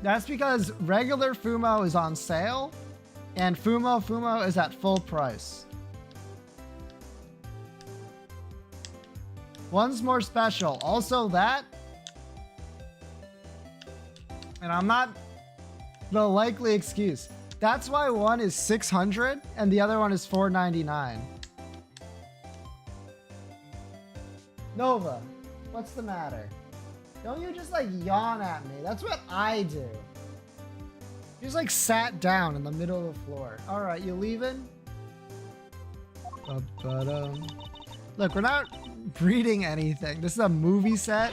That's because regular Fumo is on sale, and Fumo is at full price. One's more special. Also that, and I'm not the likely excuse. That's why one is 600 and the other one is 499. Nova, what's the matter? Don't you just like yawn at me. That's what I do. You just like sat down in the middle of the floor. All right, you leaving? Look, we're not breeding anything. This is a movie set.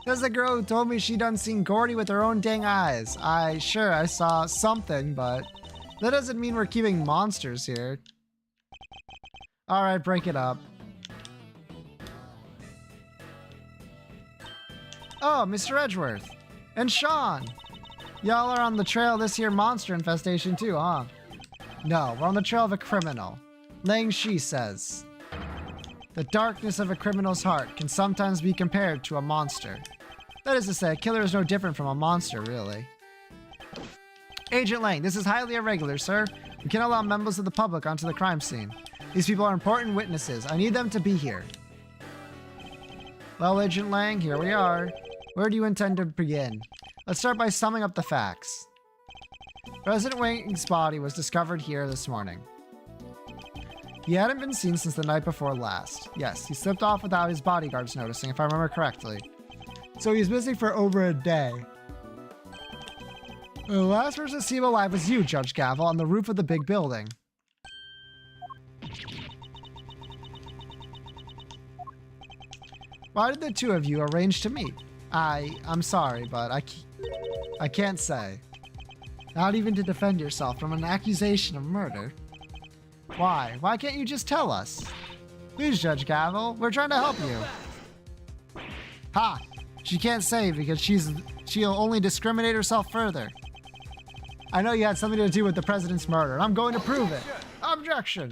There's a girl who told me she done seen Gordy with her own dang eyes. I saw something, but that doesn't mean we're keeping monsters here. All right, break it up. Oh, Mr. Edgeworth. And Sean. Y'all are on the trail of this here monster infestation too, huh? No, we're on the trail of a criminal. Lang Shi says, the darkness of a criminal's heart can sometimes be compared to a monster. That is to say, a killer is no different from a monster, really. Agent Lang, this is highly irregular, sir. We can't allow members of the public onto the crime scene. These people are important witnesses. I need them to be here. Well, Agent Lang, here we are. Where do you intend to begin? Let's start by summing up the facts. President Wang's body was discovered here this morning. He hadn't been seen since the night before last. Yes, he slipped off without his bodyguards noticing, if I remember correctly. So he's missing for over a day. The last person to see him alive was you, Judge Gavel, on the roof of the big building. Why did the two of you arrange to meet? I'm sorry, but I can't say. Not even to defend yourself from an accusation of murder. Why? Why can't you just tell us? Please, Judge Gavel, we're trying to help you. Ha! She can't say because she'll only discriminate herself further. I know you had something to do with the president's murder, and I'm going to prove it. Objection!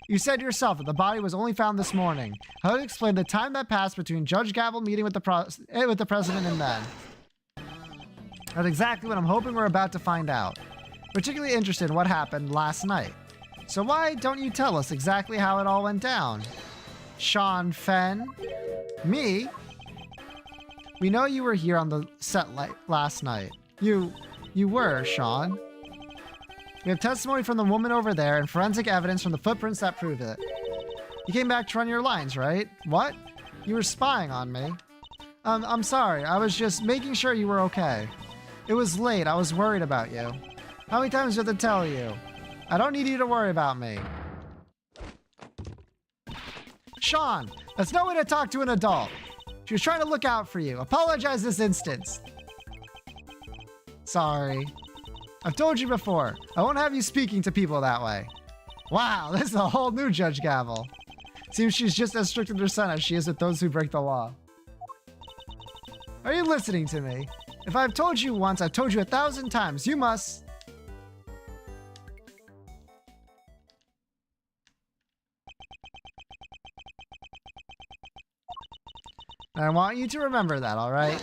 You said yourself that the body was only found this morning. How would you explain the time that passed between Judge Gavel meeting with the president and then? That's exactly what I'm hoping we're about to find out. Particularly interested in what happened last night. So why don't you tell us exactly how it all went down? Sean Fenn? Me? We know you were here on the set last night. You were, Sean. We have testimony from the woman over there and forensic evidence from the footprints that prove it. You came back to run your lines, right? What? You were spying on me. I'm sorry. I was just making sure you were okay. It was late. I was worried about you. How many times do I have to tell you? I don't need you to worry about me. Sean, that's no way to talk to an adult. She was trying to look out for you. Apologize this instance. Sorry. I've told you before, I won't have you speaking to people that way. Wow, this is a whole new Judge Gavel. Seems she's just as strict with her son as she is with those who break the law. Are you listening to me? If I've told you once, I've told you 1,000 times. You must. And I want you to remember that, all right?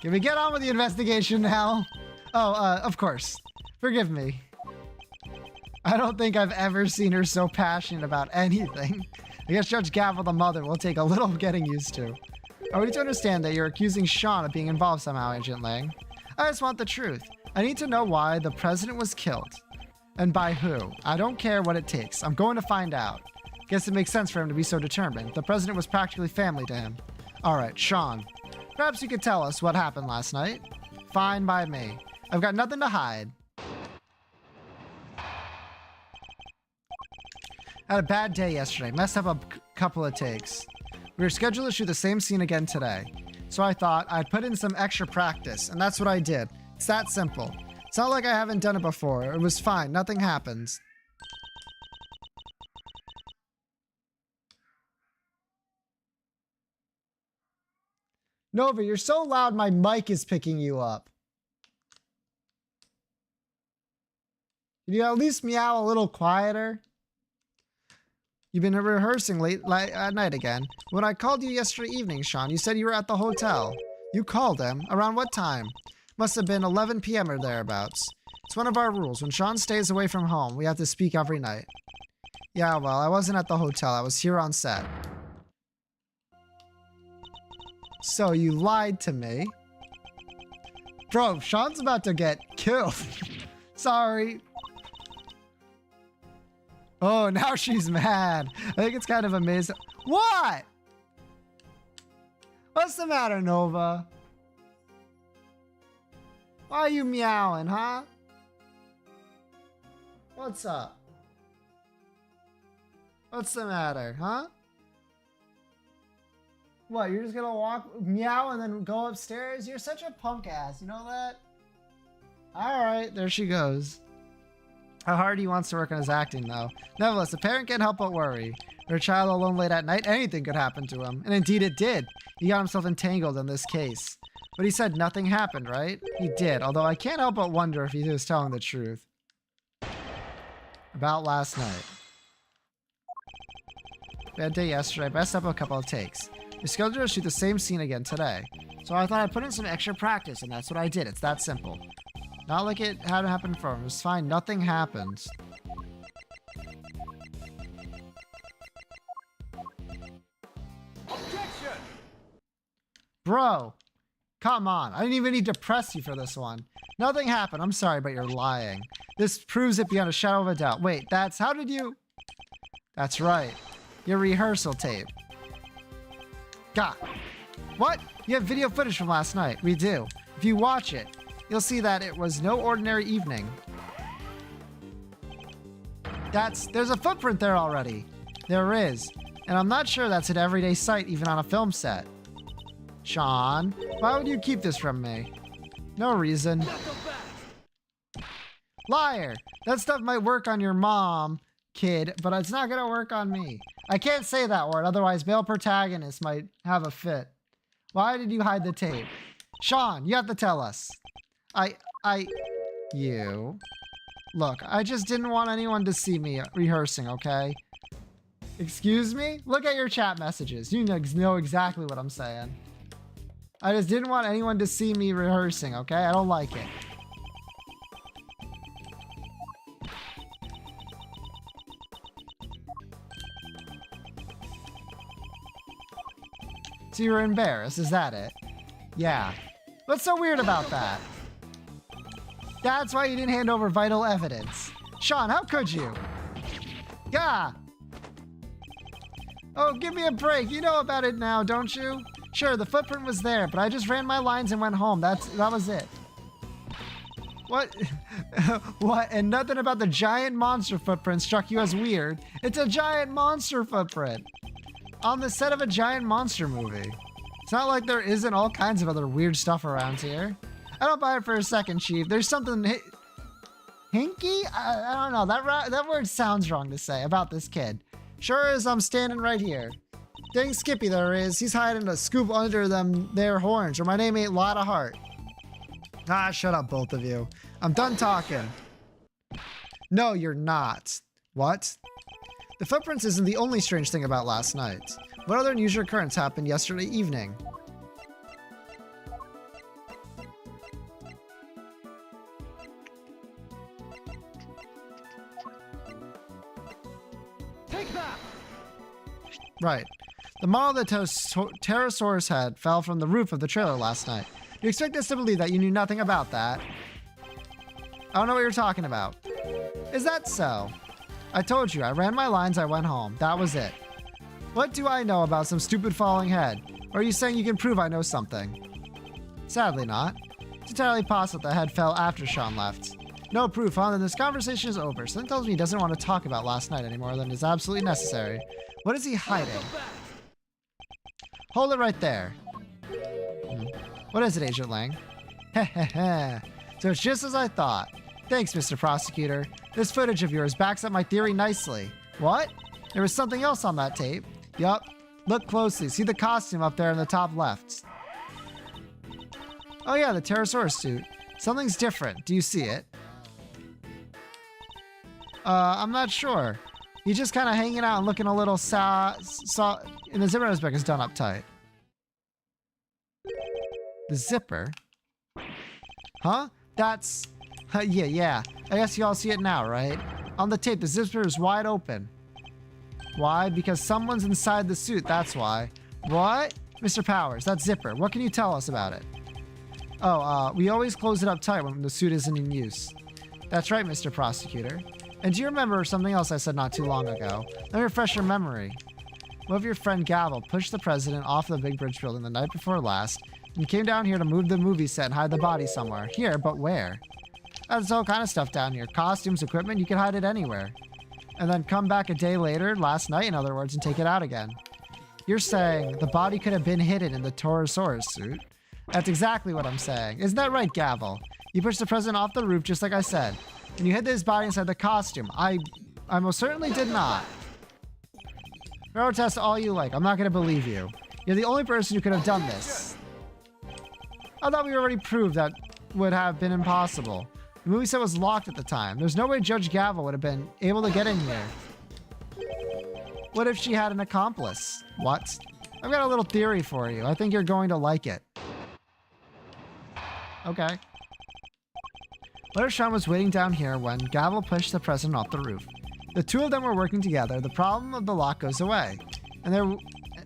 Can we get on with the investigation now? Oh, of course. Forgive me. I don't think I've ever seen her so passionate about anything. I guess Judge Gavel, the mother, will take a little getting used to. I need to understand that you're accusing Sean of being involved somehow, Agent Lang. I just want the truth. I need to know why the president was killed. And by who. I don't care what it takes. I'm going to find out. Guess it makes sense for him to be so determined. The president was practically family to him. Alright, Sean. Perhaps you could tell us what happened last night. Fine by me. I've got nothing to hide. I had a bad day yesterday. Messed up a couple of takes. We were scheduled to shoot the same scene again today. So I thought I'd put in some extra practice, and that's what I did. It's that simple. It's not like I haven't done it before. It was fine. Nothing happens. Nova, you're so loud my mic is picking you up. Can you at least meow a little quieter? You've been rehearsing late at night again. When I called you yesterday evening, Sean, you said you were at the hotel. You called him? Around what time? Must have been 11 p.m. or thereabouts. It's one of our rules. When Sean stays away from home, we have to speak every night. Yeah, well, I wasn't at the hotel. I was here on set. So you lied to me. Bro, Sean's about to get killed. Sorry. Oh, now she's mad. I think it's kind of amazing. What? What's the matter, Nova? Why are you meowing, huh? What's up? What's the matter, huh? What, you're just gonna walk, meow, and then go upstairs? You're such a punk ass, you know that? Alright, there she goes. How hard he wants to work on his acting, though. Nevertheless, a parent can't help but worry. Her child alone late at night, anything could happen to him. And indeed it did. He got himself entangled in this case. But he said nothing happened, right? He did, although I can't help but wonder if he was telling the truth. About last night. Bad day yesterday, messed up a couple of takes. We scheduled to shoot the same scene again today. So I thought I'd put in some extra practice, and that's what I did. It's that simple. Not like it hadn't happened before. It was fine. Nothing happened. Objection! Bro, come on. I didn't even need to press you for this one. Nothing happened. I'm sorry, but you're lying. This proves it beyond a shadow of a doubt. Wait, that's... How did you... That's right. Your rehearsal tape. God. What? You have video footage from last night. We do. If you watch it, you'll see that it was no ordinary evening. There's a footprint there already. There is. And I'm not sure that's an everyday sight even on a film set. Sean, why would you keep this from me? No reason. Liar! That stuff might work on your mom, kid, but it's not gonna work on me. I can't say that word, otherwise male protagonists might have a fit. Why did you hide the tape? Sean, you have to tell us. You. Look, I just didn't want anyone to see me rehearsing, okay? Excuse me? Look at your chat messages. You know exactly what I'm saying. I just didn't want anyone to see me rehearsing, okay? I don't like it. So you were embarrassed, is that it? Yeah. What's so weird about that? That's why you didn't hand over vital evidence. Sean, how could you? Yeah. Oh, give me a break. You know about it now, don't you? Sure, the footprint was there, but I just ran my lines and went home. That was it. What? What? And nothing about the giant monster footprint struck you as weird. It's a giant monster footprint. On the set of a giant monster movie. It's not like there isn't all kinds of other weird stuff around here. I don't buy it for a second, Chief. There's something hinky? I don't know. That word sounds wrong to say about this kid. Sure as I'm standing right here. Dang Skippy there is. He's hiding a scoop under them their horns, or my name ain't Lotta Hart. Ah, shut up, both of you. I'm done talking. No, you're not. What? The footprints isn't the only strange thing about last night. What other unusual occurrence happened yesterday evening? Take that! Right. The model that Pterosaurus had fell from the roof of the trailer last night. You expect us to believe that you knew nothing about that? I don't know what you're talking about. Is that so? I told you, I ran my lines, I went home. That was it. What do I know about some stupid falling head? Or are you saying you can prove I know something? Sadly not. It's entirely possible the head fell after Sean left. No proof, huh? Then this conversation is over. Something tells me he doesn't want to talk about last night anymore than is absolutely necessary. What is he hiding? Hold it right there. What is it, Agent Lang? Heh. So it's just as I thought. Thanks, Mr. Prosecutor. This footage of yours backs up my theory nicely. What? There was something else on that tape. Yup. Look closely. See the costume up there in the top left. Oh yeah, the Pterosaurus suit. Something's different. Do you see it? I'm not sure. He's just kind of hanging out and looking a little and the zipper on his back is done up tight. The zipper? Huh? That's... yeah. I guess you all see it now, right? On the tape, the zipper is wide open. Why? Because someone's inside the suit, that's why. What? Mr. Powers, that zipper. What can you tell us about it? Oh, we always close it up tight when the suit isn't in use. That's right, Mr. Prosecutor. And do you remember something else I said not too long ago? Let me refresh your memory. What if your friend Gavel pushed the president off the Big Bridge building the night before last and came down here to move the movie set and hide the body somewhere? Here, but where? There's all kind of stuff down here. Costumes, equipment, you can hide it anywhere. And then come back a day later, last night in other words, and take it out again. You're saying the body could have been hidden in the Pterosaurus suit? That's exactly what I'm saying. Isn't that right, Gavel? You pushed the president off the roof just like I said. And you hid his body inside the costume. I most certainly did not. Protest all you like. I'm not going to believe you. You're the only person who could have done this. I thought we already proved that would have been impossible. The movie set was locked at the time. There's no way Judge Gavel would have been able to get in here. What if she had an accomplice? What? I've got a little theory for you. I think you're going to like it. Okay. What if Sean was waiting down here when Gavel pushed the president off the roof? The two of them were working together. The problem of the lock goes away. And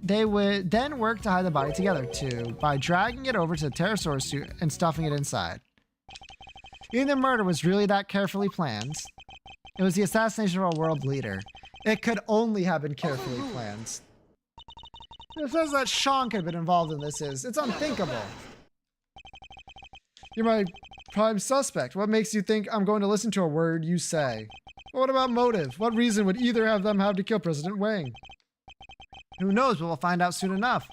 they would then work to hide the body together too, by dragging it over to the Pterosaurus suit and stuffing it inside. Even the murder was really that carefully planned. It was the assassination of a world leader. It could only have been carefully planned. It says that Sean could have been involved in this it's unthinkable. You're my prime suspect. What makes you think I'm going to listen to a word you say? But what about motive? What reason would either of them have to kill President Wang? Who knows, but we'll find out soon enough.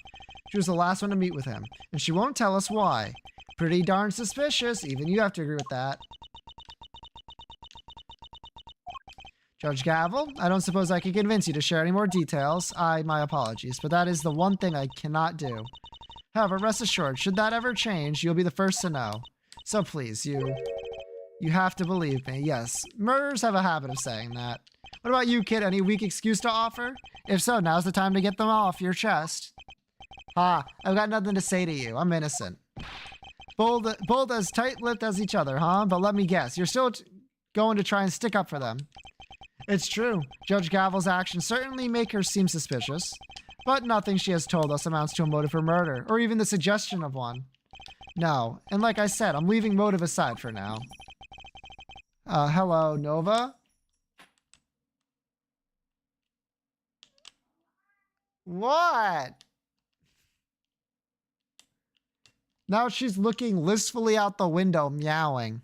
She was the last one to meet with him, and she won't tell us why. Pretty darn suspicious. Even you have to agree with that. Judge Gavel, I don't suppose I can convince you to share any more details. My apologies, but that is the one thing I cannot do. However, rest assured, should that ever change, you'll be the first to know. So please, you have to believe me. Yes, murderers have a habit of saying that. What about you, kid? Any weak excuse to offer? If so, now's the time to get them off your chest. I've got nothing to say to you. I'm innocent. Bold as tight-lipped as each other, huh? But let me guess, you're still going to try and stick up for them. It's true. Judge Gavel's actions certainly make her seem suspicious. But nothing she has told us amounts to a motive for murder, or even the suggestion of one. No, and like I said, I'm leaving motive aside for now. Hello, Nova? What? Now she's looking listfully out the window, meowing.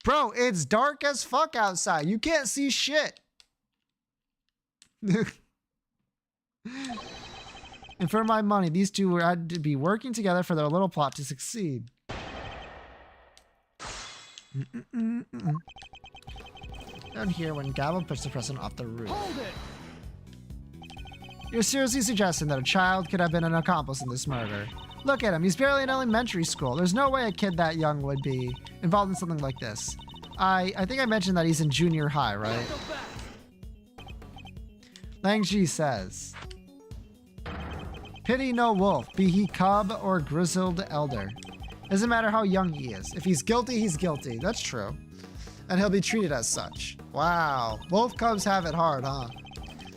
Bro, it's dark as fuck outside. You can't see shit. And for my money, these two had to be working together for their little plot to succeed. Down here when Gavel puts the president off the roof. Hold it! You're seriously suggesting that a child could have been an accomplice in this murder? Look at him, he's barely in elementary school. There's no way a kid that young would be involved in something like this. I think I mentioned that he's in junior high, right? Lang Ji says, pity no wolf, be he cub or grizzled elder. Doesn't matter how young he is. If he's guilty, he's guilty. That's true. And he'll be treated as such. Wow. Wolf cubs have it hard, huh?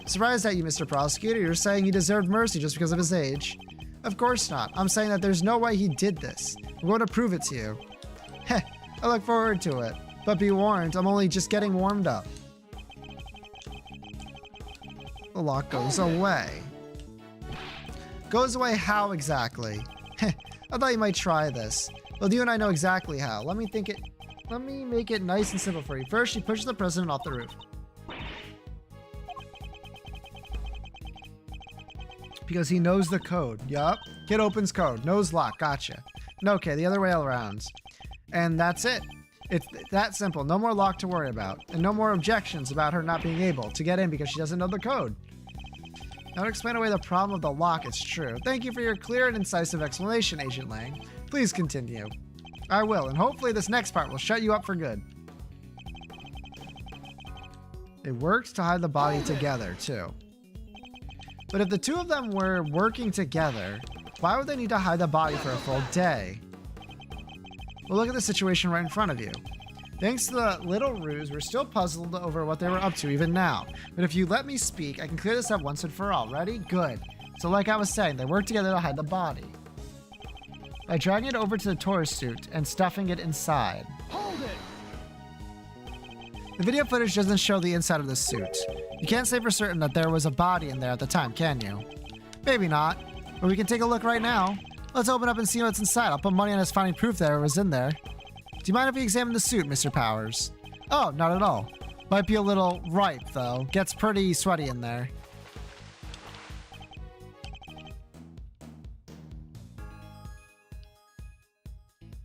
Surprised at you, Mr. Prosecutor. You're saying he deserved mercy just because of his age. Of course not. I'm saying that there's no way he did this. I'm going to prove it to you. Heh, I look forward to it. But be warned, I'm only just getting warmed up. The lock goes away. Goes away how exactly? Heh, I thought you might try this. Well, you and I know exactly how. Let me make it nice and simple for you. First, she pushes the president off the roof. Because he knows the code. Yup. Kid opens code. Knows lock. Gotcha. Okay, the other way around. And that's it. It's that simple. No more lock to worry about. And no more objections about her not being able to get in because she doesn't know the code. Now to explain away the problem of the lock, it's true. Thank you for your clear and incisive explanation, Agent Lang. Please continue. I will, and hopefully this next part will shut you up for good. They worked to hide the body together, too. But if the two of them were working together, why would they need to hide the body for a full day? Well, look at the situation right in front of you. Thanks to the little ruse, we're still puzzled over what they were up to even now. But if you let me speak, I can clear this up once and for all. Ready? Good. So like I was saying, they worked together to hide the body. By dragging it over to the tourist suit and stuffing it inside. Hold it! The video footage doesn't show the inside of the suit. You can't say for certain that there was a body in there at the time, can you? Maybe not, but we can take a look right now. Let's open up and see what's inside. I'll put money on us finding proof that it was in there. Do you mind if we examine the suit, Mr. Powers? Oh, not at all. Might be a little ripe, though. Gets pretty sweaty in there.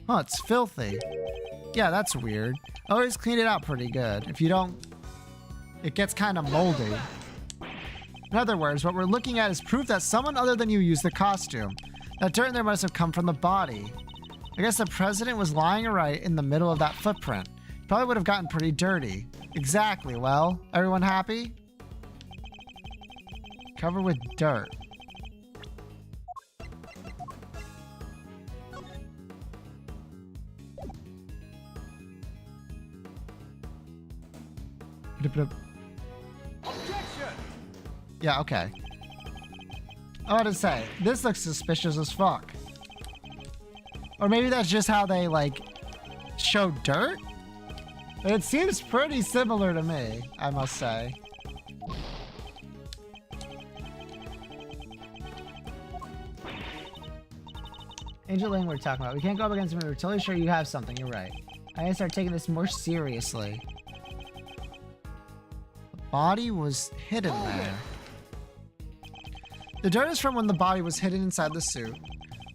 Oh, it's filthy. Yeah, that's weird. I always clean it out pretty good. If you don't, it gets kind of moldy. In other words, what we're looking at is proof that someone other than you used the costume. That dirt in there must have come from the body. I guess the president was lying right in the middle of that footprint. Probably would have gotten pretty dirty. Exactly. Well, everyone happy? Covered with dirt. Objection! Yeah, okay. I want to say, this looks suspicious as fuck. Or maybe that's just how they, like, show dirt? But it seems pretty similar to me, I must say. Agent Lang, we're talking about. We can't go up against him. We're totally sure you have something. You're right. I gotta start taking this more seriously. The body was hidden there. The dirt is from when the body was hidden inside the suit.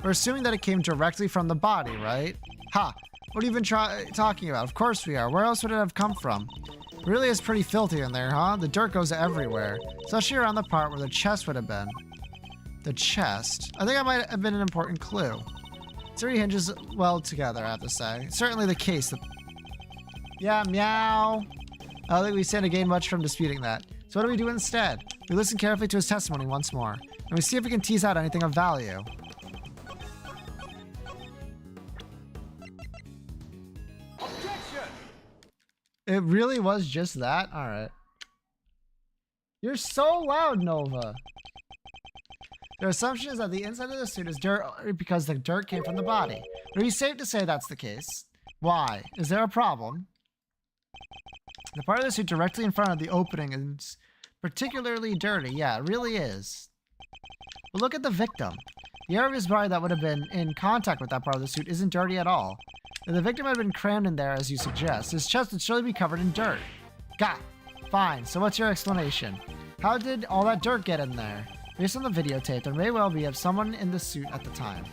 We're assuming that it came directly from the body, right? Ha! What are you even talking about? Of course we are. Where else would it have come from? It really is pretty filthy in there, huh? The dirt goes everywhere. Especially around the part where the chest would have been. The chest? I think that might have been an important clue. Theory hinges well together, I have to say. Certainly the case that... Yeah, meow. I don't think we stand to gain much from disputing that. So what do we do instead? We listen carefully to his testimony once more, and we see if we can tease out anything of value. Objection! It really was just that? Alright. You're so loud, Nova. Their assumption is that the inside of the suit is dirt because the dirt came from the body. Would it be safe to say that's the case? Why? Is there a problem? The part of the suit directly in front of the opening is particularly dirty. Yeah, it really is. But look at the victim. The area of his body that would have been in contact with that part of the suit isn't dirty at all. If the victim had been crammed in there, as you suggest, his chest would surely be covered in dirt. Got. Fine. So what's your explanation? How did all that dirt get in there? Based on the videotape, there may well be of someone in the suit at the time.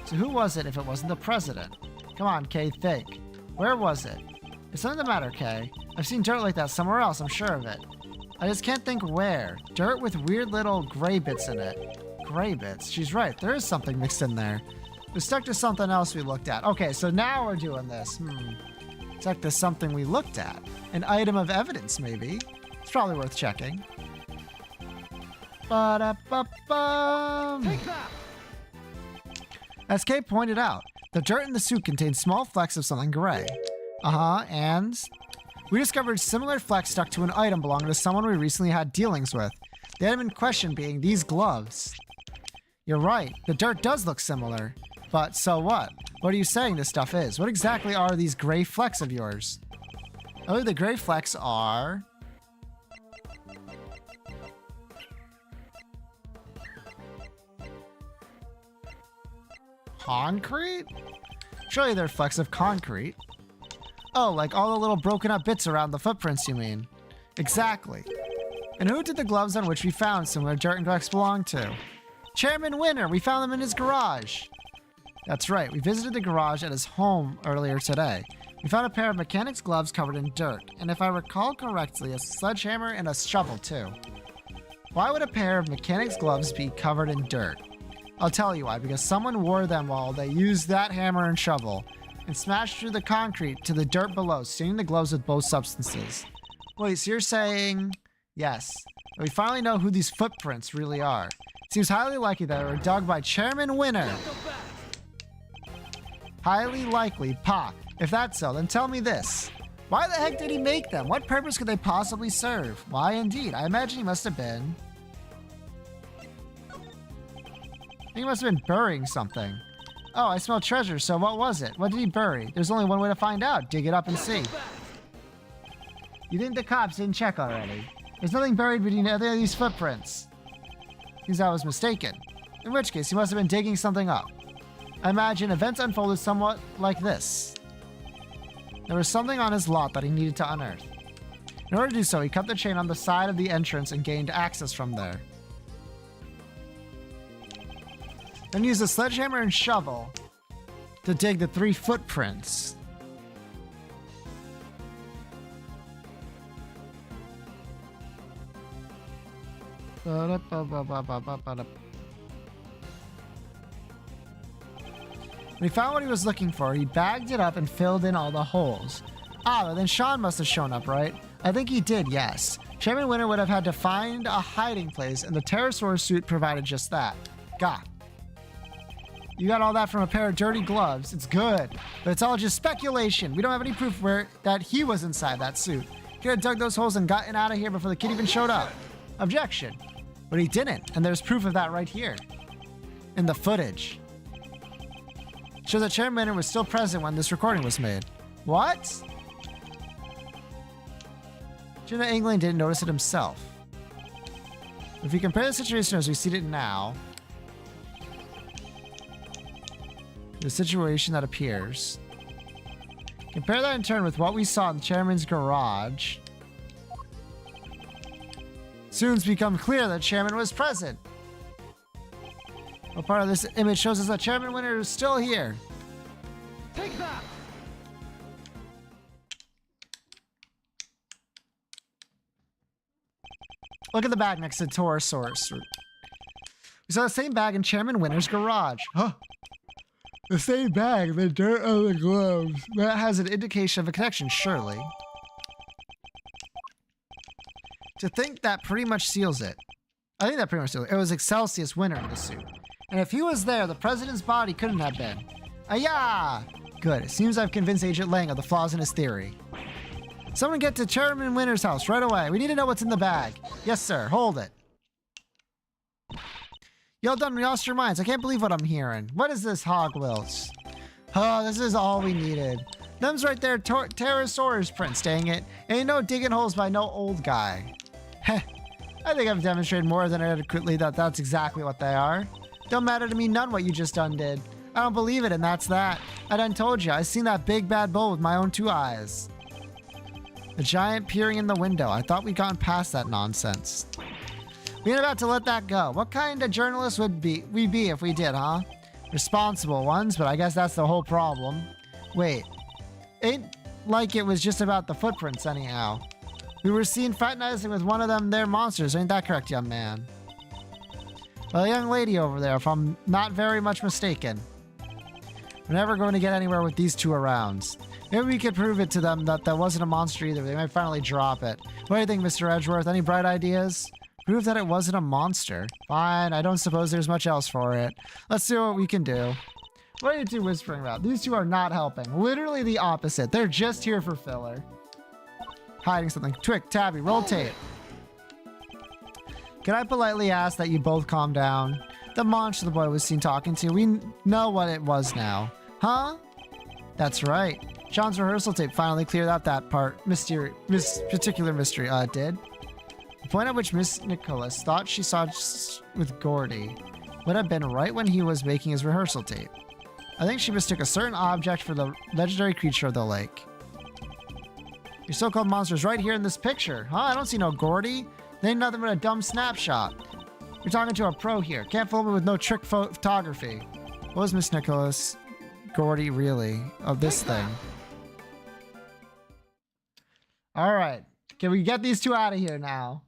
So who was it if it wasn't the president? Come on, Kay, think. Where was it? It's something the matter, Kay. I've seen dirt like that somewhere else, I'm sure of it. I just can't think where. Dirt with weird little gray bits in it. Gray bits? She's right, there is something mixed in there. We're stuck to something else we looked at. Okay, so now we're doing this. Stuck to something we looked at. An item of evidence, maybe. It's probably worth checking. Ba-da-ba-bum. Take that! As Kay pointed out, the dirt in the suit contains small flecks of something gray. And we discovered similar flecks stuck to an item belonging to someone we recently had dealings with. The item in question being these gloves. You're right, the dirt does look similar. But so what? What are you saying this stuff is? What exactly are these gray flecks of yours? Oh, the gray flecks are... concrete? Surely they're flecks of concrete. Oh, like all the little broken up bits around the footprints, you mean? Exactly. And who did the gloves on which we found similar dirt and flecks belong to? Chairman Winter! We found them in his garage! That's right, we visited the garage at his home earlier today. We found a pair of mechanic's gloves covered in dirt, and if I recall correctly, a sledgehammer and a shovel too. Why would a pair of mechanic's gloves be covered in dirt? I'll tell you why, because someone wore them while they used that hammer and shovel and smashed through the concrete to the dirt below, staining the gloves with both substances. Wait, so you're saying... Yes. We finally know who these footprints really are. It seems highly likely that they were dug by Chairman Winter. Not so fast! Highly likely, Pa. If that's so, then tell me this. Why the heck did he make them? What purpose could they possibly serve? Why indeed, I imagine he must have been... He must have been burying something. Oh, I smell treasure, so what was it? What did he bury? There's only one way to find out. Dig it up and see. You think the cops didn't check already? There's nothing buried between any of these footprints. Seems I was mistaken. In which case, he must have been digging something up. I imagine events unfolded somewhat like this. There was something on his lot that he needed to unearth. In order to do so, he cut the chain on the side of the entrance and gained access from there. Then used a sledgehammer and shovel to dig the 3 footprints. When he found what he was looking for, he bagged it up and filled in all the holes. Ah, but then Sean must have shown up, right? I think he did, yes. Chairman Winter would have had to find a hiding place, and the Pterosaur suit provided just that. Got. You got all that from a pair of dirty gloves. It's good, but it's all just speculation. We don't have any proof that he was inside that suit. He could have dug those holes and gotten out of here before the kid even showed up. Objection. But he didn't, and there's proof of that right here. In the footage. Shows that Chairman Winter was still present when this recording was made. What? Chairman England didn't notice it himself. If we compare the situation as we see it now, the situation that appears. Compare that in turn with what we saw in the chairman's garage. Soon it's become clear that Chairman was present. What part of this image shows us that Chairman Winter is still here? Take that! Look at the bag next to Torosaurus. We saw the same bag in Chairman Winter's garage. Huh? The same bag, the dirt on the gloves. That has an indication of a connection, surely. To think that pretty much seals it. I think that pretty much seals it. It was Excelsius Winter in the suit. And if he was there, the president's body couldn't have been. Ayah! Good. It seems I've convinced Agent Lang of the flaws in his theory. Someone get to Chairman Winter's house right away. We need to know what's in the bag. Yes, sir. Hold it. Y'all done lost your minds. I can't believe what I'm hearing. What is this hogwilts? Oh, this is all we needed. Them's right there, Pterosaurus prints, dang it. Ain't no digging holes by no old guy. Heh. I think I've demonstrated more than adequately that that's exactly what they are. Don't matter to me none what you just undid. I don't believe it, and that's that. I done told you. I seen that big bad bull with my own 2 eyes. The giant peering in the window. I thought we'd gotten past that nonsense. We ain't about to let that go. What kind of journalists would we be if we did, huh? Responsible ones, but I guess that's the whole problem. Wait. Ain't like it was just about the footprints anyhow. We were seen fraternizing with one of them there monsters. Ain't that correct, young man? Well, a young lady over there, if I'm not very much mistaken. We're never going to get anywhere with these 2 around. Maybe we could prove it to them that that wasn't a monster either. They might finally drop it. What do you think, Mr. Edgeworth? Any bright ideas? Prove that it wasn't a monster. Fine, I don't suppose there's much else for it. Let's see what we can do. What are you 2 whispering about? These 2 are not helping. Literally the opposite. They're just here for filler. Hiding something. Twick, Tabby, roll tape. Can I politely ask that you both calm down? The monster the boy was seen talking to, we know what it was now. Huh? That's right. Sean's rehearsal tape finally cleared up that particular mystery. It did. The point at which Miss Nicholas thought she saw with Gordy would have been right when he was making his rehearsal tape. I think she mistook a certain object for the legendary creature of the lake. Your so-called monster's right here in this picture. Huh? I don't see no Gordy. They ain't nothing but a dumb snapshot. You're talking to a pro here. Can't fool me with no trick photography. What was Miss Nicholas Gordy really of this thing? All right. Can we get these 2 out of here now?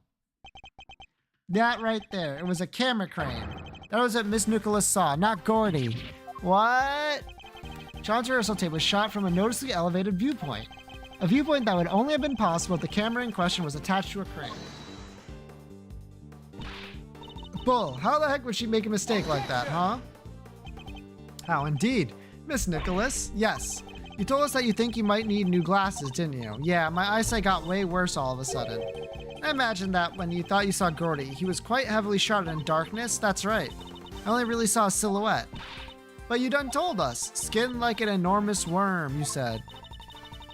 That right there. It was a camera crane. That was what Miss Nicholas saw, not Gordy. What? Sean's rehearsal tape was shot from a noticeably elevated viewpoint. A viewpoint that would only have been possible if the camera in question was attached to a crane. Bull, how the heck would she make a mistake like that, huh? How indeed. Miss Nicholas, yes. You told us that you think you might need new glasses, didn't you? Yeah, my eyesight got way worse all of a sudden. I imagine that when you thought you saw Gordy, he was quite heavily shrouded in darkness. That's right. I only really saw a silhouette. But you done told us. Skin like an enormous worm, you said.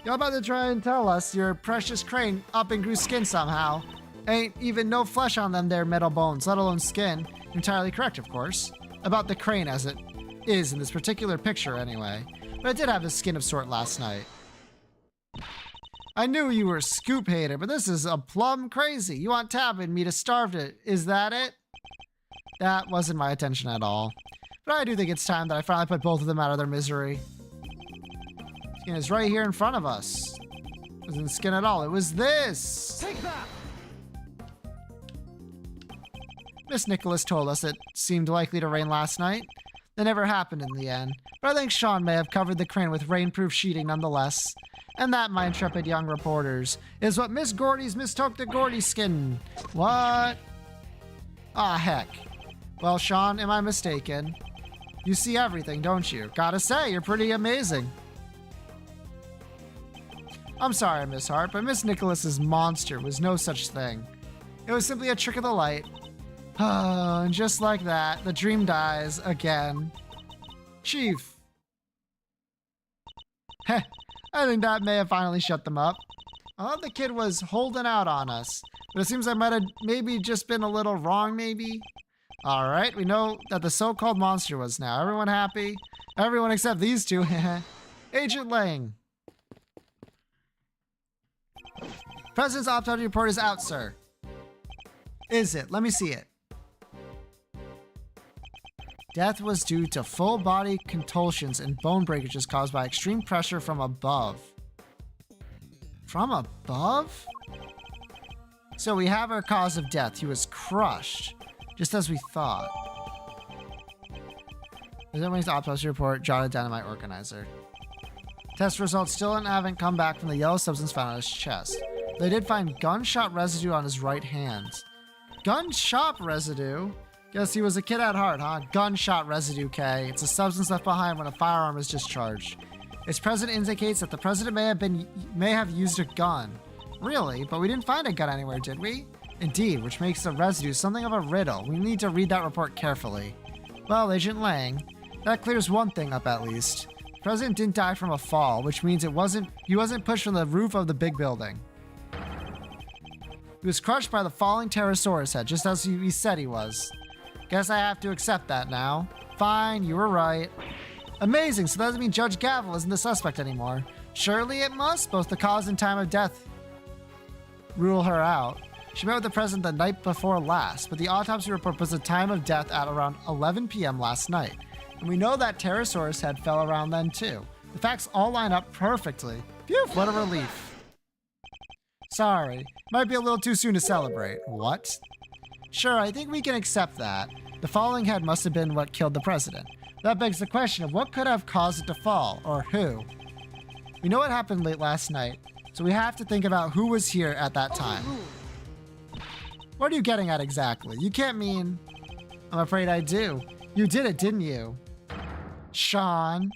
You're about to try and tell us your precious crane up and grew skin somehow. Ain't even no flesh on them there metal bones, let alone skin. You're entirely correct, of course. About the crane as it is in this particular picture, anyway. But it did have a skin of sort last night. I knew you were a scoop hater, but this is a plum crazy. You want Tab and me to starve it. Is that it? That wasn't my intention at all. But I do think it's time that I finally put both of them out of their misery. Skin is right here in front of us. It wasn't skin at all. It was this. Take that! Miss Nicholas told us it seemed likely to rain last night. That never happened in the end. But I think Sean may have covered the crane with rainproof sheeting nonetheless. And that, my intrepid young reporters, is what Miss Gordy's mistook the Gordy skin. What? Ah, heck. Well, Sean, am I mistaken? You see everything, don't you? Gotta say, you're pretty amazing. I'm sorry, Miss Hart, but Miss Nicholas's monster was no such thing. It was simply a trick of the light. Oh, and just like that, the dream dies again. Chief. Heh, I think that may have finally shut them up. I thought the kid was holding out on us, but it seems I might have maybe just been a little wrong, maybe? Alright, we know that the so-called monster was now. Everyone happy? Everyone except these 2. Agent Lang. President's autopsy report is out, sir. Is it? Let me see it. Death was due to full body contortions and bone breakages caused by extreme pressure from above. From above? So we have our cause of death. He was crushed, just as we thought. President Wing's autopsy report jotted down in my organizer. Test results still haven't come back from the yellow substance found on his chest. They did find gunshot residue on his right hand. Gunshot residue? Guess he was a kid at heart, huh? Gunshot residue, K. It's a substance left behind when a firearm is discharged. Its presence indicates that the president may have used a gun. Really? But we didn't find a gun anywhere, did we? Indeed, which makes the residue something of a riddle. We need to read that report carefully. Well, Agent Lang, that clears one thing up at least. The president didn't die from a fall, which means he wasn't pushed from the roof of the big building. He was crushed by the falling Pterosaurus head, just as he said he was. Guess I have to accept that now. Fine, you were right. Amazing, so that doesn't mean Judge Gavel isn't the suspect anymore. Surely it must, both the cause and time of death rule her out. She met with the president the night before last, but the autopsy report puts the time of death at around 11 p.m. last night. And we know that Pterosaurus head fell around then too. The facts all line up perfectly. Phew, what a relief. Sorry, might be a little too soon to celebrate. What? Sure, I think we can accept that. The falling head must have been what killed the president. That begs the question of what could have caused it to fall, or who. We know what happened late last night, so we have to think about who was here at that time. What are you getting at exactly? You can't mean... I'm afraid I do. You did it, didn't you? Sean.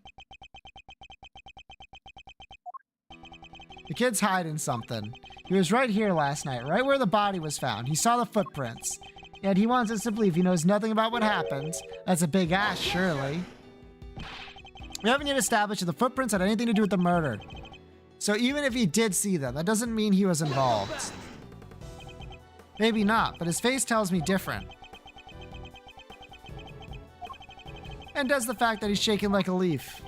The kid's hiding something. He was right here last night, right where the body was found. He saw the footprints. Yet he wants us to believe he knows nothing about what happened. That's a big ask, surely. We haven't yet established if the footprints had anything to do with the murder. So even if he did see them, that doesn't mean he was involved. Maybe not, but his face tells me different. And does the fact that he's shaking like a leaf.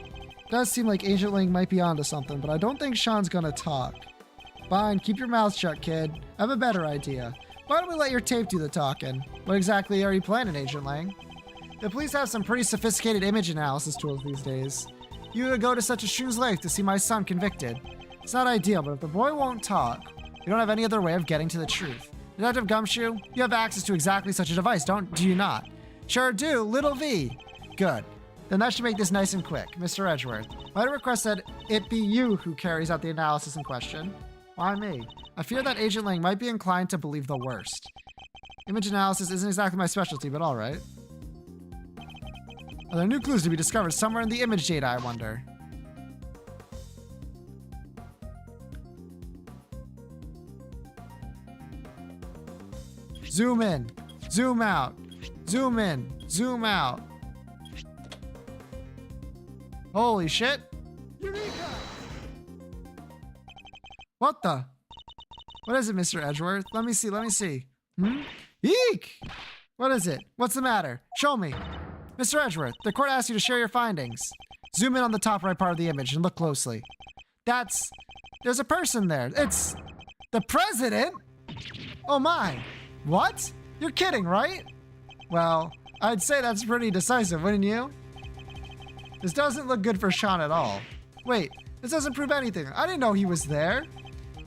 Does seem like Agent Lang might be onto something, but I don't think Sean's gonna talk. Fine, keep your mouth shut, kid. I have a better idea. Why don't we let your tape do the talking? What exactly are you planning, Agent Lang? The police have some pretty sophisticated image analysis tools these days. You would go to such a shoe's length to see my son convicted. It's not ideal, but if the boy won't talk, we don't have any other way of getting to the truth. Detective Gumshoe, you have access to exactly such a device, do you not? Sure do, little V. Good. Then that should make this nice and quick. Mr. Edgeworth, might I request that it be you who carries out the analysis in question? Why me? I fear that Agent Lang might be inclined to believe the worst. Image analysis isn't exactly my specialty, but alright. Are there new clues to be discovered somewhere in the image data, I wonder? Zoom in, zoom out, zoom in, zoom out. Holy shit. Eureka! What the? What is it, Mr. Edgeworth? Let me see. Eek! What is it? What's the matter? Show me. Mr. Edgeworth, the court asked you to share your findings. Zoom in on the top right part of the image and look closely. There's a person there. It's the president? Oh my. What? You're kidding, right? Well, I'd say that's pretty decisive, wouldn't you? This doesn't look good for Sean at all. Wait, this doesn't prove anything. I didn't know he was there.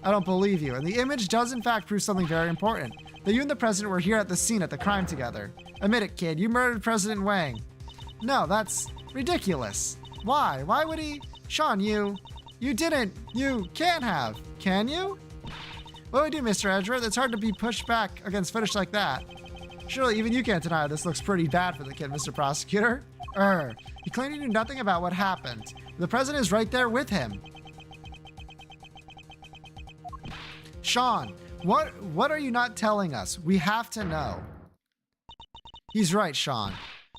I don't believe you. And the image does in fact prove something very important. That you and the president were here at the scene at the crime together. Admit it, kid. You murdered President Wang. No, that's ridiculous. Why? Why would he? Sean, you didn't. You can't have. Can you? What do we do, Mr. Edgeworth? It's hard to be pushed back against footage like that. Surely even you can't deny this looks pretty bad for the kid, Mr. Prosecutor. You claim you knew nothing about what happened. The president is right there with him. Sean, what are you not telling us? We have to know. He's right, Sean.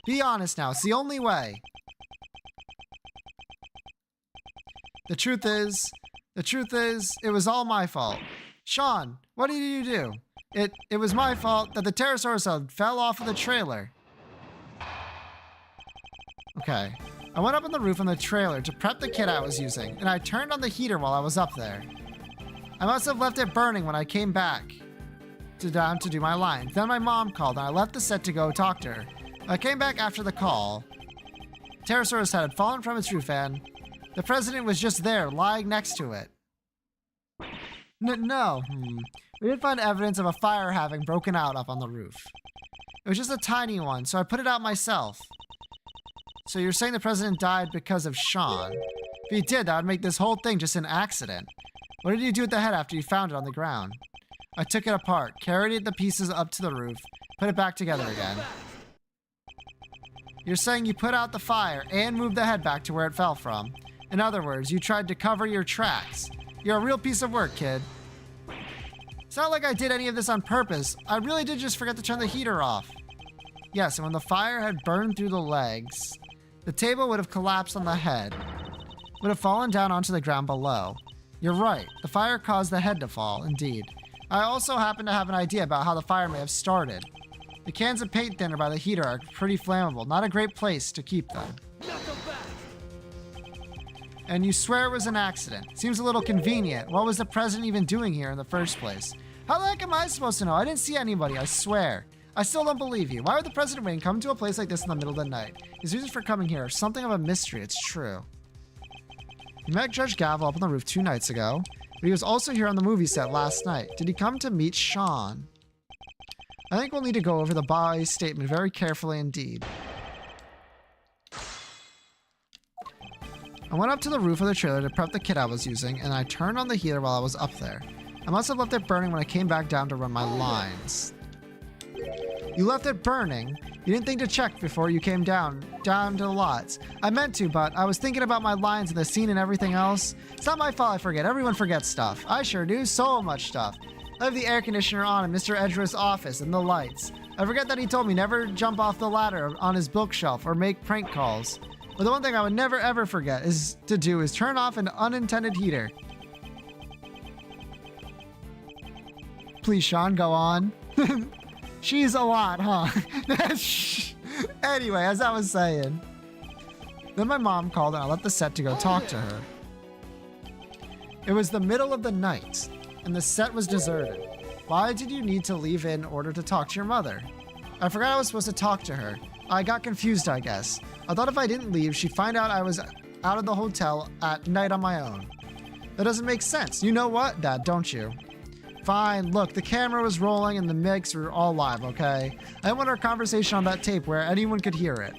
Be honest now. It's the only way. The truth is, it was all my fault. Sean, what did you do? It was my fault that the Pterosaurus head fell off of the trailer. Okay. I went up on the roof on the trailer to prep the kit I was using, and I turned on the heater while I was up there. I must have left it burning when I came back to do my lines. Then my mom called, and I left the set to go talk to her. I came back after the call. Pterosaurus head had fallen from its roof, and the president was just there, lying next to it. No. We did find evidence of a fire having broken out up on the roof. It was just a tiny one, so I put it out myself. So you're saying the president died because of Sean? If he did, that would make this whole thing just an accident. What did you do with the head after you found it on the ground? I took it apart, carried the pieces up to the roof, put it back together again. You're saying you put out the fire and moved the head back to where it fell from. In other words, you tried to cover your tracks. You're a real piece of work, kid. It's not like I did any of this on purpose. I really did just forget to turn the heater off. Yes, and when the fire had burned through the legs, the table would have collapsed on the head, would have fallen down onto the ground below. You're right, the fire caused the head to fall, indeed. I also happen to have an idea about how the fire may have started. The cans of paint thinner by the heater are pretty flammable, not a great place to keep them. And you swear it was an accident. Seems a little convenient. What was the president even doing here in the first place? How the heck am I supposed to know? I didn't see anybody, I swear. I still don't believe you. Why would the President Wayne come to a place like this in the middle of the night? His reasons for coming here are something of a mystery, it's true. You met Judge Gavel up on the roof 2 nights ago, but he was also here on the movie set last night. Did he come to meet Sean? I think we'll need to go over the body's statement very carefully indeed. I went up to the roof of the trailer to prep the kit I was using, and I turned on the heater while I was up there. I must have left it burning when I came back down to run my lines. You left it burning? You didn't think to check before you came down to the lots. I meant to, but I was thinking about my lines and the scene and everything else. It's not my fault I forget. Everyone forgets stuff. I sure do. So much stuff. I have the air conditioner on in Mr. Edgeworth's office and the lights. I forget that he told me never jump off the ladder on his bookshelf or make prank calls. But the one thing I would never ever forget is turn off an unintended heater. Please, Sean, go on. She's a lot, huh? Anyway, as I was saying. Then my mom called and I left the set to go talk to her. It was the middle of the night, and the set was deserted. Why did you need to leave in order to talk to your mother? I forgot I was supposed to talk to her. I got confused, I guess. I thought if I didn't leave, she'd find out I was out of the hotel at night on my own. That doesn't make sense. You know what, Dad, don't you? Fine, look, the camera was rolling and the mics were all live, okay? I didn't want our conversation on that tape where anyone could hear it.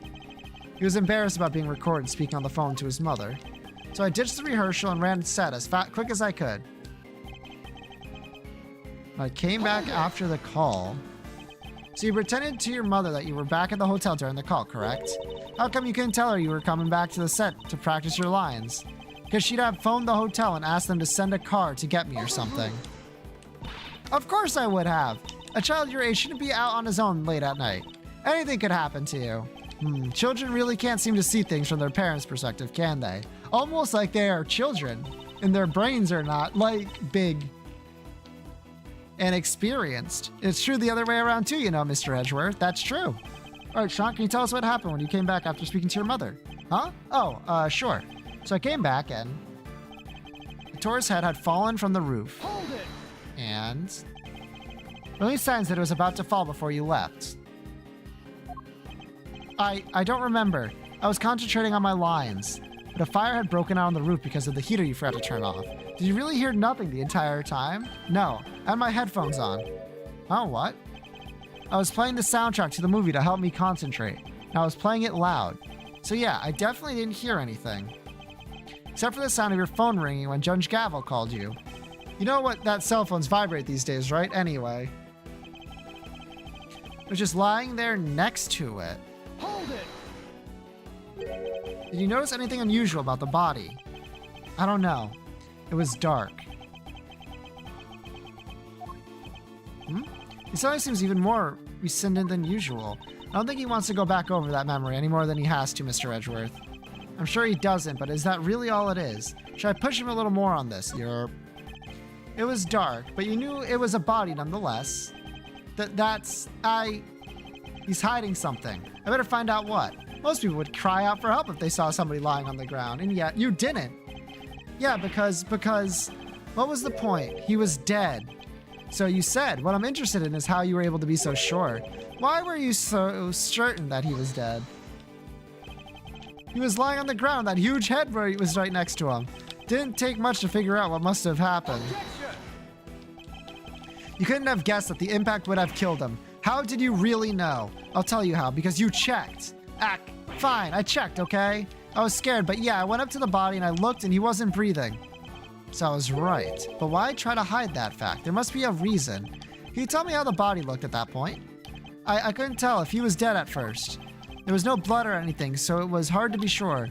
He was embarrassed about being recorded speaking on the phone to his mother. So I ditched the rehearsal and ran set as quick as I could. I came back after the call. So you pretended to your mother that you were back at the hotel during the call, correct? How come you couldn't tell her you were coming back to the set to practice your lines? Because she'd have phoned the hotel and asked them to send a car to get me or something. Of course I would have. A child your age shouldn't be out on his own late at night. Anything could happen to you. Children really can't seem to see things from their parents' perspective, can they? Almost like they are children, and their brains are not, like, big and experienced. It's true the other way around too, you know, Mr. Edgeworth. That's true. All right, Sean, can you tell us what happened when you came back after speaking to your mother? Huh? Oh, sure. So I came back and the tourist's head had fallen from the roof. Hold it! And the only signs that it was about to fall before you left. I don't remember. I was concentrating on my lines, but a fire had broken out on the roof because of the heater you forgot to turn off. Did you really hear nothing the entire time? No, I had my headphones on. Oh, what? I was playing the soundtrack to the movie to help me concentrate, and I was playing it loud. So yeah, I definitely didn't hear anything. Except for the sound of your phone ringing when Judge Gavel called you. You know what that cell phones vibrate these days, right? Anyway. It was just lying there next to it. Hold it! Did you notice anything unusual about the body? I don't know. It was dark. He suddenly seems even more rescindent than usual. I don't think he wants to go back over that memory any more than he has to, Mr. Edgeworth. I'm sure he doesn't, but is that really all it is? Should I push him a little more on this? It was dark, but you knew it was a body nonetheless. He's hiding something. I better find out what. Most people would cry out for help if they saw somebody lying on the ground, and yet you didn't. Yeah, because what was the point? He was dead. So you said, what I'm interested in is how you were able to be so sure. Why were you so certain that he was dead? He was lying on the ground, that huge head was right next to him. Didn't take much to figure out what must have happened. You couldn't have guessed that the impact would have killed him. How did you really know? I'll tell you how, because you checked. Fine, I checked, okay? I was scared, but yeah, I went up to the body and I looked and he wasn't breathing. So I was right. But why try to hide that fact? There must be a reason. Can you tell me how the body looked at that point? I couldn't tell if he was dead at first. There was no blood or anything, so it was hard to be sure.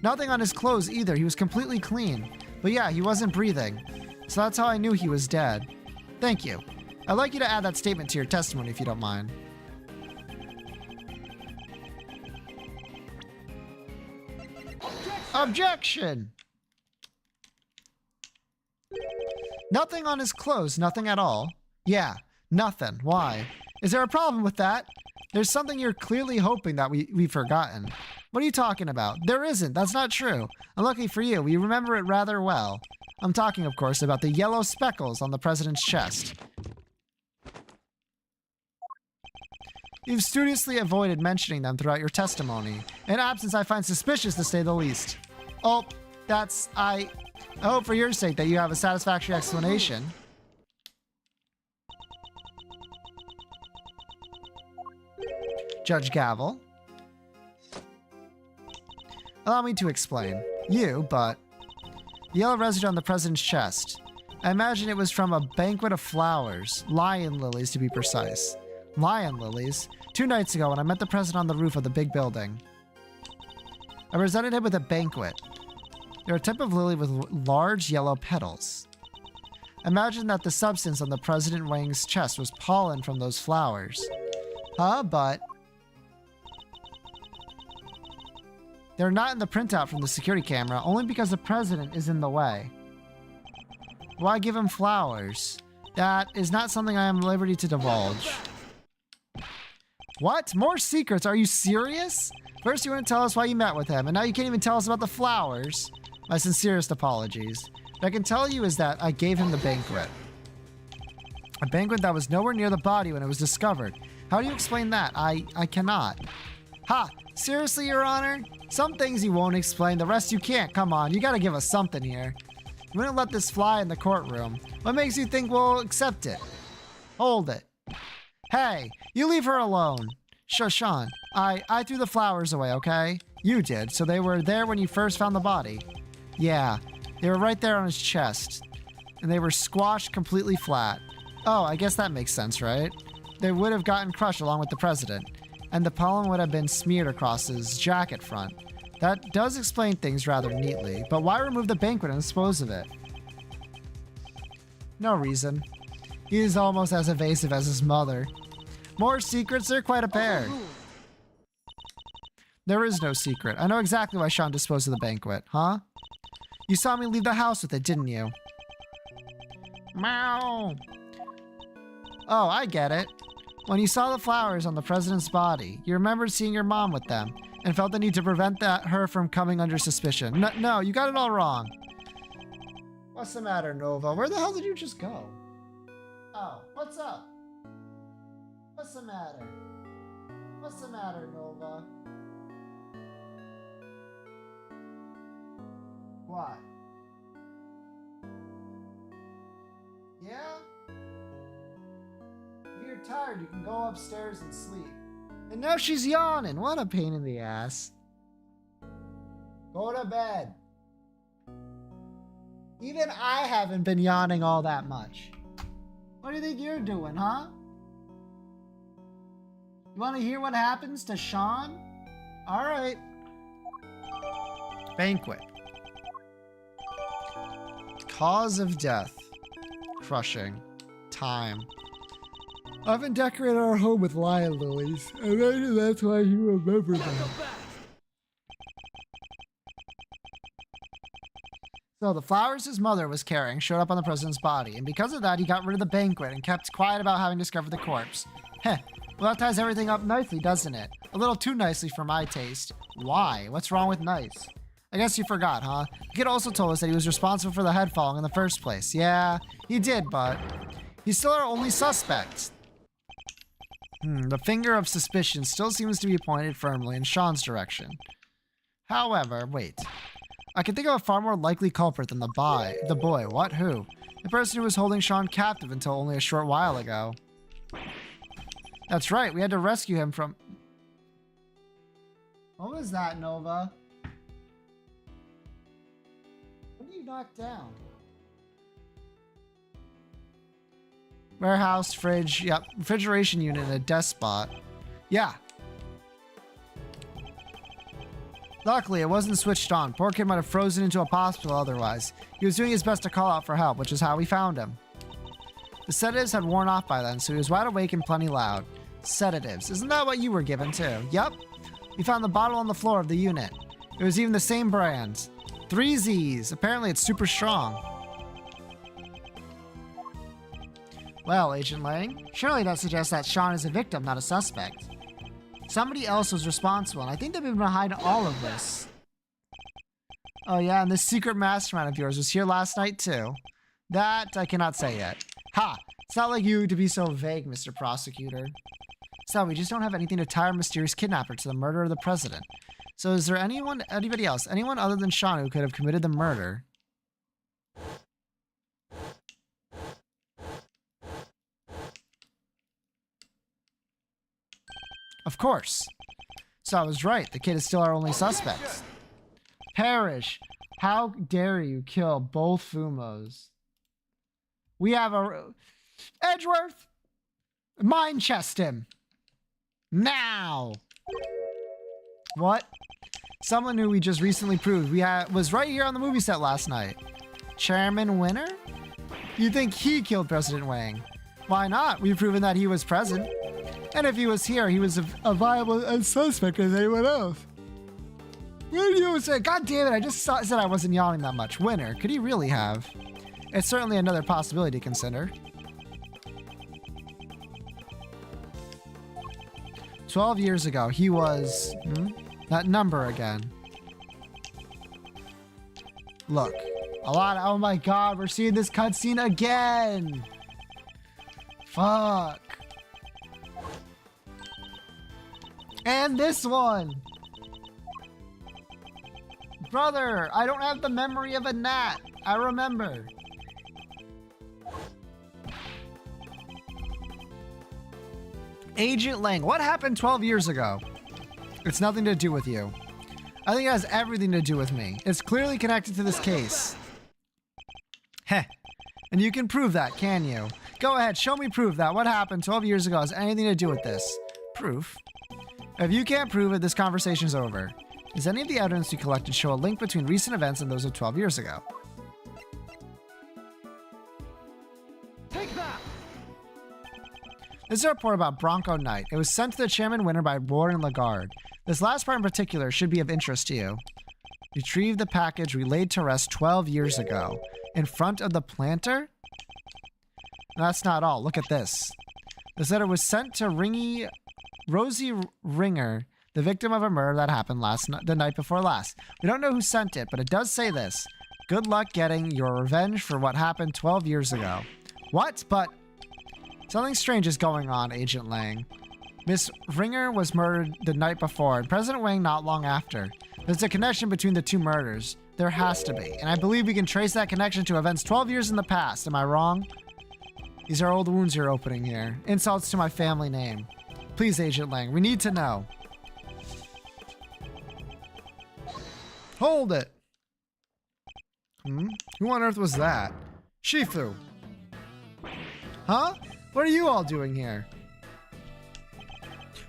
Nothing on his clothes either. He was completely clean. But yeah, he wasn't breathing. So that's how I knew he was dead. Thank you. I'd like you to add that statement to your testimony if you don't mind. Objection! Nothing on his clothes, nothing at all. Yeah, nothing. Why? Is there a problem with that? There's something you're clearly hoping that we've forgotten. What are you talking about? There isn't. That's not true. Unlucky for you, we remember it rather well. I'm talking, of course, about the yellow speckles on the president's chest. You've studiously avoided mentioning them throughout your testimony. An absence I find suspicious, to say the least. Oh, I hope for your sake that you have a satisfactory explanation. Judge Gavel. Allow me to explain. The yellow residue on the president's chest. I imagine it was from a banquet of flowers. Lion lilies, to be precise. Lion lilies? 2 nights ago when I met the president on the roof of the big building. I presented him with a banquet. They're a type of lily with large yellow petals. Imagine that the substance on the President Wang's chest was pollen from those flowers. But they're not in the printout from the security camera, only because the president is in the way. Why give him flowers? That is not something I am at liberty to divulge. What? More secrets? Are you serious? First you wouldn't tell us why you met with him, and now you can't even tell us about the flowers. My sincerest apologies. What I can tell you is that I gave him the banquet. A banquet that was nowhere near the body when it was discovered. How do you explain that? I cannot. Ha! Seriously, Your Honor? Some things you won't explain, the rest you can't. Come on, you gotta give us something here. You wouldn't let this fly in the courtroom. What makes you think we'll accept it? Hold it. Hey, you leave her alone. Sean, I threw the flowers away, okay? You did, so they were there when you first found the body. Yeah, they were right there on his chest. And they were squashed completely flat. Oh, I guess that makes sense, right? They would have gotten crushed along with the president. And the pollen would have been smeared across his jacket front. That does explain things rather neatly, but why remove the banquet and dispose of it? No reason. He is almost as evasive as his mother. More secrets? They're quite a pair. There is no secret. I know exactly why Sean disposed of the banquet, huh? You saw me leave the house with it, didn't you? Meow. Oh, I get it. When you saw the flowers on the president's body, you remembered seeing your mom with them and felt the need to prevent her from coming under suspicion. No, you got it all wrong. What's the matter, Nova? Where the hell did you just go? Oh, what's up? What's the matter? What's the matter, Nova? What? Yeah? If you're tired, you can go upstairs and sleep. And now she's yawning. What a pain in the ass. Go to bed. Even I haven't been yawning all that much. What do you think you're doing, huh? You want to hear what happens to Sean? All right. Banquet. Cause of death. Crushing. Time. I haven't decorated our home with lion lilies. I imagine that's why you remember them. So the flowers his mother was carrying showed up on the president's body, and because of that, he got rid of the banquet and kept quiet about having discovered the corpse. Heh. Well, that ties everything up nicely, doesn't it? A little too nicely for my taste. Why? What's wrong with nice? I guess you forgot, huh? The kid also told us that he was responsible for the head falling in the first place. Yeah, he did, but he's still our only suspect. The finger of suspicion still seems to be pointed firmly in Sean's direction. However, wait. I can think of a far more likely culprit than the boy. What? Who? The person who was holding Sean captive until only a short while ago. That's right, we had to rescue him from... What was that, Nova? What did you knock down? Warehouse, fridge, yep. Refrigeration unit and a desk spot. Yeah. Luckily, it wasn't switched on. Poor kid might have frozen into a hospital otherwise. He was doing his best to call out for help, which is how we found him. The sedatives had worn off by then, so he was wide awake and plenty loud. Sedatives. Isn't that what you were given too? Yup. We found the bottle on the floor of the unit. It was even the same brand. 3 Z's. Apparently it's super strong. Well, Agent Lang, surely that suggests that Sean is a victim, not a suspect. Somebody else was responsible, and I think they've been behind all of this. Oh yeah, and this secret mastermind of yours was here last night too. That I cannot say yet. Ha! It's not like you to be so vague, Mr. Prosecutor. So we just don't have anything to tie our mysterious kidnapper to the murder of the president. So is there anybody else, anyone other than Sean who could have committed the murder? Of course. So I was right. The kid is still our only suspect. Parrish, how dare you kill both Fumos? We have a... Edgeworth! Mind chest him. Now! What? Someone who we just recently proved was right here on the movie set last night. Chairman Winner? You think he killed President Wang? Why not? We've proven that he was present. And if he was here, he was a viable suspect as anyone else. What did you say? God damn it, I just said I wasn't yawning that much. Winner, could he really have? It's certainly another possibility to consider. 12 years ago, he was... that number again. Look, a lot of... Oh my god, we're seeing this cutscene again! Fuck. And this one! Brother, I don't have the memory of a gnat. I remember. Agent Lang, what happened 12 years ago? It's nothing to do with you. I think it has everything to do with me. It's clearly connected to this case. Heh. And you can prove that, can you? Go ahead, show me proof that what happened 12 years ago has anything to do with this. Proof? If you can't prove it, this conversation's over. Does any of the evidence you collected show a link between recent events and those of 12 years ago? Take that! This is a report about Bronco Knight. It was sent to the Chairman Winner by Warren Lagarde. This last part in particular should be of interest to you. Retrieve the package relayed to rest 12 years ago. In front of the planter? That's not all. Look at this. This letter was sent to Rosie Ringer, the victim of a murder that happened the night before last. We don't know who sent it, but it does say this. Good luck getting your revenge for what happened 12 years ago. What? But... Something strange is going on, Agent Lang. Miss Ringer was murdered the night before, and President Wang not long after. There's a connection between the two murders. There has to be, and I believe we can trace that connection to events 12 years in the past. Am I wrong? These are old wounds you're opening here. Insults to my family name. Please, Agent Lang, we need to know. Hold it! Who on earth was that? Shifu! Huh? What are you all doing here?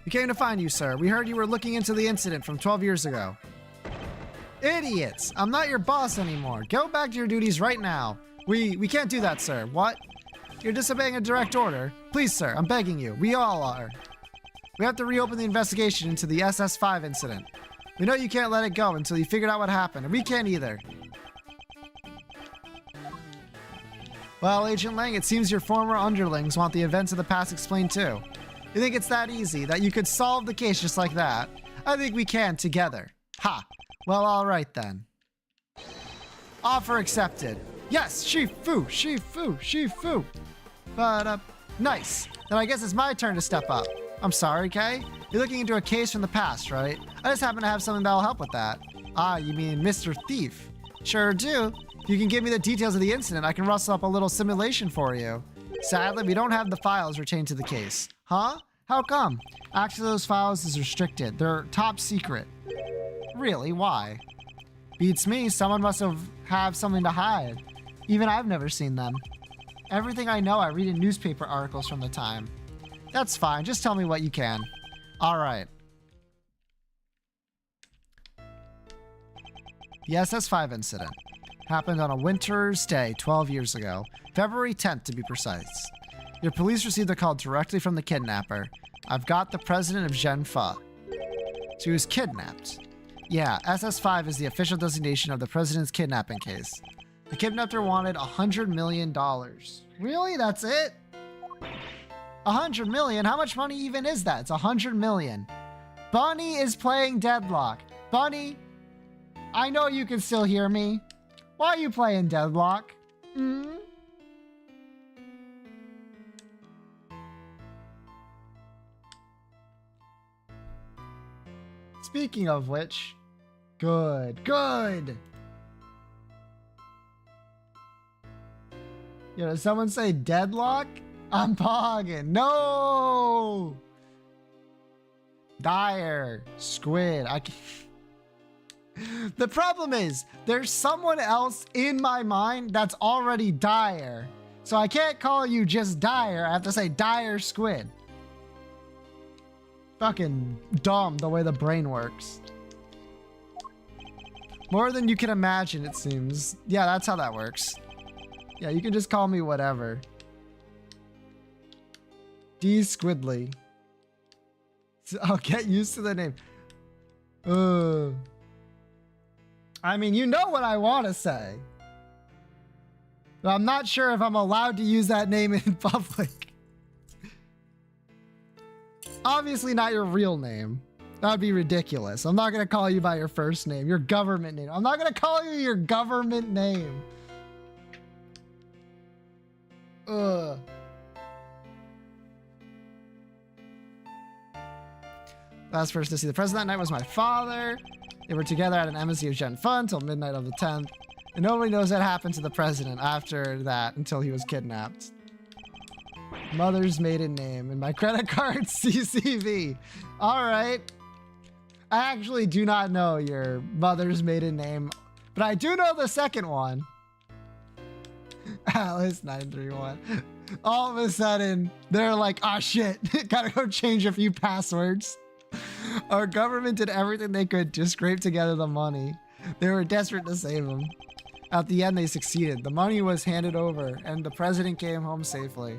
We came to find you, sir. We heard you were looking into the incident from 12 years ago. Idiots! I'm not your boss anymore. Go back to your duties right now. We can't do that, sir. What? You're disobeying a direct order? Please, sir, I'm begging you. We all are. We have to reopen the investigation into the SS5 incident. We know you can't let it go until you figured out what happened, and we can't either. Well, Agent Lang, it seems your former underlings want the events of the past explained too. You think it's that easy, that you could solve the case just like that? I think we can together. Ha! Well, alright then. Offer accepted. Yes, Shifu, Shifu, Shifu. But, nice. Then I guess it's my turn to step up. I'm sorry, Kay? You're looking into a case from the past, right? I just happen to have something that'll help with that. Ah, you mean Mr. Thief? Sure do. If you can give me the details of the incident, I can rustle up a little simulation for you. Sadly, we don't have the files retained to the case. Huh? How come? Access to those files is restricted. They're top secret. Really? Why? Beats me. Someone must have something to hide. Even I've never seen them. Everything I know, I read in newspaper articles from the time. That's fine. Just tell me what you can. All right. The SS5 incident happened on a winter's day 12 years ago, February 10th to be precise. Your police received a call directly from the kidnapper. I've got the president of Genfa. She was kidnapped. Yeah, SS5 is the official designation of the president's kidnapping case. The kidnapper wanted $100 million. Really? That's it? 100 million? How much money even is that? It's 100 million. Bunny is playing Deadlock. Bunny, I know you can still hear me. Why are you playing Deadlock? Hmm? Speaking of which, good. You know, someone say Deadlock? I'm pogging. No! Dire. Squid. The problem is, there's someone else in my mind that's already Dire. So I can't call you just Dire. I have to say Dire Squid. Fucking dumb the way the brain works. More than you can imagine, it seems. Yeah, that's how that works. Yeah, you can just call me whatever. D Squidly. I'll get used to the name. I mean, you know what I want to say. But I'm not sure if I'm allowed to use that name in public. Obviously not your real name. That would be ridiculous. I'm not going to call you by your first name, your government name. I'm not going to call you your government name. Ugh. Last person to see the president that night was my father. They were together at an embassy of Genfa until midnight of the 10th. And nobody knows what happened to the president after that until he was kidnapped. Mother's maiden name and my credit card CCV. All right. I actually do not know your mother's maiden name, but I do know the second one. Alice 931. All of a sudden, they're like, oh shit, gotta go change a few passwords. Our government did everything they could to scrape together the money. They were desperate to save him. At the end, they succeeded. The money was handed over, and the president came home safely.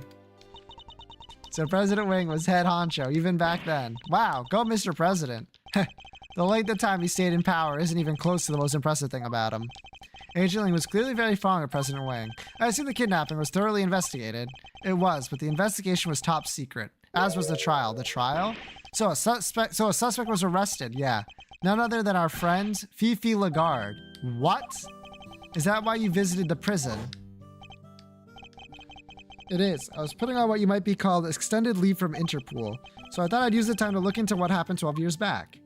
So President Wing was head honcho, even back then. Wow, go Mr. President. The length of time he stayed in power isn't even close to the most impressive thing about him. Agent Ling was clearly very fond of President Wang. I assume the kidnapping was thoroughly investigated. It was, but the investigation was top secret, as was the trial. The trial? So a suspect was arrested, yeah. None other than our friend, Fifi Lagarde. What? Is that why you visited the prison? It is. I was putting on what you might be called extended leave from Interpol, so I thought I'd use the time to look into what happened 12 years back.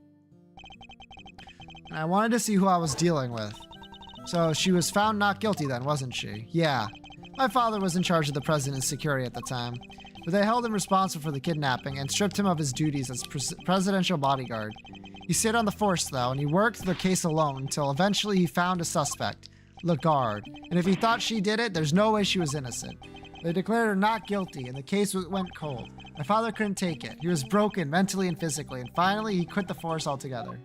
And I wanted to see who I was dealing with. So she was found not guilty then, wasn't she? Yeah. My father was in charge of the president's security at the time, but they held him responsible for the kidnapping and stripped him of his duties as presidential bodyguard. He stayed on the force though, and he worked the case alone until eventually he found a suspect, Lagarde. And if he thought she did it, there's no way she was innocent. They declared her not guilty, and the case went cold. My father couldn't take it. He was broken mentally and physically, and finally he quit the force altogether.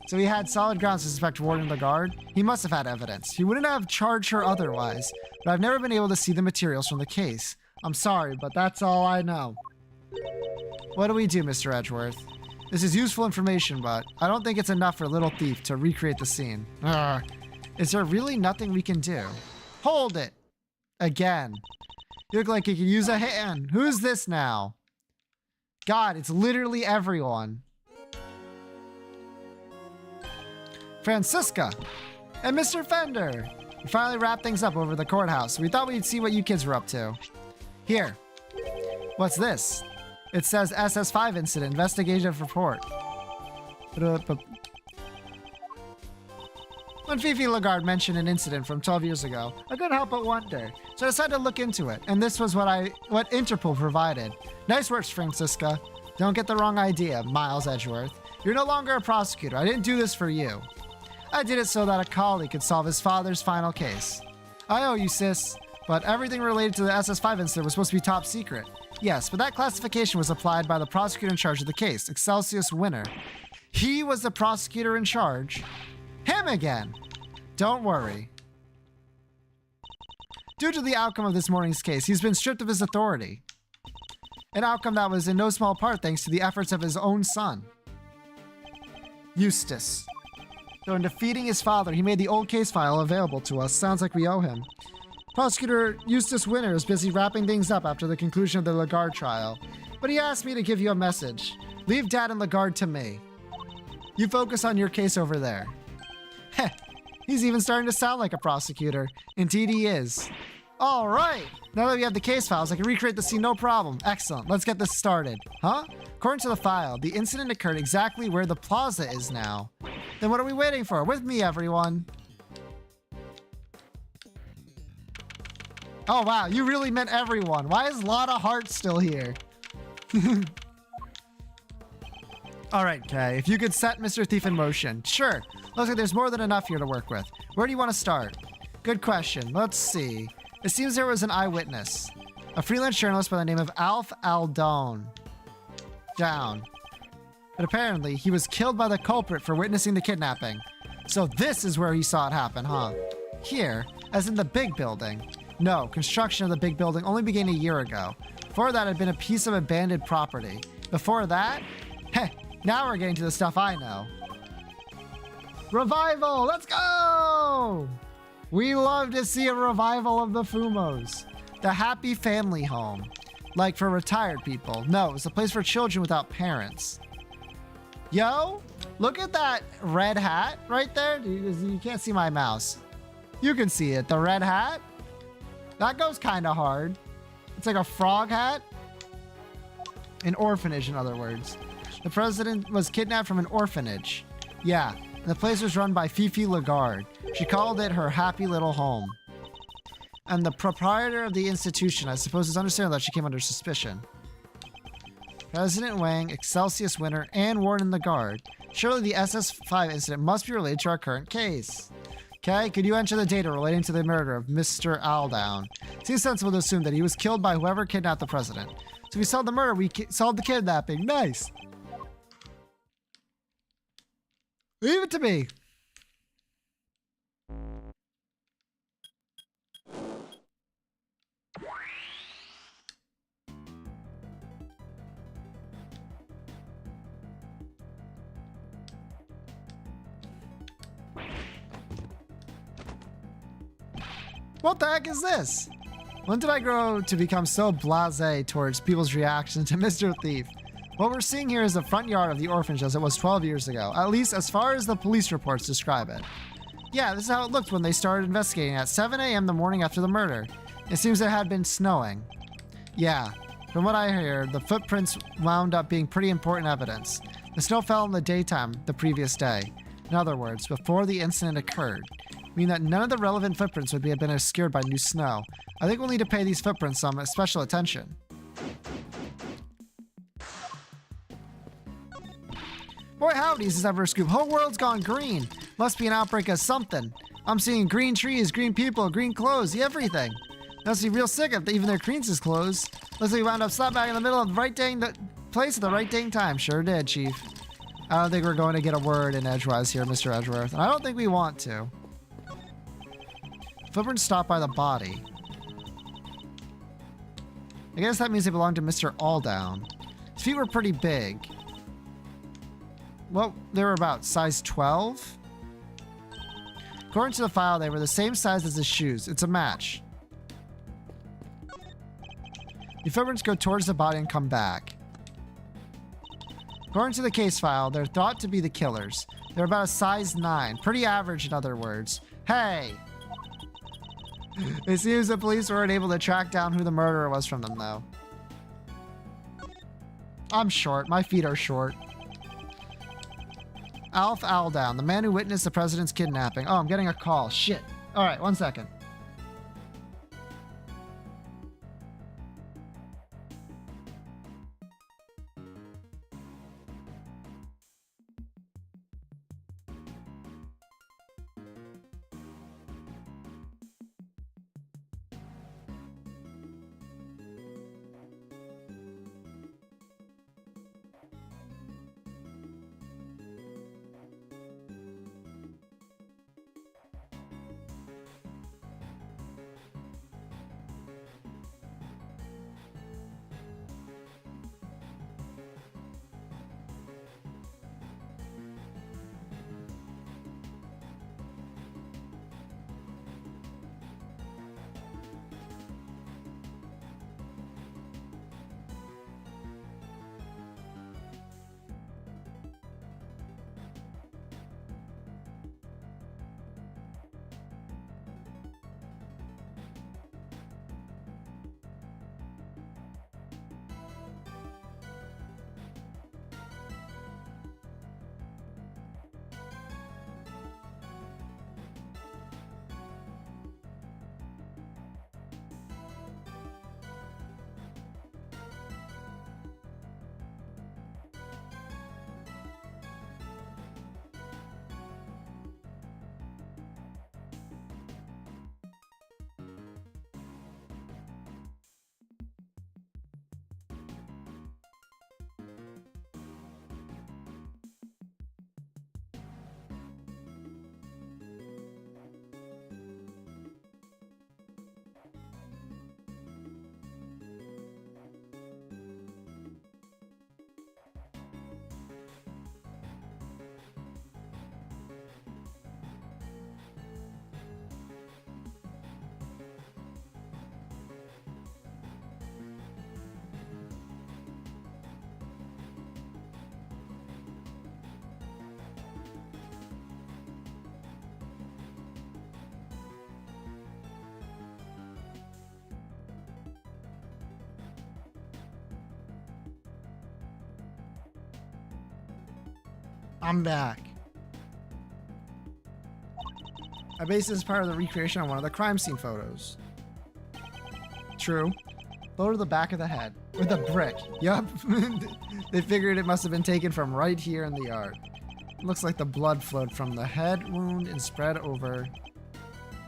So he had solid grounds to suspect Warden Lagarde. He must have had evidence. He wouldn't have charged her otherwise, but I've never been able to see the materials from the case. I'm sorry, but that's all I know. What do we do, Mr. Edgeworth? This is useful information, but I don't think it's enough for Little Thief to recreate the scene. Urgh. Is there really nothing we can do? Hold it! Again. You look like you could use a hand. Who's this now? God, it's literally everyone. Francisca and Mr. Fender. We finally wrapped things up over the courthouse. We thought we'd see what you kids were up to. Here. What's this? It says SS5 incident, investigative report. When Fifi Lagarde mentioned an incident from 12 years ago, I couldn't help but wonder. So I decided to look into it, and this was what Interpol provided. Nice work, Francisca. Don't get the wrong idea, Miles Edgeworth. You're no longer a prosecutor. I didn't do this for you. I did it so that a colleague could solve his father's final case. I owe you, sis, but everything related to the SS5 incident was supposed to be top secret. Yes, but that classification was applied by the prosecutor in charge of the case, Excelsius Winter. He was the prosecutor in charge. Him again! Don't worry. Due to the outcome of this morning's case, he's been stripped of his authority. An outcome that was in no small part thanks to the efforts of his own son, Eustace. So in defeating his father, he made the old case file available to us. Sounds like we owe him. Prosecutor Eustace Winter is busy wrapping things up after the conclusion of the Lagarde trial, but he asked me to give you a message. Leave Dad and Lagarde to me. You focus on your case over there. Heh, he's even starting to sound like a prosecutor. Indeed he is. All right, now that we have the case files, I can recreate the scene no problem. Excellent, let's get this started. Huh? According to the file, the incident occurred exactly where the plaza is now. Then what are we waiting for? With me, everyone. Oh wow, you really meant everyone. Why is Lotta Hart still here? All right, Kay, if you could set Mr. Thief in motion. Sure, looks like there's more than enough here to work with. Where do you want to start? Good question, let's see. It seems there was an eyewitness. A freelance journalist by the name of Alf Aldone. Down. But apparently, he was killed by the culprit for witnessing the kidnapping. So this is where he saw it happen, huh? Here, as in the big building. No, construction of the big building only began a year ago. Before that, it had been a piece of abandoned property. Before that, heh, now we're getting to the stuff I know. Revival, let's go! We love to see a revival of the Fumos. The happy family home. Like for retired people. No, it's a place for children without parents. Yo, look at that red hat right there. You can't see my mouse. You can see it, the red hat. That goes kind of hard. It's like a frog hat. An orphanage, in other words. The president was kidnapped from an orphanage. Yeah, and the place was run by Fifi Lagarde. She called it her happy little home. And the proprietor of the institution, I suppose, is understandable that she came under suspicion. President Wang, Excelsius Winter, and Warden Lagarde. Surely the SS5 incident must be related to our current case. Okay, could you enter the data relating to the murder of Mr. Aldown? Seems sensible to assume that he was killed by whoever kidnapped the president. So if we solved the murder, we solved the kidnapping. Nice! Leave it to me. What the heck is this? When did I grow to become so blasé towards people's reaction to Mr. Thief? What we're seeing here is the front yard of the orphanage as it was 12 years ago, at least as far as the police reports describe it. Yeah, this is how it looked when they started investigating at 7 a.m. the morning after the murder. It seems it had been snowing. Yeah, from what I hear, the footprints wound up being pretty important evidence. The snow fell in the daytime the previous day. In other words, before the incident occurred. Meaning that none of the relevant footprints would have been obscured by new snow. I think we'll need to pay these footprints some special attention. Boy howdy, this is Everscoop. Whole world's gone green. Must be an outbreak of something. I'm seeing green trees, green people, green clothes, everything. Must be real sick if even their greens is closed. Looks like we wound up slap back in the middle of the right dang place at the right dang time. Sure did, Chief. I don't think we're going to get a word in edgewise here, Mr. Edgeworth. And I don't think we want to. Footprints stopped by the body. I guess that means they belong to Mr. Aldown. His feet were pretty big. Well, they were about size 12. According to the file, they were the same size as his shoes. It's a match. The footprints go towards the body and come back. According to the case file, they're thought to be the killers. They're about a size 9. Pretty average, in other words. Hey! It seems the police weren't able to track down who the murderer was from them, though. I'm short. My feet are short. Alf Aldown, the man who witnessed the president's kidnapping. Oh, I'm getting a call. Shit. All right, 1 second. I'm back. I based this part of the recreation on one of the crime scene photos. True. Blow to the back of the head. With a brick. Yup. They figured it must have been taken from right here in the yard. It looks like the blood flowed from the head wound and spread over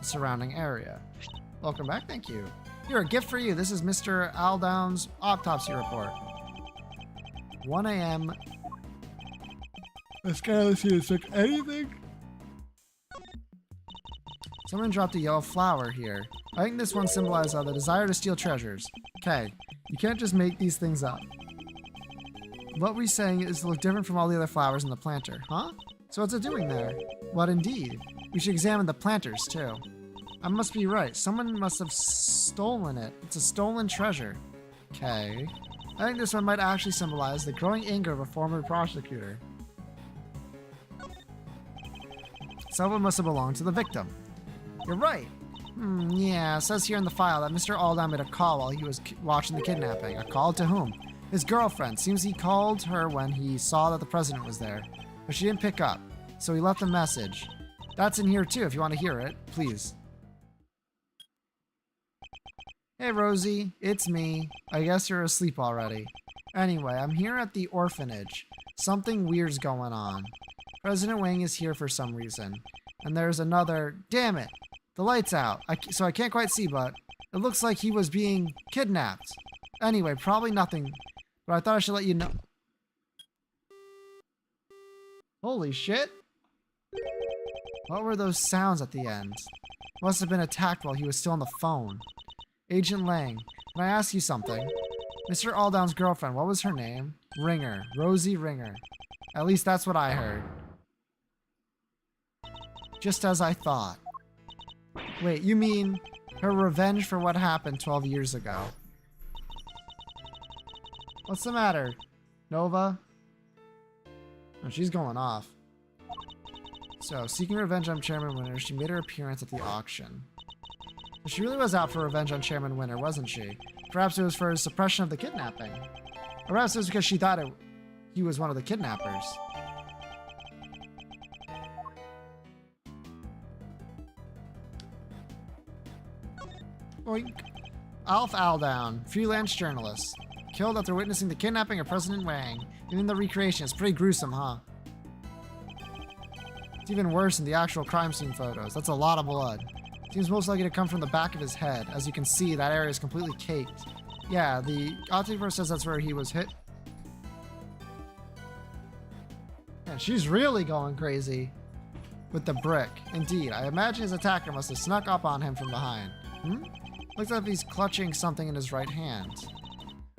the surrounding area. Welcome back, thank you. Here, a gift for you. This is Mr. Aldown's autopsy report. 1 a.m. This guy, let's see, took anything? Someone dropped a yellow flower here. I think this one symbolizes the desire to steal treasures. Okay, you can't just make these things up. What we're saying is to look different from all the other flowers in the planter, huh? So what's it doing there? What indeed? We should examine the planters too. I must be right. Someone must have stolen it. It's a stolen treasure. Okay. I think this one might actually symbolize the growing anger of a former prosecutor. Someone must have belonged to the victim. You're right. Yeah, it says here in the file that Mr. Aldown made a call while he was watching the kidnapping. A call to whom? His girlfriend. Seems he called her when he saw that the president was there. But she didn't pick up, so he left a message. That's in here too if you want to hear it. Please. Hey Rosie, it's me. I guess you're asleep already. Anyway, I'm here at the orphanage. Something weird's going on. President Wang is here for some reason. And there's another... Damn it! The light's out, so I can't quite see, but it looks like he was being kidnapped. Anyway, probably nothing, but I thought I should let you know. Holy shit! What were those sounds at the end? Must have been attacked while he was still on the phone. Agent Lang, can I ask you something? Mr. Aldown's girlfriend, what was her name? Ringer. Rosie Ringer. At least that's what I heard. Just as I thought. Wait, you mean her revenge for what happened 12 years ago? What's the matter, Nova? Oh, she's going off. So, seeking revenge on Chairman Winner, she made her appearance at the auction. She really was out for revenge on Chairman Winner, wasn't she? Perhaps it was for his suppression of the kidnapping. Or perhaps it was because she thought he was one of the kidnappers. Oink. Alf Aldown, freelance journalist. Killed after witnessing the kidnapping of President Wang. Even the recreation is pretty gruesome, huh? It's even worse in the actual crime scene photos. That's a lot of blood. Seems most likely to come from the back of his head. As you can see, that area is completely caked. Yeah, the autopsy report says that's where he was hit. Man, she's really going crazy with the brick. Indeed, I imagine his attacker must have snuck up on him from behind. Looks like he's clutching something in his right hand.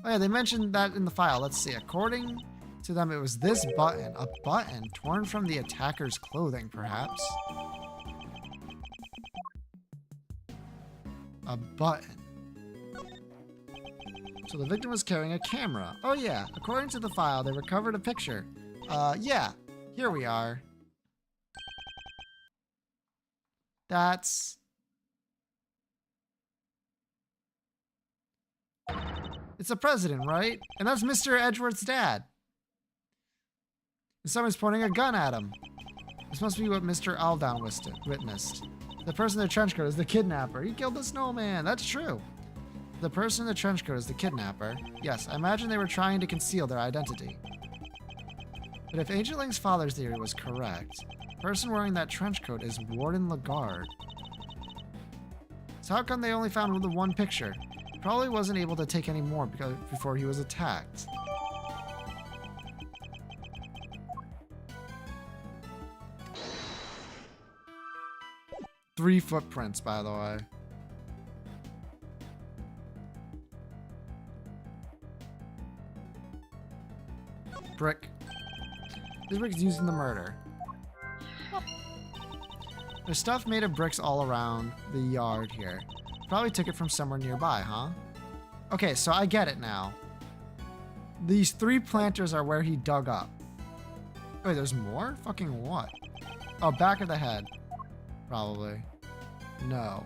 Oh yeah, they mentioned that in the file. Let's see. According to them, it was this button. A button torn from the attacker's clothing, perhaps. A button. So the victim was carrying a camera. Oh yeah, according to the file, they recovered a picture. Yeah, here we are. That's... It's the president, right? And that's Mr. Edgeworth's dad. And someone's pointing a gun at him. This must be what Mr. Aldown witnessed. The person in the trench coat is the kidnapper. He killed the snowman. That's true. The person in the trench coat is the kidnapper. Yes, I imagine they were trying to conceal their identity. But if Agent Lang's father's theory was correct, the person wearing that trench coat is Warden Lagarde. So how come they only found the one picture? Probably wasn't able to take any more before he was attacked. Three footprints, by the way. Brick. This brick is used in the murder. There's stuff made of bricks all around the yard here. Probably took it from somewhere nearby, huh? Okay, so I get it now. These three planters are where he dug up. Wait, there's more? Fucking what? Oh, back of the head. Probably. No.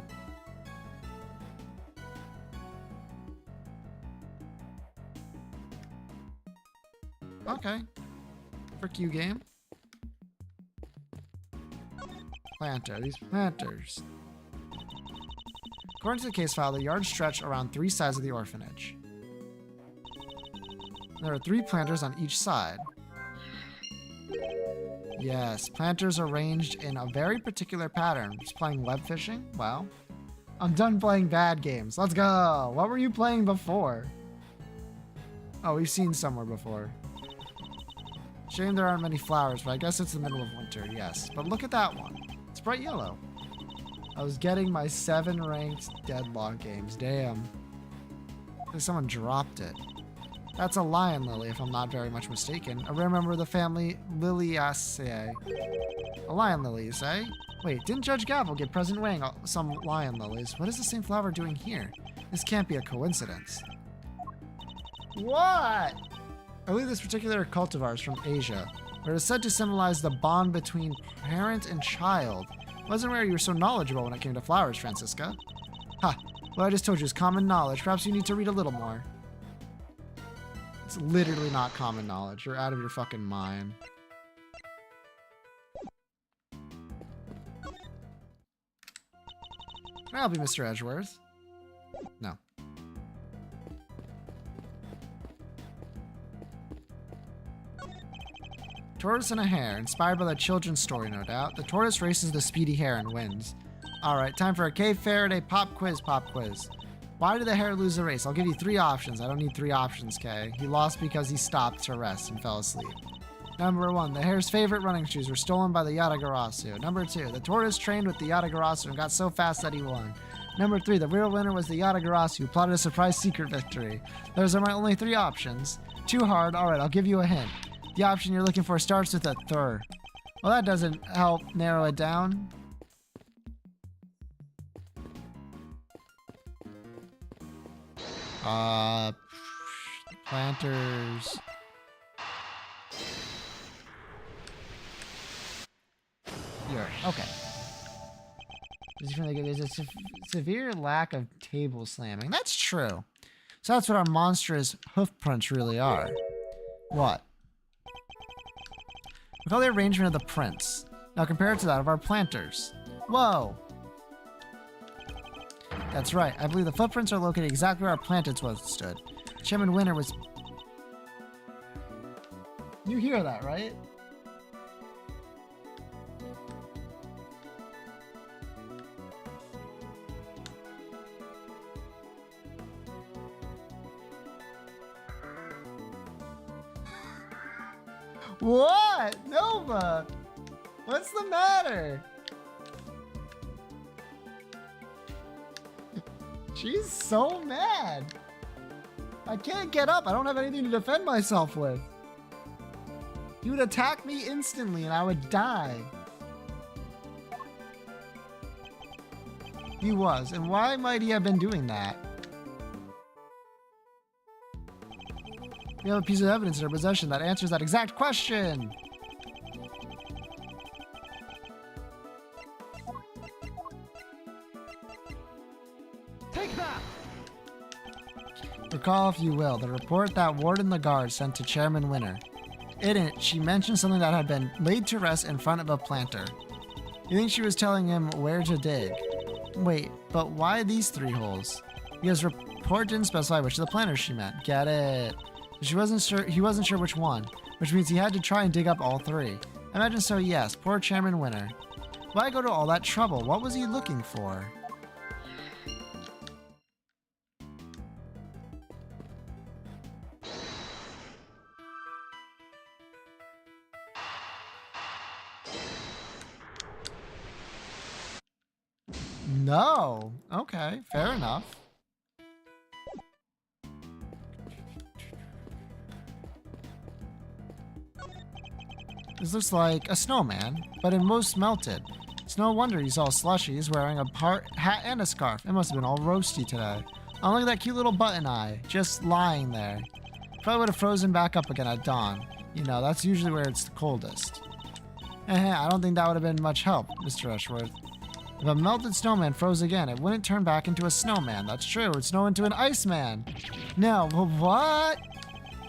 Okay. Frick you, game. Planter. These planters. According to the case file, the yard stretched around 3 sides of the orphanage. There are 3 planters on each side. Yes, planters arranged in a very particular pattern. Just playing web fishing? Wow. I'm done playing bad games. Let's go. What were you playing before? Oh, we've seen somewhere before. Shame there aren't many flowers, but I guess it's the middle of winter, yes. But look at that one. It's bright yellow. I was getting my 7 ranked deadlock games. Damn. I think someone dropped it. That's a lion lily, if I'm not very much mistaken. A rare member of the family Liliaceae. A lion lily, you say? Wait, didn't Judge Gavel give President Wang some lion lilies? What is the same flower doing here? This can't be a coincidence. What? I believe this particular cultivar is from Asia, where it is said to symbolize the bond between parent and child. Wasn't aware you were so knowledgeable when it came to flowers, Francisca. Ha! What I just told you is common knowledge. Perhaps you need to read a little more. It's literally not common knowledge. You're out of your fucking mind. Can I help you, Mr. Edgeworth? No. Tortoise and a hare, inspired by the children's story, no doubt. The tortoise races the speedy hare and wins. Alright, time for a Cave Faraday pop quiz. Why did the hare lose the race? I'll give you 3 options. I don't need 3 options, Kay. He lost because he stopped to rest and fell asleep. Number 1, the hare's favorite running shoes were stolen by the Yatagarasu. Number 2, the tortoise trained with the Yatagarasu and got so fast that he won. Number 3, the real winner was the Yatagarasu who plotted a surprise secret victory. Those are my only 3 options. Too hard? Alright, I'll give you a hint. The option you're looking for starts with a thir. Well, that doesn't help narrow it down. Planters. Here, okay. There's a severe lack of table slamming. That's true. So that's what our monstrous hoof prints really are. What? Look at the arrangement of the prints. Now compare it to that of our planters. Whoa! That's right. I believe the footprints are located exactly where our planets once stood. Chairman Winter was... You hear that, right? What? Nova? What's the matter? She's so mad. I can't get up. I don't have anything to defend myself with. He would attack me instantly and I would die. He was. And why might he have been doing that? We have a piece of evidence in our possession that answers that exact question. Take that! Recall, if you will, the report that Warden Lagarde sent to Chairman Winter. In it, she mentioned something that had been laid to rest in front of a planter. You think she was telling him where to dig? Wait, but why these 3 holes? Because report didn't specify which of the planters she meant. Get it? She wasn't sure. He wasn't sure which one, which means he had to try and dig up all 3. I imagine so. Yes, poor Chairman Winter. Why go to all that trouble? What was he looking for? No. Okay, fair enough. This looks like a snowman, but in most melted. It's no wonder he's all slushy. He's wearing a hat and a scarf. It must have been all roasty today. Oh, look at that cute little button eye, just lying there. Probably would have frozen back up again at dawn. You know, that's usually where it's the coldest. I don't think that would have been much help, Mr. Rushworth. If a melted snowman froze again, it wouldn't turn back into a snowman. That's true. It'd snow into an iceman. No, well, what?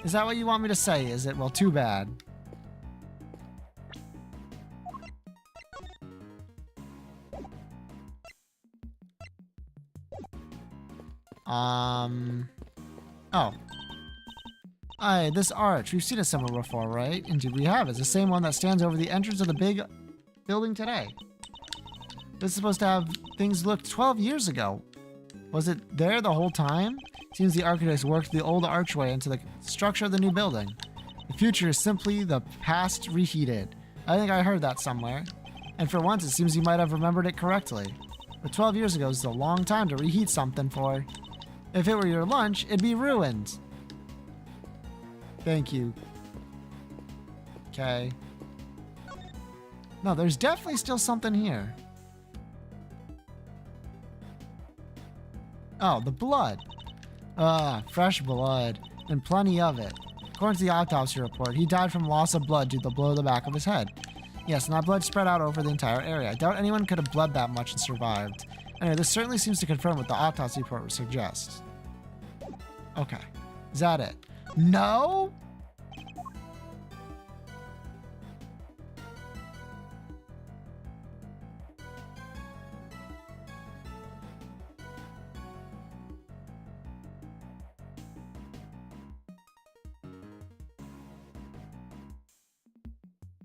Is that what you want me to say, is it? Well, too bad. Oh. Aye, this arch. We've seen it somewhere before, right? Indeed we have. It's the same one that stands over the entrance of the big building today. This is supposed to have things looked 12 years ago. Was it there the whole time? Seems the architects worked the old archway into the structure of the new building. The future is simply the past reheated. I think I heard that somewhere. And for once, it seems you might have remembered it correctly. But 12 years ago is a long time to reheat something for. If it were your lunch, it'd be ruined. Thank you. Okay. No, there's definitely still something here. Oh, the blood. Fresh blood. And plenty of it. According to the autopsy report, he died from loss of blood due to the blow to the back of his head. Yes, and that blood spread out over the entire area. I doubt anyone could have bled that much and survived. Anyway, this certainly seems to confirm what the autopsy report would suggest. Okay. Is that it? No?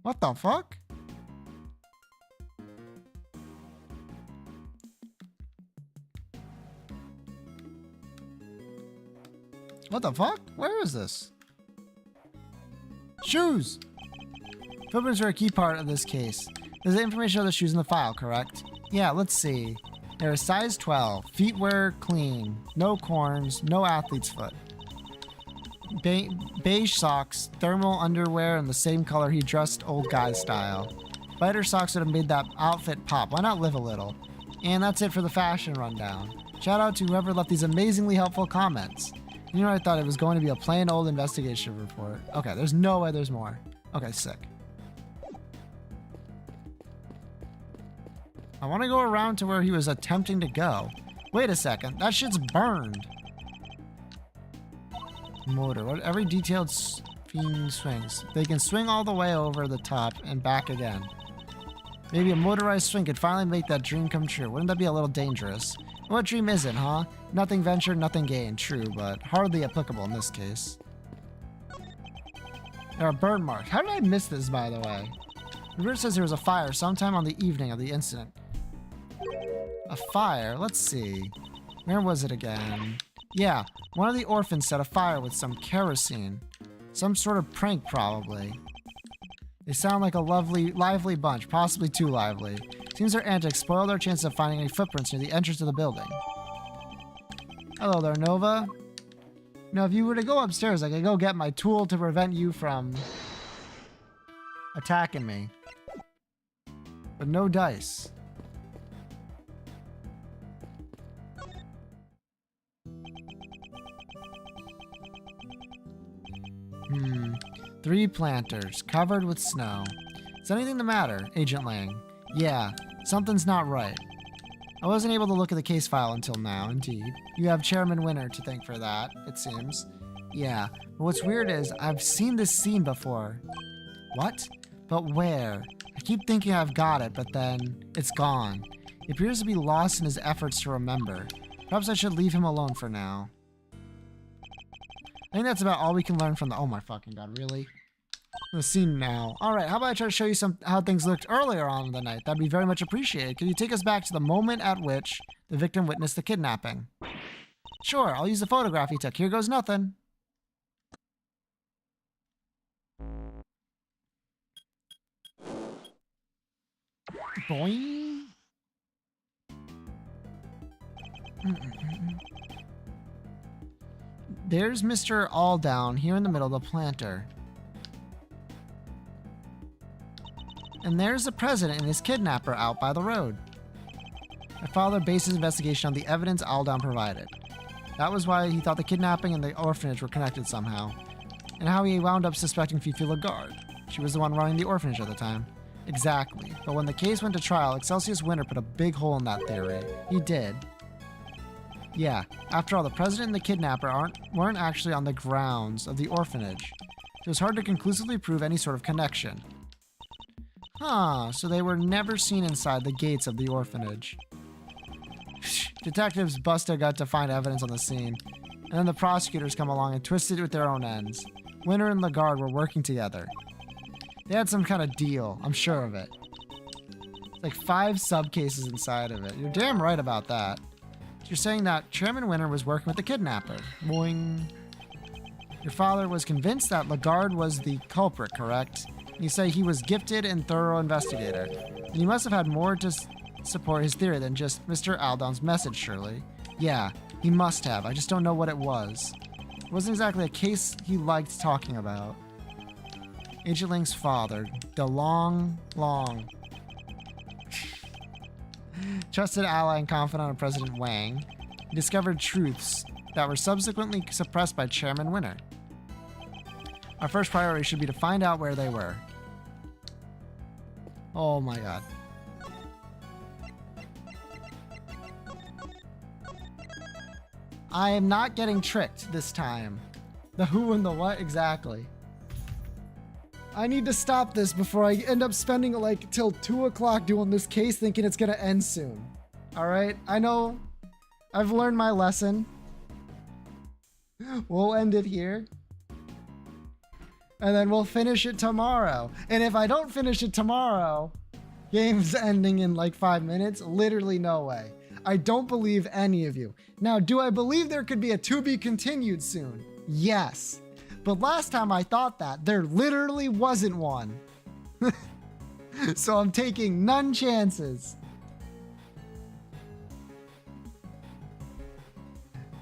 What the fuck? What the fuck? Where is this? Shoes! Footprints are a key part of this case. There's the information of the shoes in the file, correct? Yeah, let's see. They're a size 12. Feet wear clean. No corns. No athlete's foot. Beige socks, thermal underwear, and the same color he dressed old guy style. Lighter socks would have made that outfit pop. Why not live a little? And that's it for the fashion rundown. Shout out to whoever left these amazingly helpful comments. You know, I thought it was going to be a plain old investigation report. Okay, there's no way there's more. Okay, sick. I want to go around to where he was attempting to go. Wait a second, that shit's burned. Motor. What every detailed fiend swings. They can swing all the way over the top and back again. Maybe a motorized swing could finally make that dream come true. Wouldn't that be a little dangerous? What dream isn't, huh? Nothing ventured, nothing gained. True, but hardly applicable in this case. There are burn marks. How did I miss this, by the way? The report says there was a fire sometime on the evening of the incident. A fire? Let's see. Where was it again? Yeah, one of the orphans set a fire with some kerosene. Some sort of prank, probably. They sound like a lively bunch, possibly too lively. Seems their antics spoiled our chances of finding any footprints near the entrance to the building. Hello there, Nova. Now, if you were to go upstairs, I could go get my tool to prevent you from attacking me. But no dice. Three planters, covered with snow. Is anything the matter, Agent Lang? Yeah, something's not right. I wasn't able to look at the case file until now, indeed. You have Chairman Winter to thank for that, it seems. Yeah, but what's weird is, I've seen this scene before. What? But where? I keep thinking I've got it, but then it's gone. He appears to be lost in his efforts to remember. Perhaps I should leave him alone for now. I think that's about all we can learn from the— oh my fucking god, really? The scene now. Alright, how about I try to show you how things looked earlier on in the night? That'd be very much appreciated. Could you take us back to the moment at which the victim witnessed the kidnapping? Sure, I'll use the photograph he took. Here goes nothing. Boing. There's Mr. Alldown here in the middle of the planter. And there's the president and his kidnapper out by the road. My father based his investigation on the evidence Alldown provided. That was why he thought the kidnapping and the orphanage were connected somehow. And how he wound up suspecting Fifi Lagarde. She was the one running the orphanage at the time. Exactly. But when the case went to trial, Excelsius Winter put a big hole in that theory. He did. Yeah, after all, the president and the kidnapper weren't actually on the grounds of the orphanage. It was hard to conclusively prove any sort of connection. Huh, so they were never seen inside the gates of the orphanage. Detectives bust their gut to find evidence on the scene, and then the prosecutors come along and twist it with their own ends. Winter and Lagarde were working together. They had some kind of deal, I'm sure of it. Like 5 sub-cases inside of it. You're damn right about that. You're saying that Chairman Winter was working with the kidnapper. Boing. Your father was convinced that Lagarde was the culprit, correct? You say he was gifted and thorough investigator. And he must have had more to support his theory than just Mr. Alldown's message, surely. Yeah, he must have. I just don't know what it was. It wasn't exactly a case he liked talking about. Agent Lang's father, DeLong Long. Trusted ally and confidant of President Wang, he discovered truths that were subsequently suppressed by Chairman Winter. Our first priority should be to find out where they were. Oh my god. I am not getting tricked this time. The who and the what exactly. I need to stop this before I end up spending like till 2 o'clock doing this case thinking it's gonna end soon. Alright, I know. I've learned my lesson. We'll end it here. And then we'll finish it tomorrow. And if I don't finish it tomorrow, game's ending in like 5 minutes. Literally no way. I don't believe any of you. Now, do I believe there could be a to be continued soon? Yes. But last time I thought that, there literally wasn't one. So I'm taking none chances.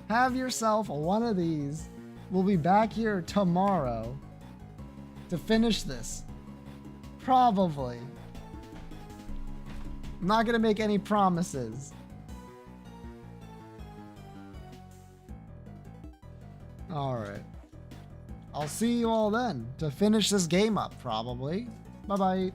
Have yourself one of these. We'll be back here tomorrow to finish this. Probably. I'm not gonna make any promises. Alright. I'll see you all then to finish this game up, probably. Bye-bye.